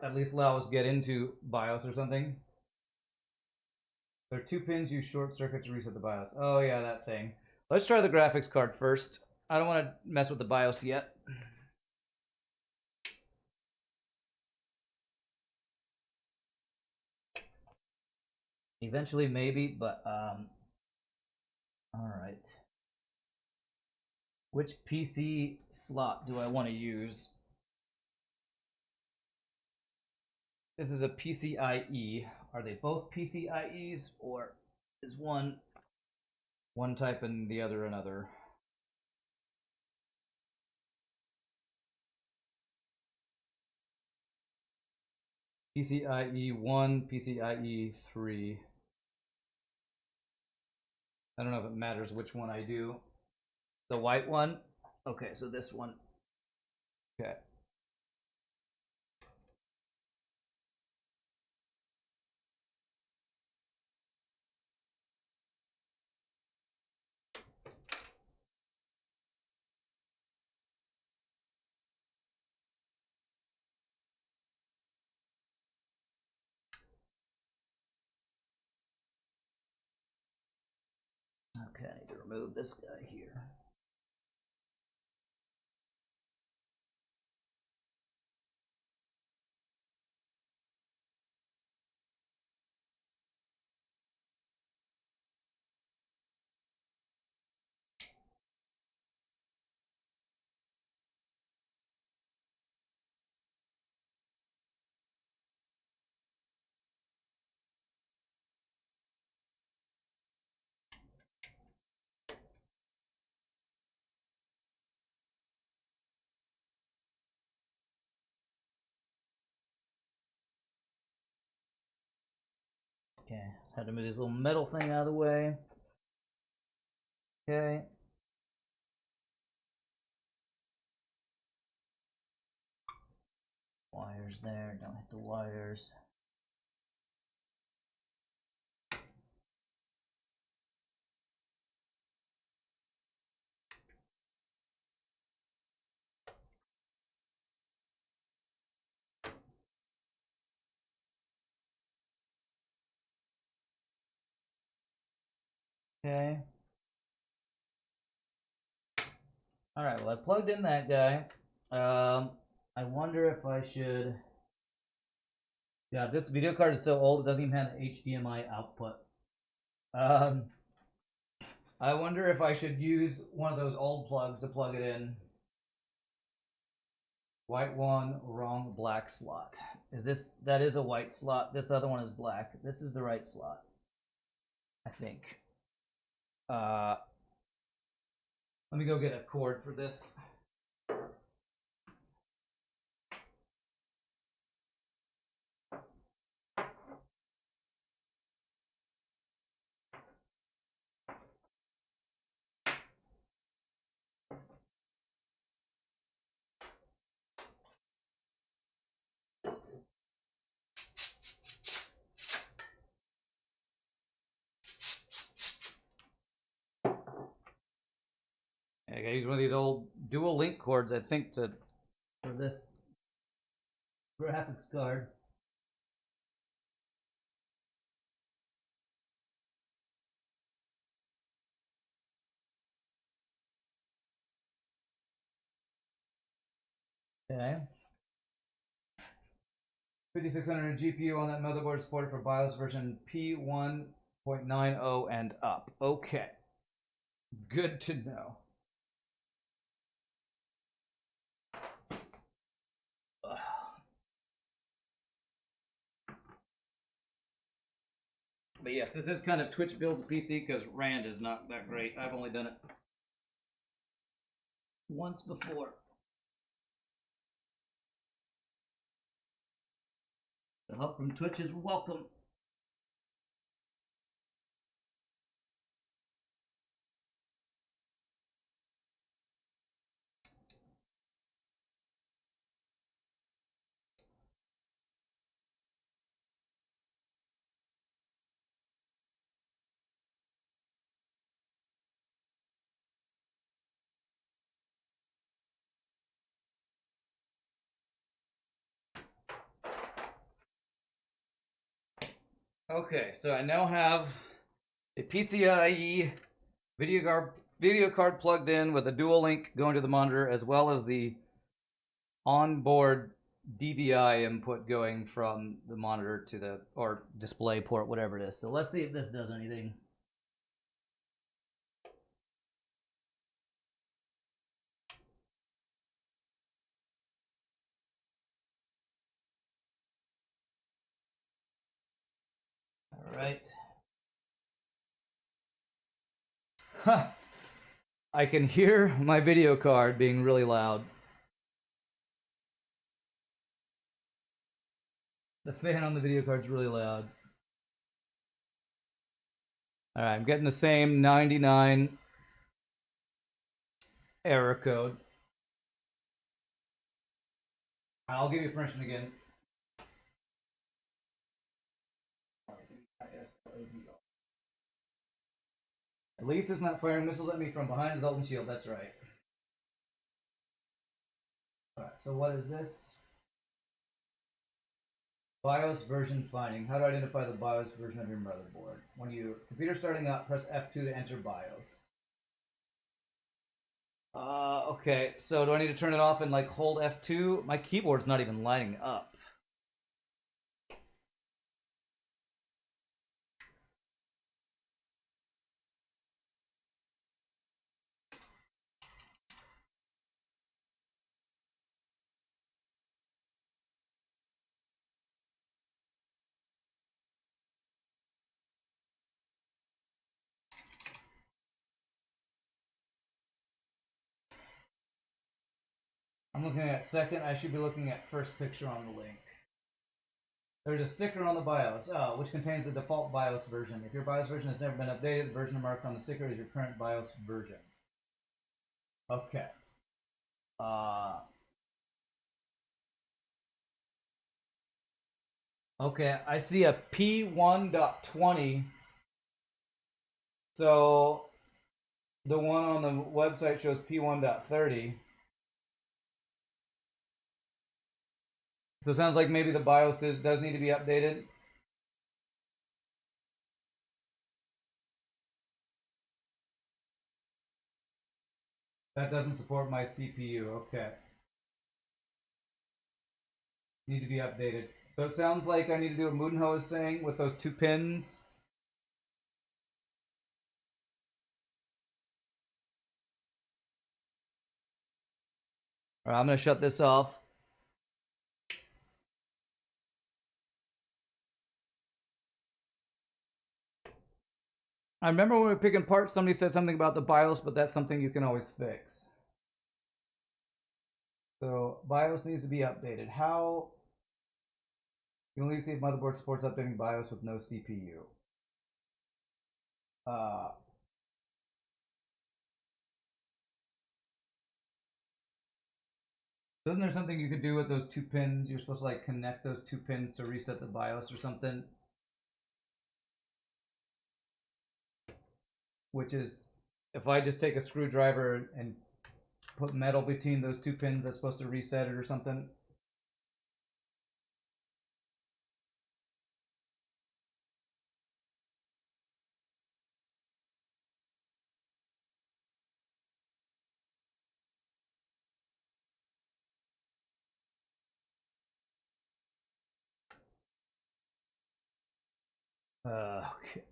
at least allow us to get into BIOS or something. There are 2 pins use short circuit to reset the BIOS. Oh yeah, that thing. Let's try the graphics card first. I don't want to mess with the BIOS yet. Eventually, maybe, but all right. Which PC slot do I want to use? This is a PCIe. Are they both PCIes, or is one type and the other another? PCIe 1, PCIe 3. I don't know if it matters which one I do. The white one? Okay, so this one. Okay. Okay, I need to remove this guy here. Okay, had to move this little metal thing out of the way. Okay. Wires there, don't hit the wires. Okay. All right, well, I plugged in that guy. I wonder if I should... Yeah, this video card is so old, it doesn't even have an HDMI output. I wonder if I should use one of those old plugs to plug it in. White one, wrong, black slot. Is this, that is a white slot. This other one is black. This is the right slot, I think. Let me go get a cord for this. I gotta use one of these old dual link cords, I think, for this graphics card. Okay. 5600 GPU on that motherboard, supported for BIOS version P1.90 and up. Okay. Good to know. But yes, this is kind of Twitch builds PC because Rand is not that great. I've only done it once before. The help from Twitch is welcome. Okay, so I now have a PCIe video card plugged in with a dual link going to the monitor, as well as the onboard DVI input going from the monitor to the, or display port, whatever it is. So let's see if this does anything. All right. I can hear my video card being really loud. The fan on the video card's really loud. All right, I'm getting the same 99 error code. I'll give you permission again. At least it's not firing missiles at me from behind his Zoltan shield. That's right. Alright, so what is this? BIOS version finding. How to identify the BIOS version of your motherboard. When your computer's starting up, press F2 to enter BIOS. Okay, so do I need to turn it off and like hold F2? My keyboard's not even lining up. I'm looking at second. I should be looking at first picture on the link. There's a sticker on the BIOS, which contains the default BIOS version. If your BIOS version has never been updated, the version marked on the sticker is your current BIOS version. Okay. Okay, I see a P1.20. So the one on the website shows P1.30. So it sounds like maybe the BIOS does need to be updated. That doesn't support my CPU. Okay. Need to be updated. So it sounds like I need to do what Moonho is saying with those 2 pins. All right, I'm going to shut this off. I remember when we were picking parts, somebody said something about the BIOS, but that's something you can always fix. So BIOS needs to be updated. How? You can only see if motherboard supports updating BIOS with no CPU. Isn't there something you could do with those 2 pins? You're supposed to like connect those 2 pins to reset the BIOS or something. Which is, if I just take a screwdriver and put metal between those 2 pins, that's supposed to reset it or something. Okay.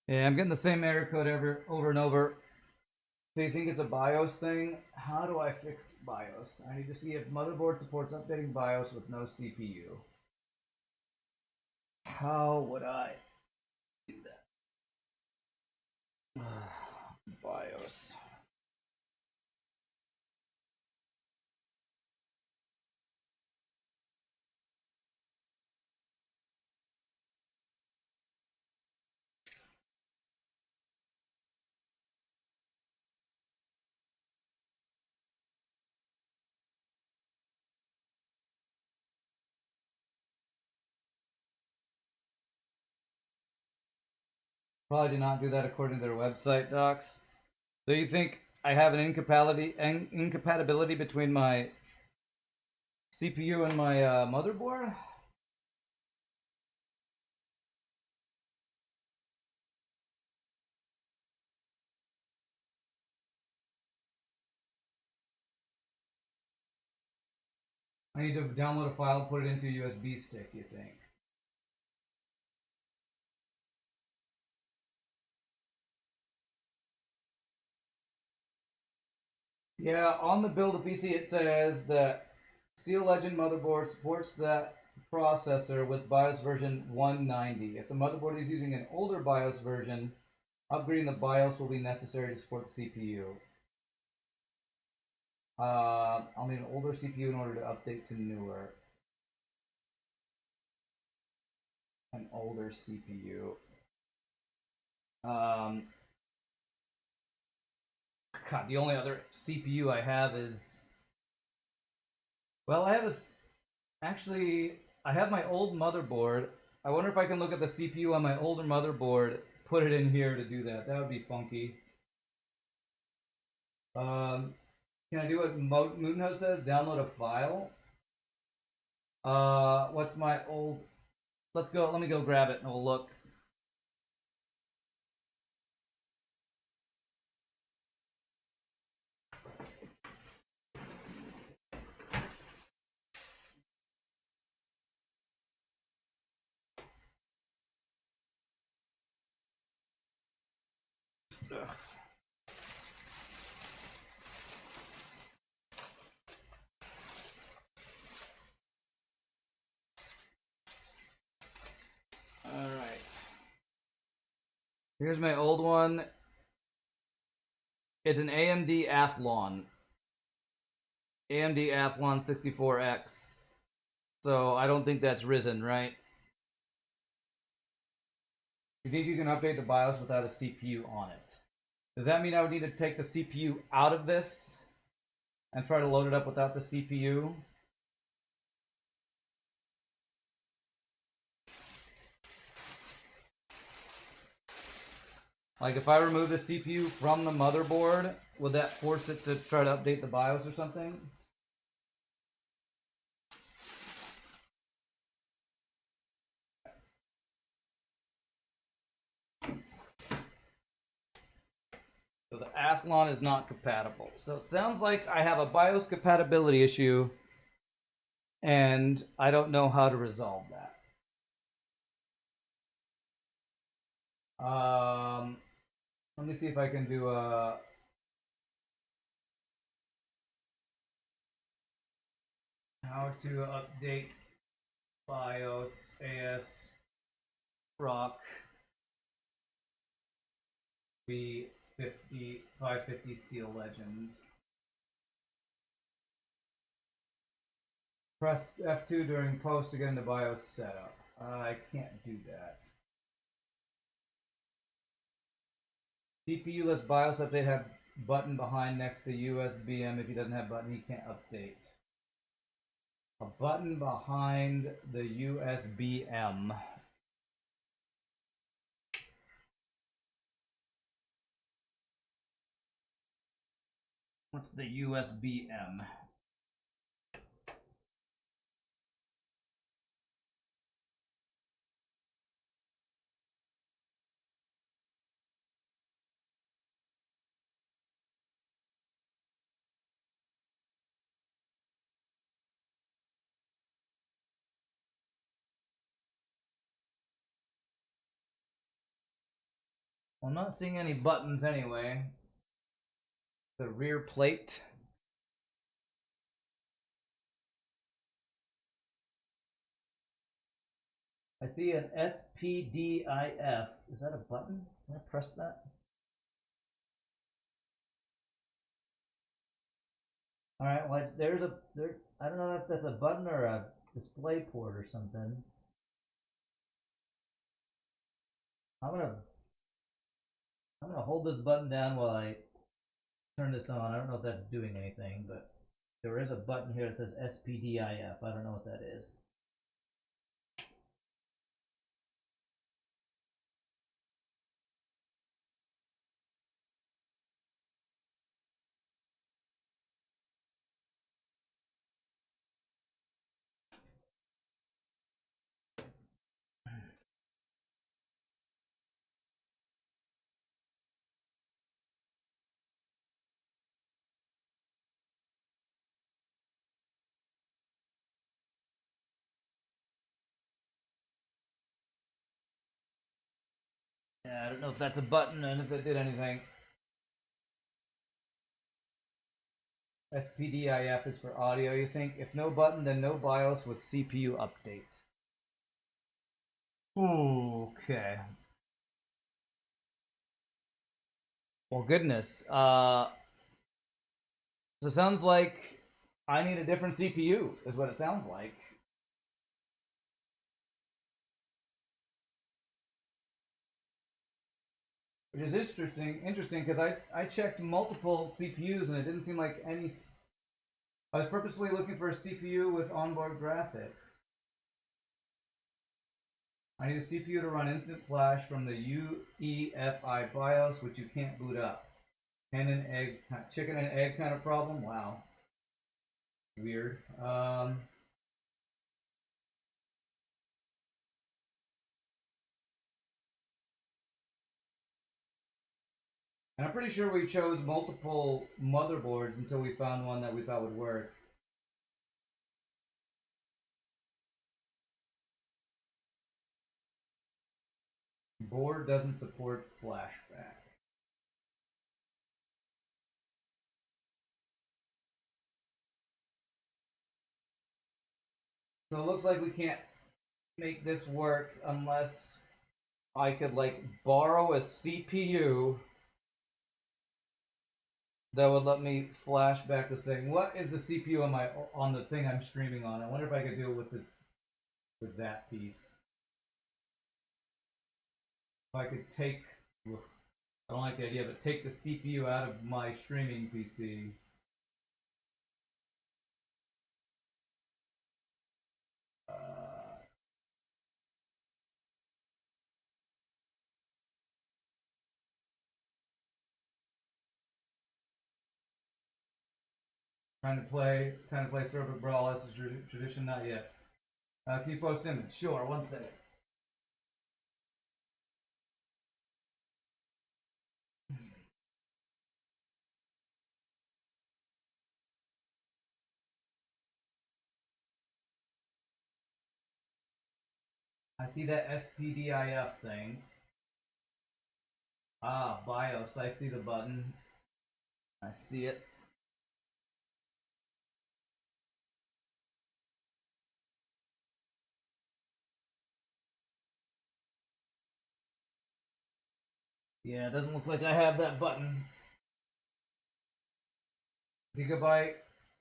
Yeah, I'm getting the same error code over and over. So you think it's a BIOS thing? How do I fix BIOS? I need to see if motherboard supports updating BIOS with no CPU. How would I do that? BIOS. Probably do not do that according to their website docs. So you think I have an incompatibility between my CPU and my motherboard? I need to download a file, put it into a USB stick, you think? Yeah, on the build of PC it says that Steel Legend motherboard supports that processor with BIOS version 190. If the motherboard is using an older BIOS version, upgrading the BIOS will be necessary to support the CPU. I'll need an older CPU in order to update to newer. An older CPU. God, the only other CPU I have is... Well, I have actually, I have my old motherboard. I wonder if I can look at the CPU on my older motherboard, put it in here to do that. That would be funky. Can I do what Moonho says? Download a file? What's my old... Let's go, let me go grab it and we'll look. Ugh. Alright. Here's my old one. It's an AMD Athlon. AMD Athlon 64X. So I don't think that's risen, right? You think you can update the BIOS without a CPU on it? Does that mean I would need to take the CPU out of this and try to load it up without the CPU? Like if I remove the CPU from the motherboard, would that force it to try to update the BIOS or something? Athlon is not compatible. So it sounds like I have a BIOS compatibility issue, and I don't know how to resolve that. Let me see if I can do a how to update BIOS AS Rock V50 550 Steel Legend. Press F2 during post to get into BIOS setup. I can't do that. CPU-less BIOS update, have button behind next to USB-M. If he doesn't have button, he can't update. A button behind the USB-M. What's the USB-M? Well, I'm not seeing any buttons anyway. The rear plate. I see an SPDIF. Is that a button? Can I press that? All right. Well, I don't know if that's a button or a display port or something. I'm gonna hold this button down while I turn this on. I don't know if that's doing anything, but there is a button here that says SPDIF. I don't know what that is. Yeah, I don't know if that's a button and if it did anything. SPDIF is for audio, you think? If no button, then no BIOS with CPU update. Okay. Well, goodness. So it sounds like I need a different CPU, is what it sounds like. Which is interesting because I checked multiple CPUs and it didn't seem like any. I was purposefully looking for a CPU with onboard graphics. I need a CPU to run instant flash from the UEFI BIOS, which you can't boot up. Hen and egg, chicken and egg kind of problem. Wow, weird. And I'm pretty sure we chose multiple motherboards until we found one that we thought would work. Board doesn't support flashback. So it looks like we can't make this work unless I could like borrow a CPU that would let me flash back this thing. What is the CPU on the thing I'm streaming on? I wonder if I could do it with that piece. If I could take, I don't like the idea, but take the CPU out of my streaming PC. Trying to play Server Brawl. That's a tradition, not yet. Can you post image? Sure, 1 second. I see that SPDIF thing. Ah, BIOS. I see the button. I see it. Yeah, it doesn't look like I have that button. Gigabyte.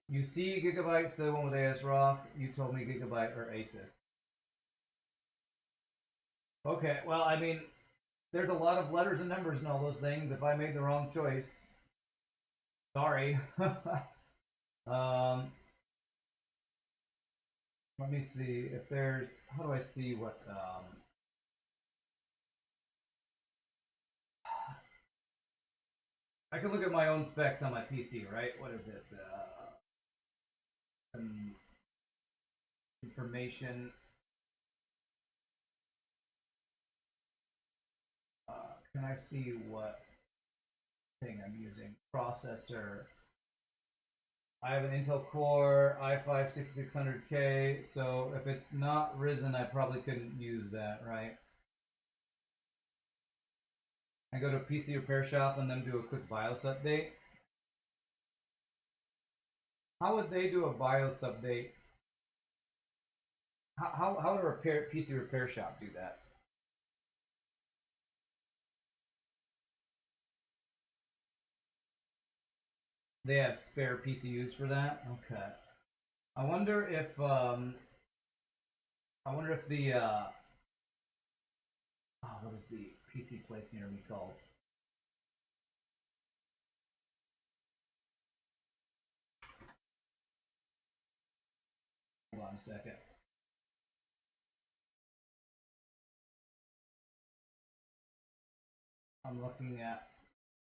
You see Gigabyte's the one with ASRock. You told me Gigabyte or Asus. Okay, well, I mean, there's a lot of letters and numbers in all those things. If I made the wrong choice, sorry. Let me see if there's. How do I see what? I can look at my own specs on my PC, right? What is it? Some information. Can I see what thing I'm using? Processor. I have an Intel Core i5 6600K, so if it's not Ryzen, I probably couldn't use that, right? I go to a PC repair shop and then do a quick BIOS update. How would they do a BIOS update? How would a PC repair shop do that? They have spare PCUs for that? Okay. I wonder if the what is the PC place near me called? Hold on a second. I'm looking at.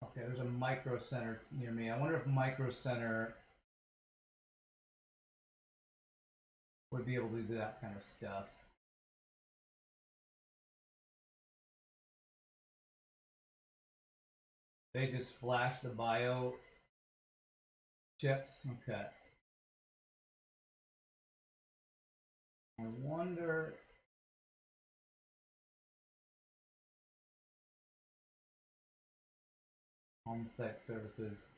Okay, there's a Micro Center near me. I wonder if Micro Center would be able to do that kind of stuff. They just flash the bio chips. Okay. I wonder. On-site services.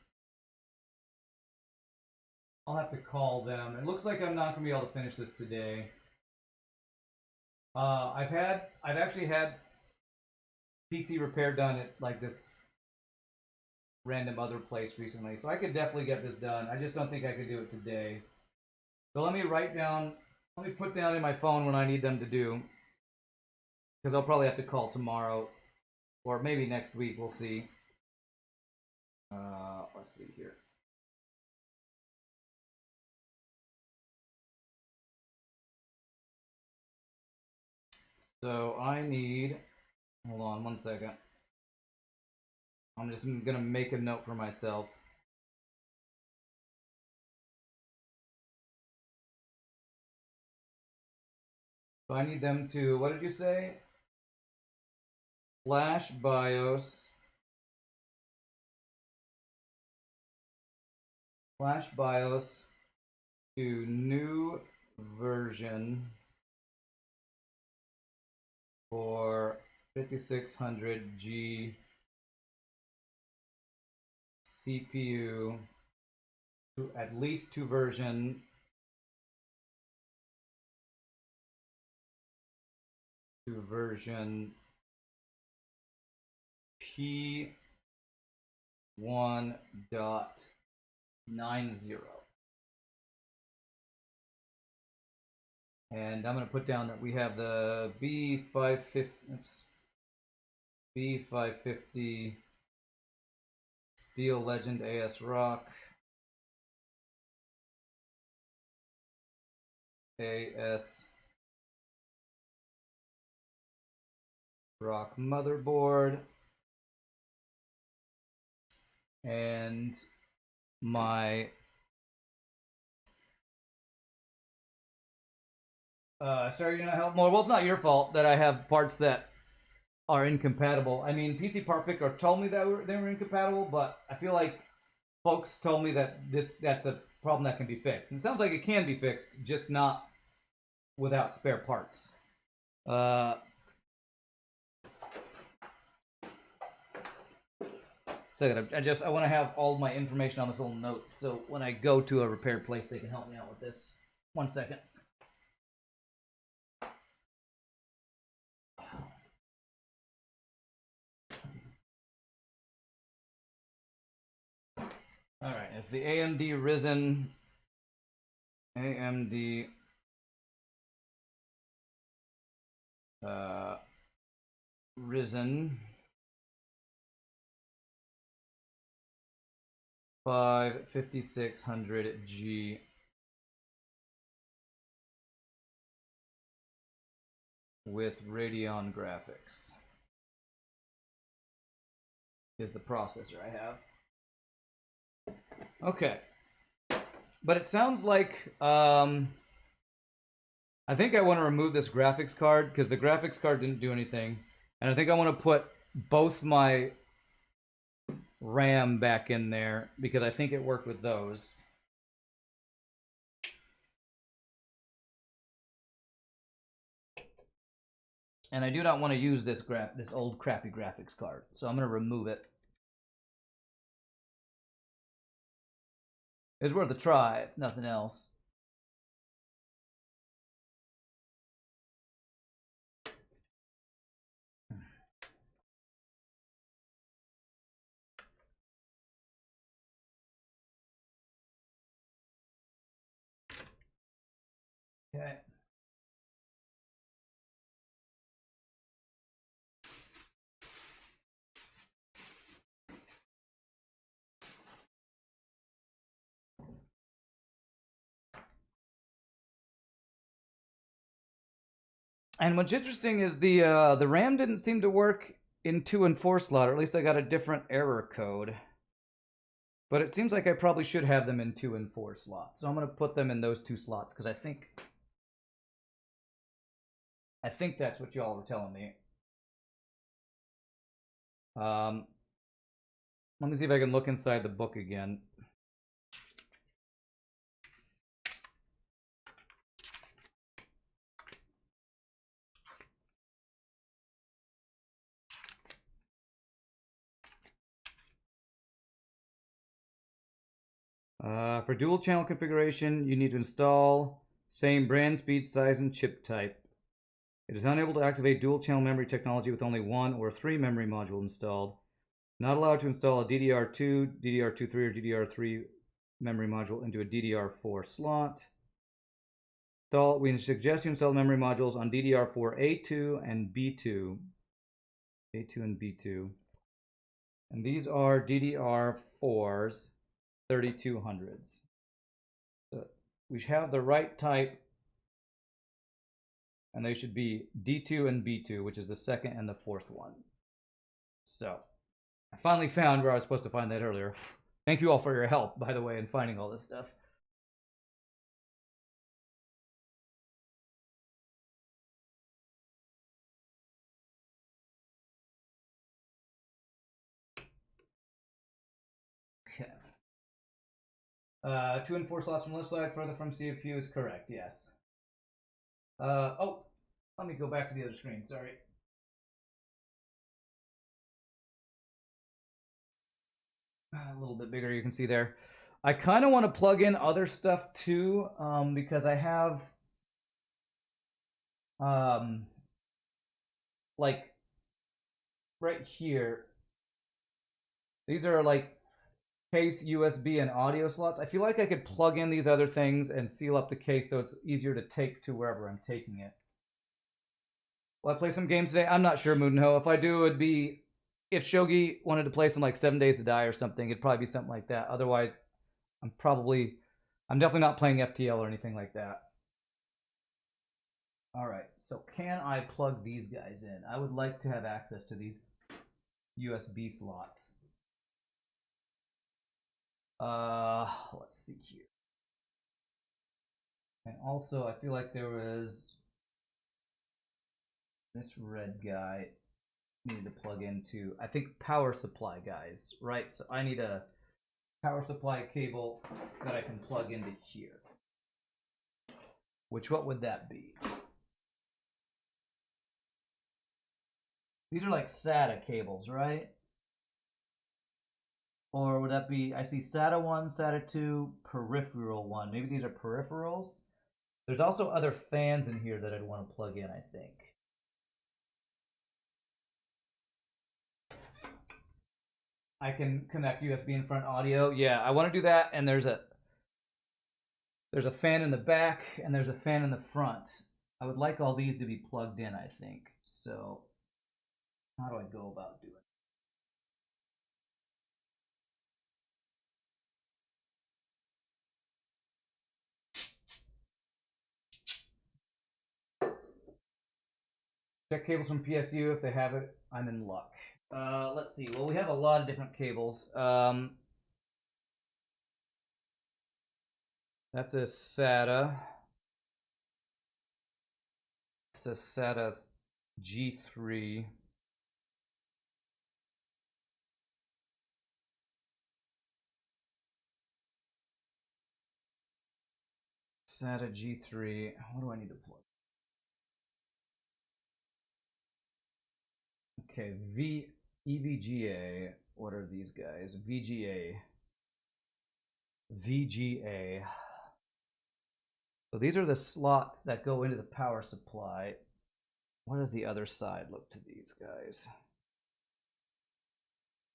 I'll have to call them. It looks like I'm not gonna be able to finish this today. I've actually had PC repair done at like this random other place recently, so I could definitely get this done. I just don't think I could do it today. So let me put down in my phone what I need them to do, because I'll probably have to call tomorrow, or maybe next week. We'll see. Let's see here. So I need. Hold on one second. I'm just gonna make a note for myself. So I need them to. What did you say? Flash BIOS. Flash BIOS to new version for 5600G CPU to at least two version to version P1.90. And I'm going to put down that we have the B550 Steel Legend ASRock ASRock motherboard, and my sorry, you're not help more. Well, it's not your fault that I have parts that are incompatible. I mean, PC Part Picker told me that they were incompatible, but I feel like folks told me that that's a problem that can be fixed. And it sounds like it can be fixed, just not without spare parts. Second, I want to have all my information on this little note, so when I go to a repair place, they can help me out with this. 1 second. All right, it's the AMD Ryzen. AMD. Ryzen 5600G with Radeon graphics is the processor I have. Okay, but it sounds like I think I want to remove this graphics card because the graphics card didn't do anything, and I think I want to put both my RAM back in there because I think it worked with those. And I do not want to use this old crappy graphics card, so I'm going to remove it. It's worth a try, if nothing else. Okay. And what's interesting is the RAM didn't seem to work in 2 and 4 slot, or at least I got a different error code. But it seems like I probably should have them in 2 and 4 slots. So I'm going to put them in those 2 slots because I think that's what y'all were telling me. Let me see if I can look inside the book again. For dual channel configuration, you need to install same brand, speed, size, and chip type. It is unable to activate dual channel memory technology with only 1 or 3 memory modules installed. Not allowed to install a DDR2, DDR2.3, or DDR3 memory module into a DDR4 slot. We suggest you install memory modules on DDR4 A2 and B2. A2 and B2. And these are DDR4s, 3200s. So we have the right type, and they should be D2 and B2, which is the second and the fourth one. So I finally found where I was supposed to find that earlier. Thank you all for your help, by the way, in finding all this stuff. Okay. 2 and 4 slots from left side, further from CPU is correct, yes. Oh, let me go back to the other screen, sorry. A little bit bigger, you can see there. I kind of want to plug in other stuff too, because I have, like, right here, these are like case, USB, and audio slots. I feel like I could plug in these other things and seal up the case so it's easier to take to wherever I'm taking it. Will I play some games today? I'm not sure, Moonho. If I do, it'd be... If Shogi wanted to play some like 7 Days to Die or something, it'd probably be something like that. Otherwise, I'm definitely not playing FTL or anything like that. Alright, so can I plug these guys in? I would like to have access to these USB slots. Let's see here. And also, I feel like there was this red guy needed to plug into, I think, power supply guys, right? So I need a power supply cable that I can plug into here. What would that be? These are like SATA cables, right? Or would that be, I see SATA 1, SATA 2, peripheral 1. Maybe these are peripherals? There's also other fans in here that I'd want to plug in, I think. I can connect USB in front audio. Yeah, I want to do that, and there's a fan in the back, and there's a fan in the front. I would like all these to be plugged in, I think. So, how do I go about doing it? Check cables from PSU. If they have it, I'm in luck. Let's see. Well, we have a lot of different cables. That's a SATA. It's a SATA G3. SATA G3. What do I need to plug? Okay, EVGA. What are these guys? VGA. So these are the slots that go into the power supply. What does the other side look to these guys?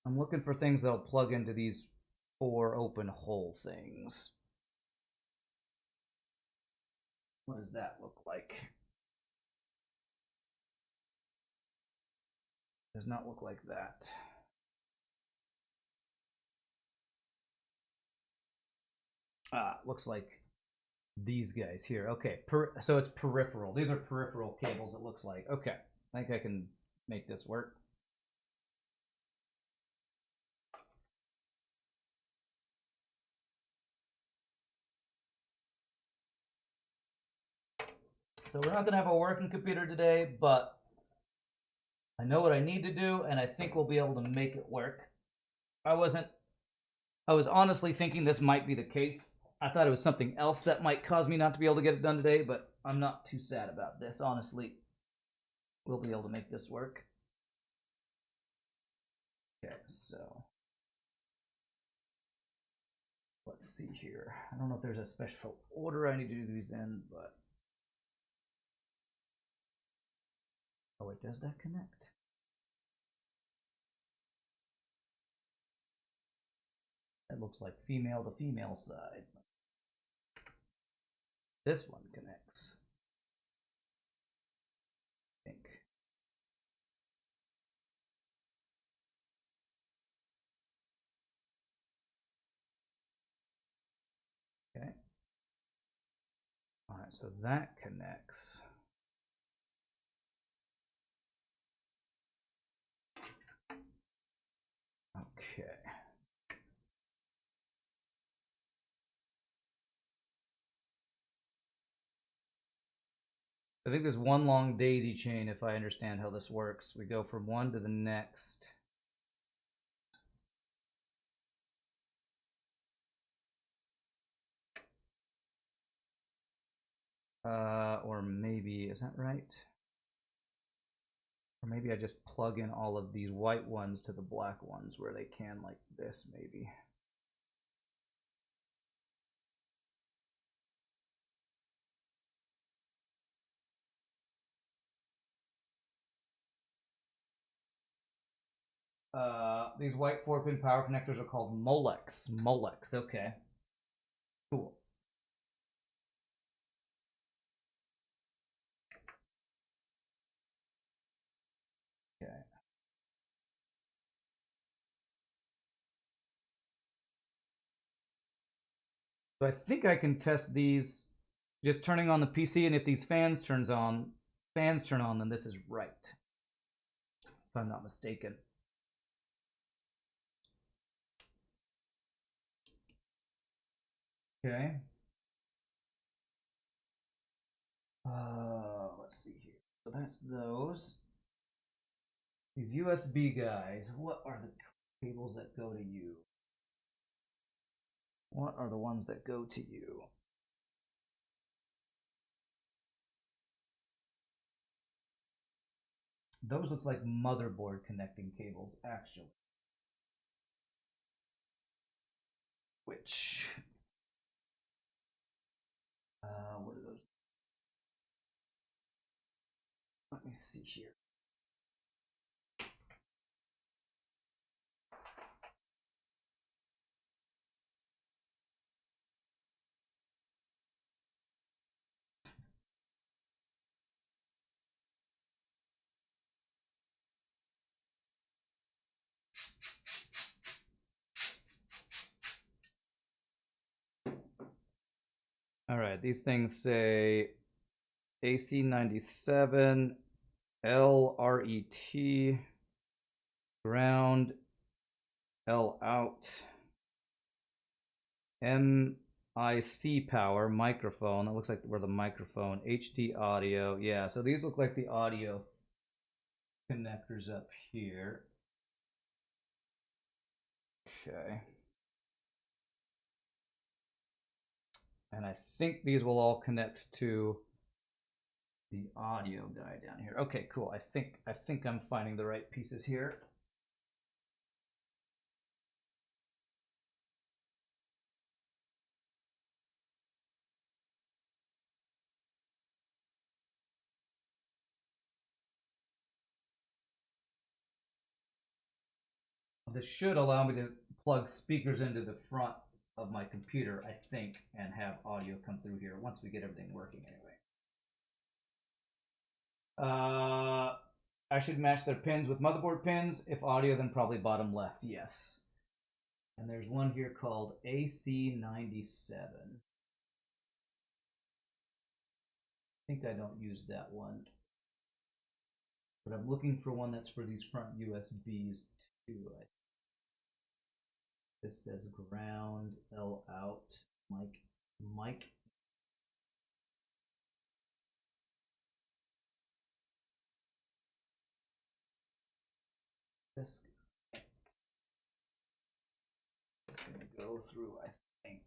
I'm looking for things that'll plug into these 4 open hole things. What does that look like? Does not look like that. Looks like these guys here. Okay, so it's peripheral. These are peripheral cables, it looks like. Okay, I think I can make this work. So we're not going to have a working computer today, but I know what I need to do, and I think we'll be able to make it work. I was honestly thinking this might be the case. I thought it was something else that might cause me not to be able to get it done today, but I'm not too sad about this, honestly. We'll be able to make this work. Okay, so let's see here. I don't know if there's a special order I need to do these in, but oh wait, does that connect? That looks like female to female side. This one connects. I think. Okay. All right, so that connects. Okay. I think there's one long daisy chain if I understand how this works. We go from one to the next. Or maybe, is that right? Or maybe I just plug in all of these white ones to the black ones where they can, like this, maybe. These white 4-pin power connectors are called Molex. Molex, okay. Cool. Okay. So I think I can test these just turning on the PC, and if these fans turn on, then this is right. If I'm not mistaken. Okay. Let's see here. So that's those. These USB guys, what are the cables that go to you? What are the ones that go to you? Those look like motherboard connecting cables, actually. Which, what are those? Let me see here. All right, these things say AC97, LRET, ground, L out, MIC power, microphone. That looks like we're the microphone. HD audio. Yeah, so these look like the audio connectors up here. Okay. And I think these will all connect to the audio guy down here. Okay, cool. I think I'm finding the right pieces here. This should allow me to plug speakers into the front of my computer, I think, and have audio come through here once we get everything working anyway. I should match their pins with motherboard pins. If audio, then probably bottom left, yes. And there's one here called AC97. I think I don't use that one. But I'm looking for one that's for these front USBs too. This says ground, L out, mic. This is going to go through, I think,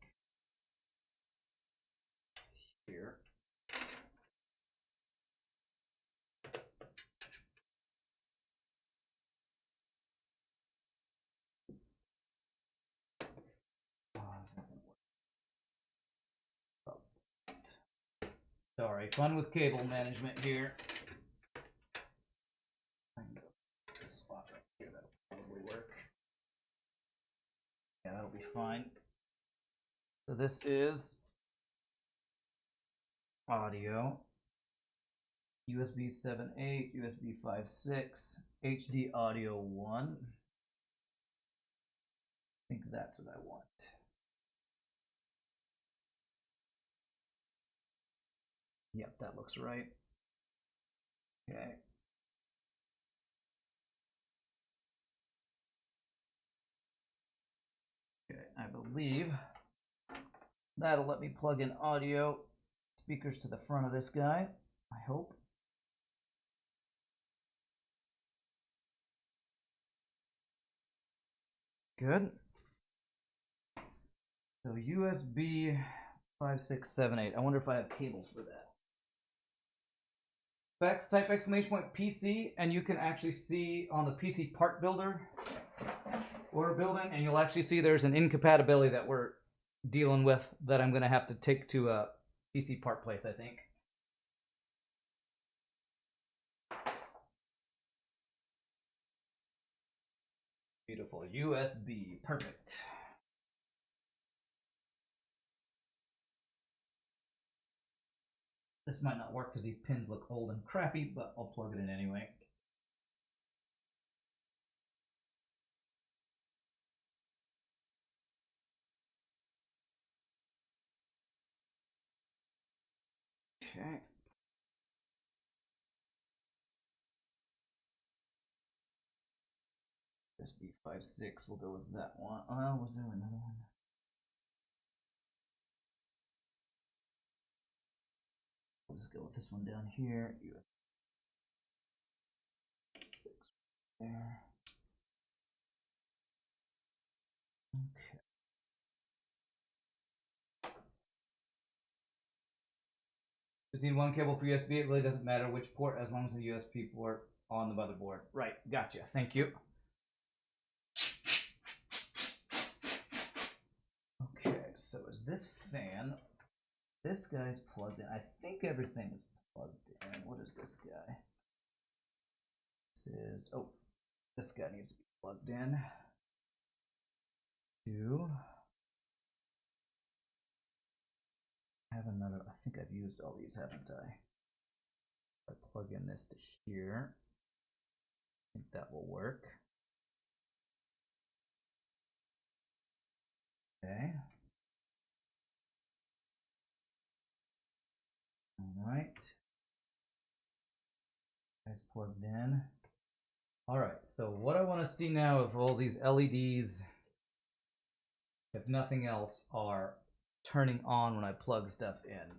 here. Sorry, fun with cable management here. I can go to this spot right here. That'll probably work. Yeah, that'll be fine. So this is audio, USB 7.8, USB 5.6, HD audio 1. I think that's what I want. Yep, that looks right. Okay. Okay, I believe that'll let me plug in audio speakers to the front of this guy, I hope. Good. So USB 5.6.7.8. I wonder if I have cables for that. Specs, type exclamation point PC, and you can actually see on the PC part builder order building, and you'll actually see there's an incompatibility that we're dealing with that I'm going to have to take to a PC part place, I think. Beautiful. USB. Perfect. This might not work because these pins look old and crappy, but I'll plug it in anyway. Okay. USB 5.6, we'll go with that one. Oh, was there another one? We'll just go with this one down here. USB 6 there. Okay. Just need one cable for USB. It really doesn't matter which port as long as the USB port. on the motherboard. Right, gotcha. Thank you. Okay, so is this fan? This guy's plugged in. I think everything is plugged in. What is this guy? This is, oh, this guy needs to be plugged in. I have another, I think I've used all these, haven't I? I plug in this to here. I think that will work. Okay. All right. Guys plugged in. All right. So what I want to see now, if all these LEDs, if nothing else, are turning on when I plug stuff in.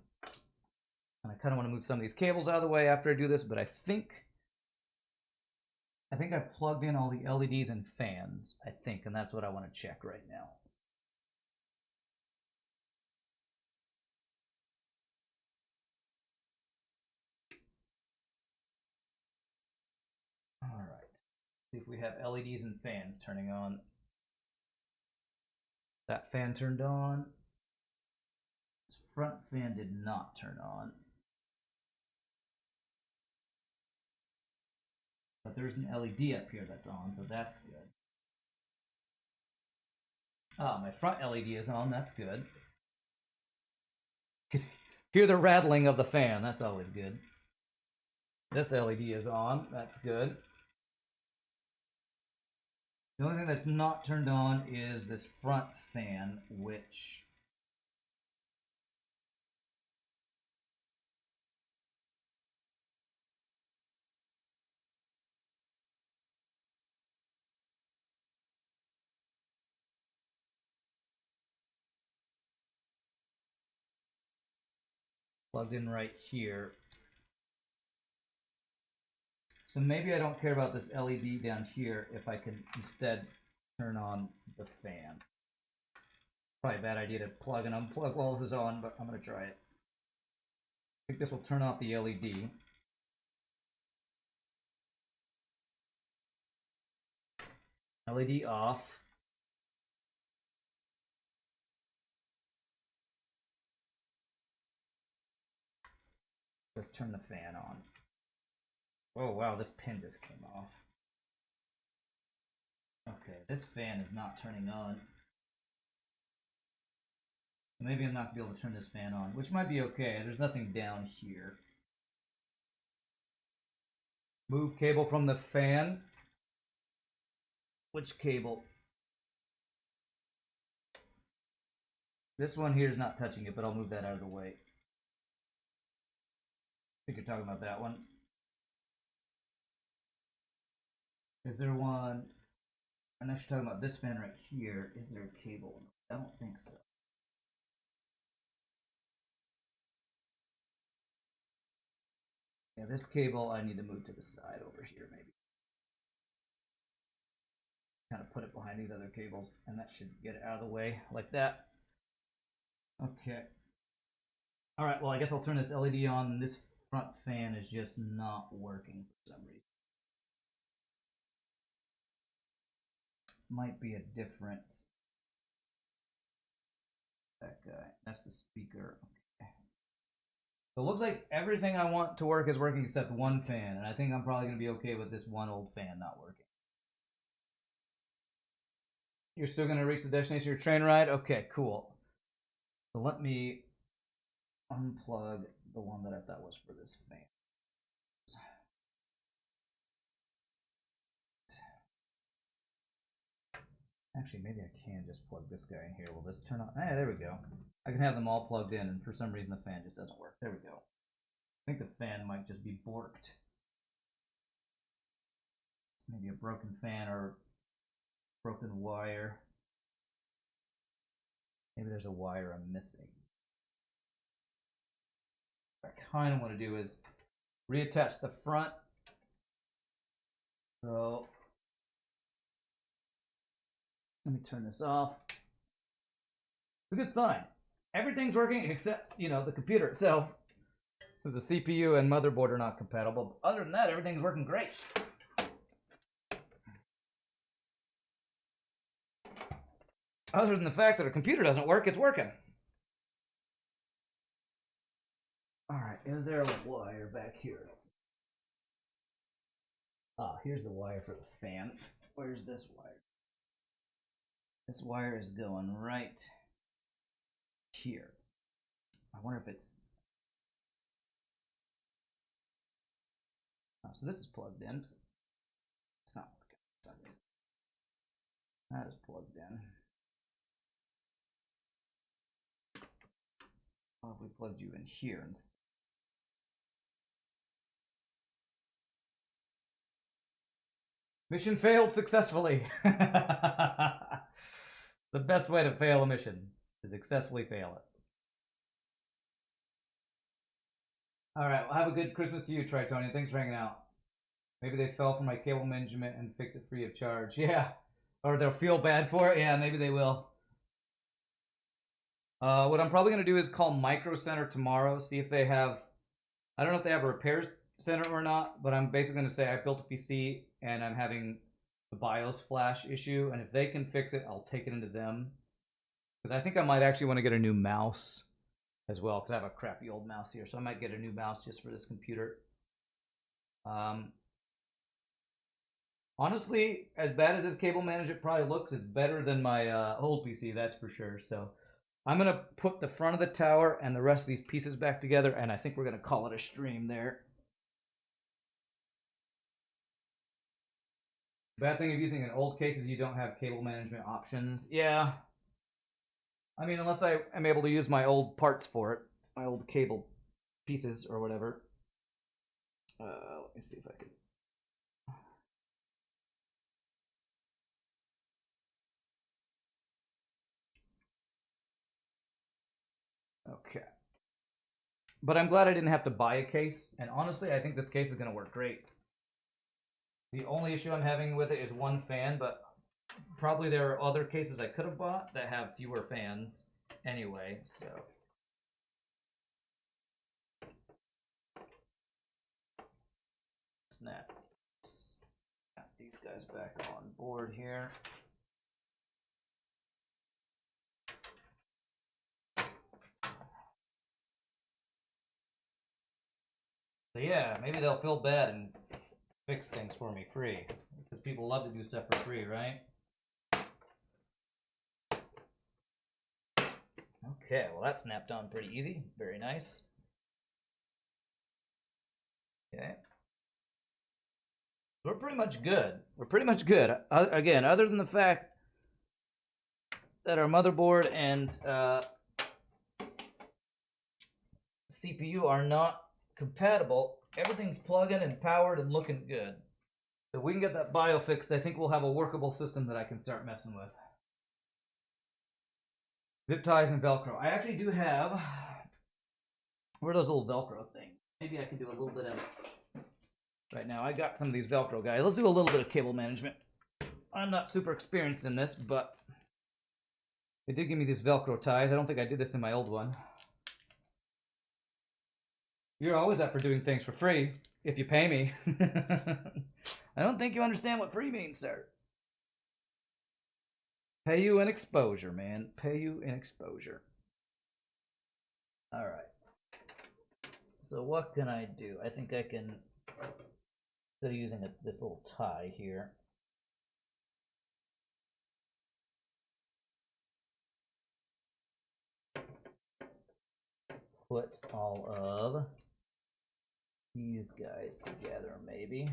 And I kind of want to move some of these cables out of the way after I do this, but I think I've plugged in all the LEDs and fans, I think, and that's what I want to check right now. All right. See if we have LEDs and fans turning on. That fan turned on. This front fan did not turn on. But there's an LED up here that's on, so that's good. Ah, my front LED is on, that's good. You can hear the rattling of the fan, that's always good. This LED is on, that's good. The only thing that's not turned on is this front fan, which plugged in right here. So maybe I don't care about this LED down here if I can instead turn on the fan. Probably a bad idea to plug and unplug while this is on, but I'm going to try it. I think this will turn off the LED. LED off. Let's turn the fan on. Oh wow, this pin just came off. Okay, this fan is not turning on. Maybe I'm not going to be able to turn this fan on, which might be okay. There's nothing down here. Move cable from the fan. Which cable? This one here is not touching it, but I'll move that out of the way. I think you're talking about that one. Is there one? Unless you're talking about this fan right here, is there a cable? I don't think so. Yeah, this cable I need to move to the side over here, maybe. Kind of put it behind these other cables, and that should get it out of the way, like that. Okay. Alright, well, I guess I'll turn this LED on, and this front fan is just not working for some reason. Might be a different... That guy. That's the speaker. Okay. So it looks like everything I want to work is working except one fan, and I think I'm probably going to be okay with this one old fan not working. You're still going to reach the destination of your train ride? Okay, cool. So let me unplug the one that I thought was for this fan. Actually, maybe I can just plug this guy in here. Will this turn on? Hey, there we go. I can have them all plugged in, and for some reason the fan just doesn't work. There we go. I think the fan might just be borked. It's maybe a broken fan or broken wire. Maybe there's a wire I'm missing. What I kind of want to do is reattach the front. So let me turn this off. It's a good sign. Everything's working except, you know, the computer itself. So the CPU and motherboard are not compatible. Other than that, everything's working great. Other than the fact that a computer doesn't work, it's working. All right, is there a wire back here? Ah, here's the wire for the fan. Where's this wire? This wire is going right here. I wonder if it's... Oh, so this is plugged in. It's not working. That is plugged in. What if we plugged you in here instead? Mission failed successfully. The best way to fail a mission is successfully fail it. All right, well, have a good Christmas to you, Tritonian. Thanks for hanging out. Maybe they fell for my cable management and fix it free of charge. Yeah, or they'll feel bad for it. Yeah, maybe they will. What I'm probably going to do is call Micro Center tomorrow, see if they have... I don't know if they have a repairs center or not, but I'm basically going to say I built a PC and I'm having the BIOS flash issue, and if they can fix it, I'll take it into them. Because I think I might actually want to get a new mouse as well, because I have a crappy old mouse here, so I might get a new mouse just for this computer. Honestly, as bad as this cable management probably looks, it's better than my old PC, that's for sure. So I'm going to put the front of the tower and the rest of these pieces back together, and I think we're going to call it a stream there. Bad thing of using an old case is you don't have cable management options. Yeah. I mean, unless I am able to use my old parts for it, my old cable pieces or whatever. Let me see if I can. Okay. But I'm glad I didn't have to buy a case, and honestly, I think this case is going to work great. The only issue I'm having with it is one fan, but probably there are other cases I could have bought that have fewer fans anyway, so. Snap these guys back on board here. But yeah, maybe they'll feel bad and fix things for me free, because people love to do stuff for free, right? Okay, well that snapped on pretty easy. Very nice. Okay. We're pretty much good. We're pretty much good. Again, other than the fact that our motherboard and CPU are not compatible, everything's plugging and powered and looking good. So if we can get that BIOS fixed, I think we'll have a workable system that I can start messing with. Zip ties and Velcro. I actually do have... Where are those little Velcro things? Maybe I can do a little bit of... Right now, I got some of these Velcro guys. Let's do a little bit of cable management. I'm not super experienced in this, but they did give me these Velcro ties. I don't think I did this in my old one. You're always up for doing things for free, if you pay me. I don't think you understand what free means, sir. Pay you in exposure, man. Pay you in exposure. All right. So what can I do? I think I can, instead of using this little tie here, put all of these guys together, maybe.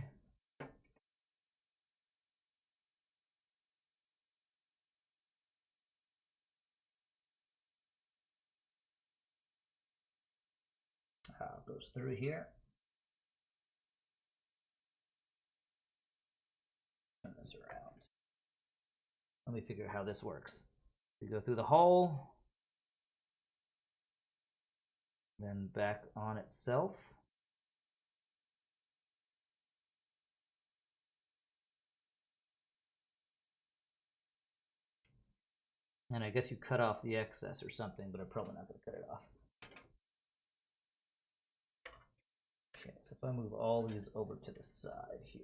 Goes through here. Turn this around. Let me figure out how this works. You go through the hole, then back on itself. And I guess you cut off the excess or something, but I'm probably not going to cut it off. So if I move all these over to the side here.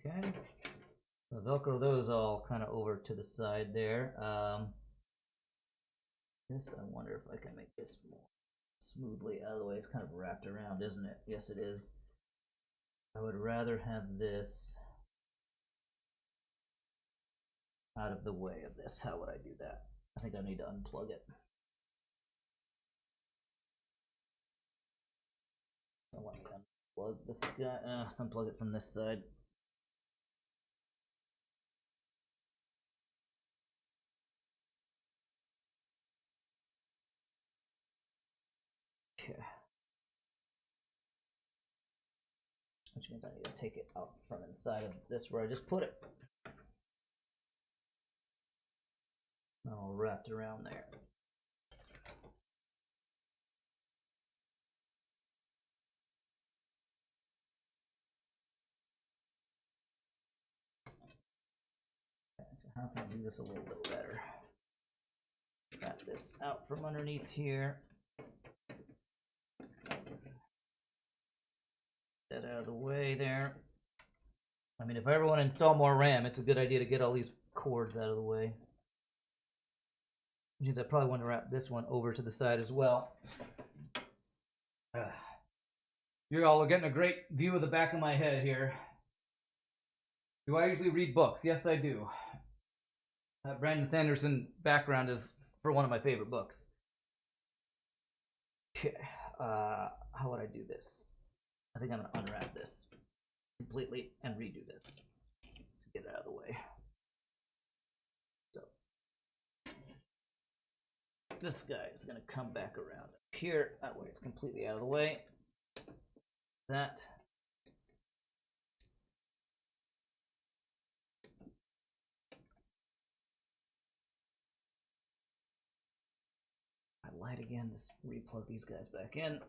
Okay. So Velcro those all kind of over to the side there. This, I wonder if I can make this more smoothly out of the way. It's kind of wrapped around, isn't it? Yes, it is. I would rather have this out of the way of this. How would I do that? I think I need to unplug it. I want to unplug this guy. Unplug it from this side. Okay. Which means I need to take it out from inside of this where I just put it. All wrapped around there. Okay, so how can I do this a little bit better? Wrap this out from underneath here. That out of the way there. I mean, if I ever want to install more RAM, it's a good idea to get all these cords out of the way. Which means I probably want to wrap this one over to the side as well. You all are getting a great view of the back of my head here. Do I usually read books? Yes, I do. Brandon Sanderson background is for one of my favorite books. Okay, how would I do this? I think I'm going to unwrap this completely and redo this to get it out of the way. So this guy is going to come back around up here. That way it's completely out of the way. That. I lied again. Just replug these guys back in.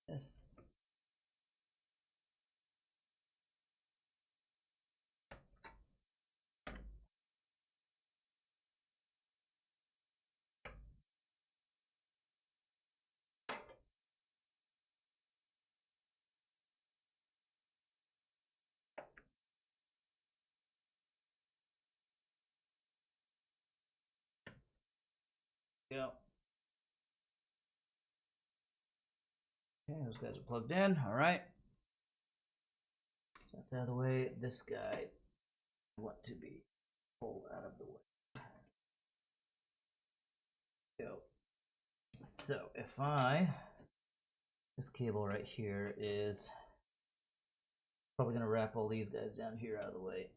This. Go. Okay, those guys are plugged in. All right. That's out of the way. This guy I want to be pulled out of the way. Go. So if this cable right here is probably going to wrap all these guys down here out of the way.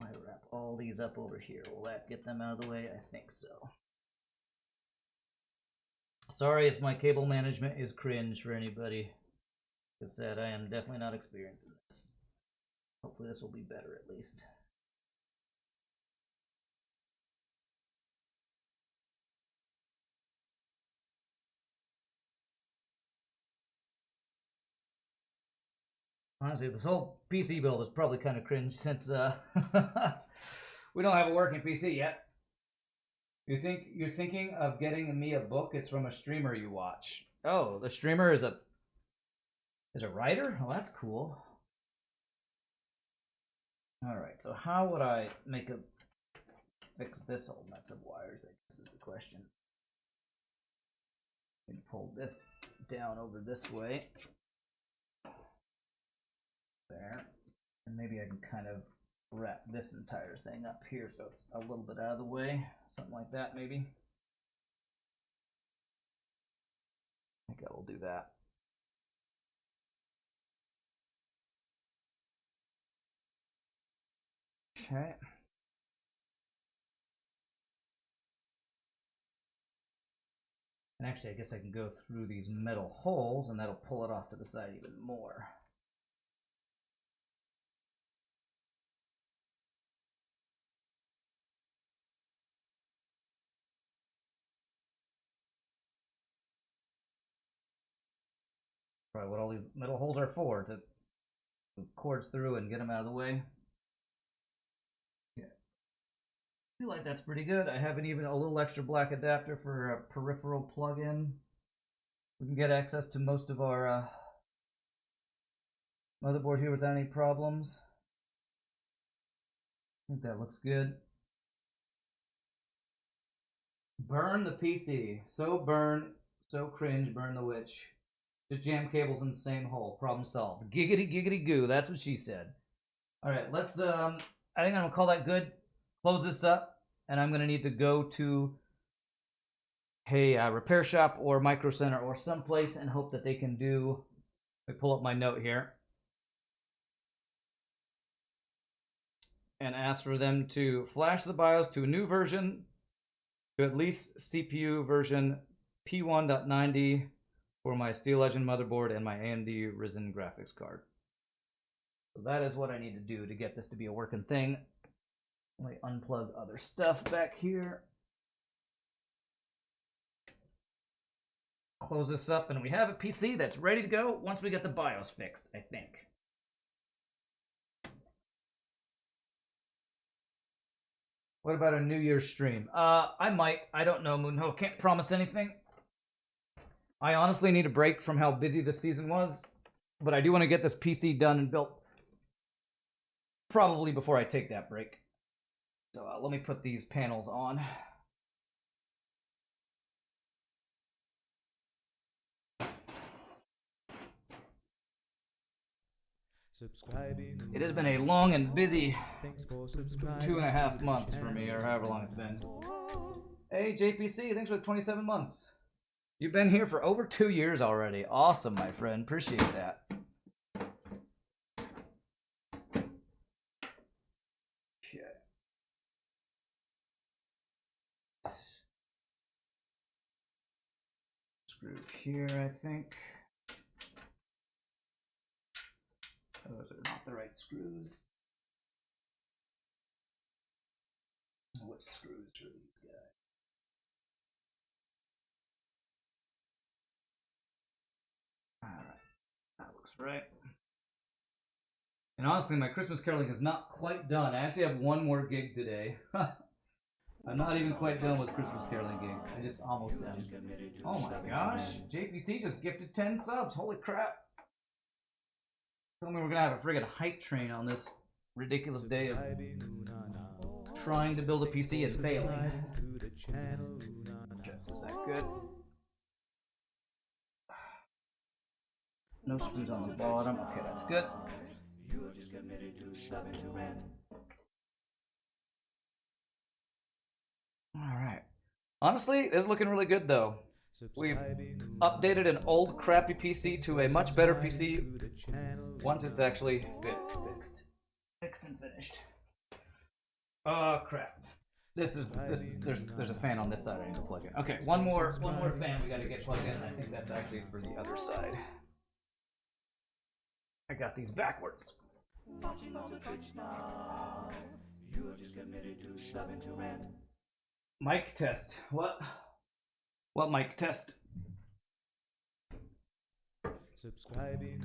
I wrap all these up over here. Will that get them out of the way? I think so. Sorry if my cable management is cringe for anybody. Like I said, I am definitely not experienced in this. Hopefully this will be better at least. Honestly, this whole PC build is probably kind of cringe since we don't have a working PC yet. You're thinking of getting me a book? It's from a streamer you watch. Oh, the streamer is a writer? Oh, that's cool. All right, so how would I fix this whole mess of wires? I guess is the question. And pull this down over this way. There. And maybe I can kind of wrap this entire thing up here so it's a little bit out of the way. Something like that, maybe. I think I will do that. Okay. And actually, I guess I can go through these metal holes and that'll pull it off to the side even more. Probably what all these metal holes are for, to move cords through and get them out of the way. Yeah. I feel like that's pretty good. I have even a little extra black adapter for a peripheral plug-in. We can get access to most of our motherboard here without any problems. I think that looks good. Burn the PC. So burn, so cringe, burn the witch. Just jam cables in the same hole. Problem solved. Giggity giggity goo. That's what she said. Alright, let's I think I'm gonna call that good. Close this up, and I'm gonna need to go to a repair shop or micro center or someplace and hope that they can do. Let me pull up my note here. And ask for them to flash the BIOS to a new version, to at least CPU version P1.90 for my Steel Legend motherboard and my AMD Ryzen graphics card. So that is what I need to do to get this to be a working thing. Let me unplug other stuff back here. Close this up, and we have a PC that's ready to go once we get the BIOS fixed, I think. What about a New Year's stream? I might. I don't know, Moonho. Can't promise anything. I honestly need a break from how busy this season was, but I do want to get this PC done and built probably before I take that break. So let me put these panels on. It has been a long and busy 2.5 months for me, or however long it's been. Hey, JPC, thanks for the 27 months. You've been here for over 2 years already. Awesome, my friend. Appreciate that. Okay. Screws here, I think. Those are not the right screws. What screws are these guys? Alright, that looks right. And honestly, my Christmas caroling is not quite done. I actually have one more gig today. I'm not even quite done with Christmas caroling gig. I just almost am. Oh my gosh, JPC just gifted 10 subs. Holy crap. Told me we're gonna have a friggin' hype train on this ridiculous day of trying to build a PC and failing. Is that good? No screws on the bottom. Okay, that's good. Alright. Honestly, this is looking really good though. We've updated an old crappy PC to a much better PC once it's actually fixed. Fixed and finished. Oh crap. There's a fan on this side I need to plug in. Okay, one more fan we gotta get plugged in. I think that's actually for the other side. I got these backwards. Mic test. What? What mic test? Subscribing.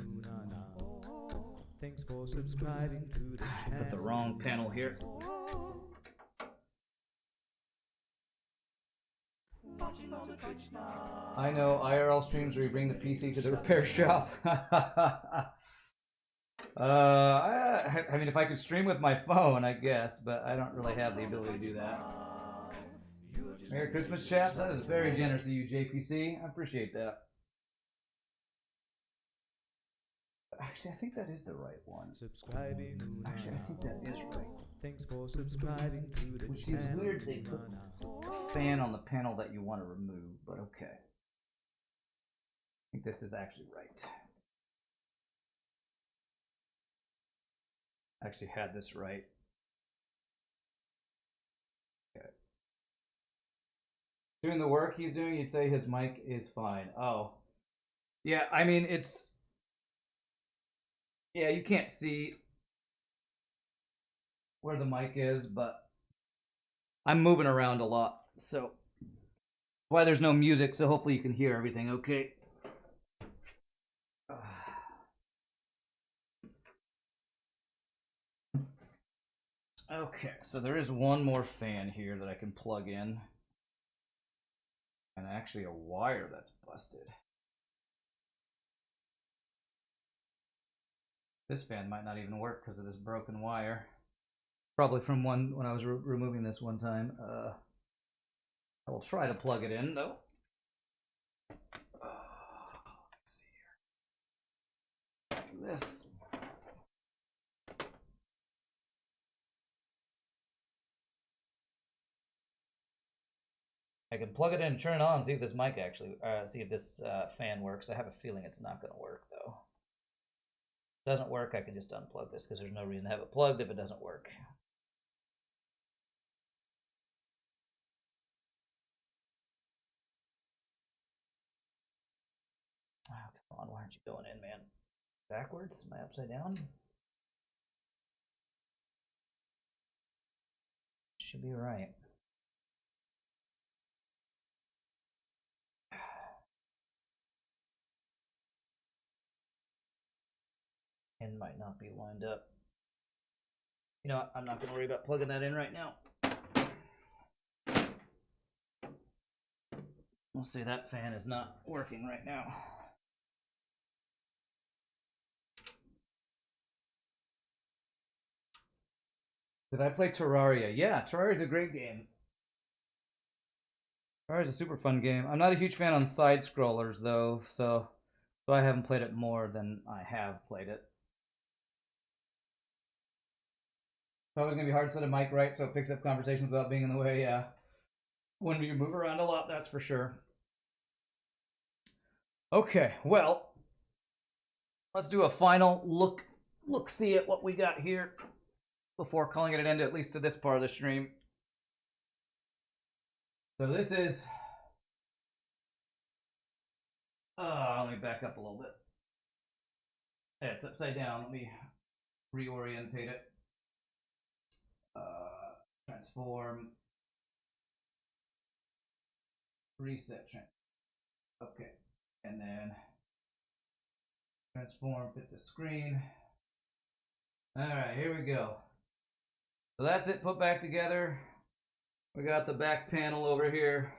Thanks for subscribing to the channel. Put the wrong panel here. I know IRL streams where you bring the PC to the repair shop. I mean, if I could stream with my phone, I guess, but I don't really have the ability to do that. Merry Christmas, chaps. That is very generous of you, JPC. I appreciate that. Actually, I think that is the right one. Actually, I think that is right. Thanks for subscribing to the Which seems weird they put a fan on the panel that you want to remove, but okay. I think this is actually right. I actually had this right. Okay. Doing the work he's doing, you'd say his mic is fine. Oh. Yeah, I mean, it's... Yeah, you can't see where the mic is, but I'm moving around a lot, so why there's no music, so hopefully you can hear everything okay. Okay, so there is one more fan here that I can plug in. And actually a wire that's busted. This fan might not even work because of this broken wire. Probably from when I was removing this one time. I will try to plug it in though. Let's see here. Like this. I can plug it in and turn it on and see if this mic actually, see if this fan works. I have a feeling it's not going to work though. If it doesn't work, I can just unplug this because there's no reason to have it plugged if it doesn't work. Oh, come on, why aren't you going in, man? Backwards? Am I upside down? Should be right. And might not be lined up. You know what? I'm not going to worry about plugging that in right now. We'll see, that fan is not working right now. Did I play Terraria? Yeah, Terraria's a great game. Terraria's a super fun game. I'm not a huge fan on side scrollers though, so I haven't played it more than I have played it. It's always gonna be hard to set a mic right so it picks up conversations without being in the way. Yeah, when you move around a lot, that's for sure. Okay, well, let's do a final look-see at what we got here before calling it an end, at least to this part of the stream. So this is, let me back up a little bit. Yeah, it's upside down. Let me reorientate it. Transform. Reset. Okay. And then transform, fit to screen. Alright, here we go. So that's it put back together. We got the back panel over here.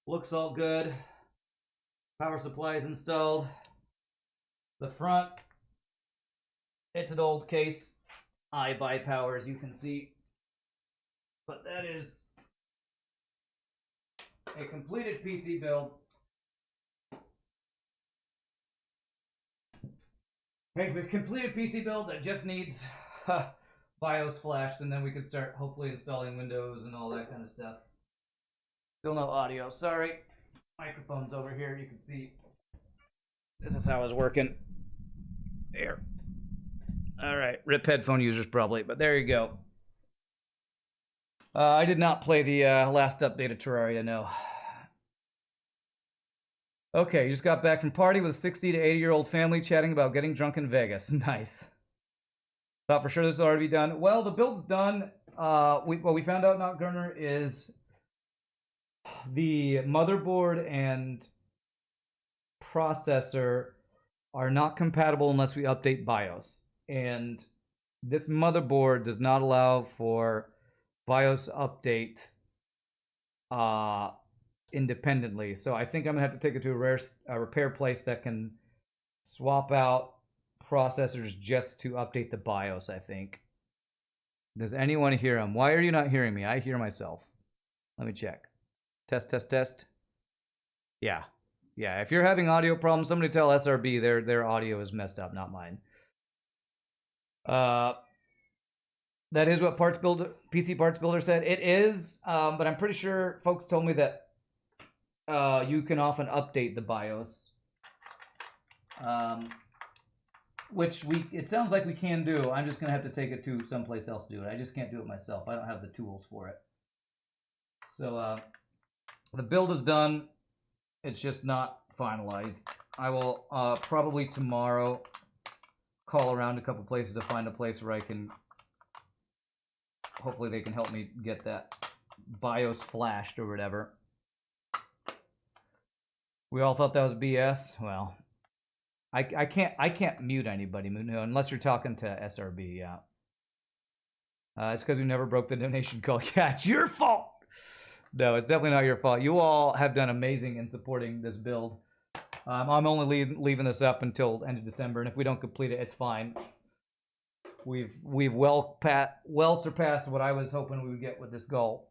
Looks all good. Power supply is installed. The front, it's an old case. I buy power, as you can see. But that is a completed PC build. Okay, a completed PC build that just needs BIOS flashed, and then we can start hopefully installing Windows and all that kind of stuff. Still no audio, sorry. Microphone's over here, you can see. This is how it's working. There. Alright, rip headphone users probably, but there you go. I did not play the last update of Terraria, no. Okay, you just got back from party with a 60 to 80-year-old family chatting about getting drunk in Vegas. Nice. Thought for sure this would already be done. Well, the build's done. What we found out, Not Gurner, is the motherboard and processor are not compatible unless we update BIOS. And this motherboard does not allow for BIOS update independently. So I think I'm gonna have to take it to a repair place that can swap out processors just to update the BIOS, I think. Does anyone hear him? Why are you not hearing me? I hear myself. Let me check. Test, test, test. Yeah. Yeah, if you're having audio problems, somebody tell SRB their audio is messed up, not mine. That is what PC Parts Builder said. It is, but I'm pretty sure folks told me that you can often update the BIOS. Which it sounds like we can do. I'm just going to have to take it to someplace else to do it. I just can't do it myself. I don't have the tools for it. So, the build is done. It's just not finalized. I will probably tomorrow call around a couple places to find a place where I can... Hopefully they can help me get that BIOS flashed or whatever. We all thought that was BS. Well, I can't mute anybody, Muno, unless you're talking to SRB. Yeah. It's because we never broke the donation call. Yeah, it's your fault. No, it's definitely not your fault. You all have done amazing in supporting this build. I'm only leaving this up until end of December, and if we don't complete it, it's fine. We've well surpassed what I was hoping we would get with this goal.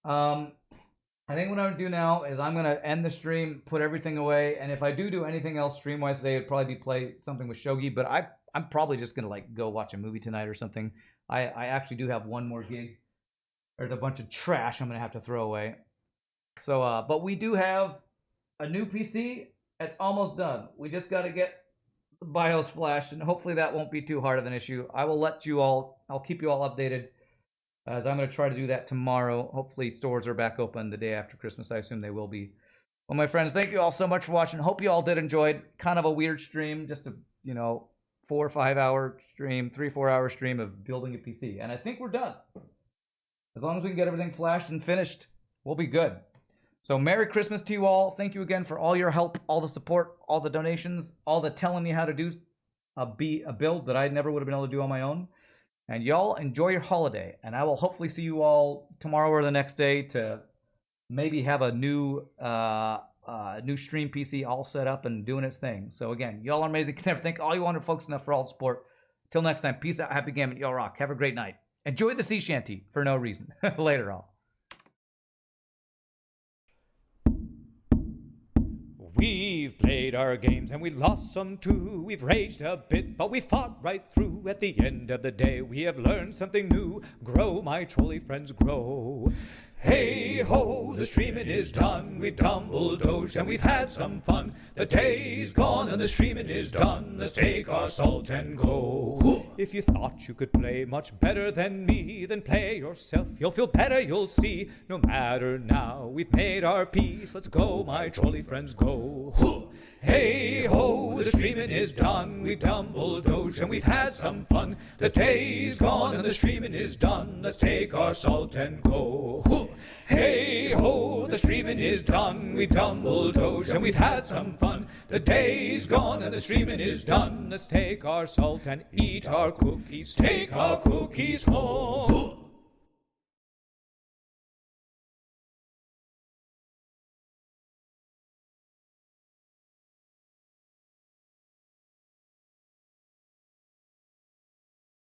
I think what I'm gonna do now is I'm gonna end the stream, put everything away, and if I do anything else stream-wise today, it'd probably be play something with Shogi. But I'm probably just gonna like go watch a movie tonight or something. I actually do have one more gig. There's a bunch of trash I'm gonna have to throw away. So, but we do have a new PC. It's almost done. We just got to get the BIOS flashed, and hopefully that won't be too hard of an issue. I will let you all. I'll keep you all updated. As I'm going to try to do that tomorrow. Hopefully stores are back open the day after Christmas. I assume they will be. Well, my friends, thank you all so much for watching. Hope you all did enjoy. Kind of a weird stream, just a 4 or 5 hour stream, 3-4 hour stream of building a PC. And I think we're done. As long as we can get everything flashed and finished, we'll be good. So Merry Christmas to you all. Thank you again for all your help, all the support, all the donations, all the telling me how to do a build that I never would have been able to do on my own. And y'all enjoy your holiday. And I will hopefully see you all tomorrow or the next day to maybe have a new stream PC all set up and doing its thing. So again, y'all are amazing. Can never thank all you wonderful folks enough for all the support. Till next time, peace out, happy gaming, y'all rock. Have a great night. Enjoy the sea shanty for no reason. Later on. We've played our games and we lost some too. We've raged a bit, but we fought right through. At the end of the day, we have learned something new. Grow, my trolley friends, grow. Hey ho, the streaming is done. We've dumble-dozed and we've had some fun. The day's gone and the streaming is done. Let's take our salt and go. If you thought you could play much better than me, then play yourself. You'll feel better, you'll see. No matter now, we've made our peace. Let's go, my trolley friends, go. Hey ho, the streaming is done. We've dumble-dozed and we've had some fun. The day's gone and the streaming is done. Let's take our salt and go. Hey ho, the streaming is done. We've dumble-dozed and we've had some fun. The day's gone and the streaming is done. Let's take our salt and eat our cookies. Take our cookies home.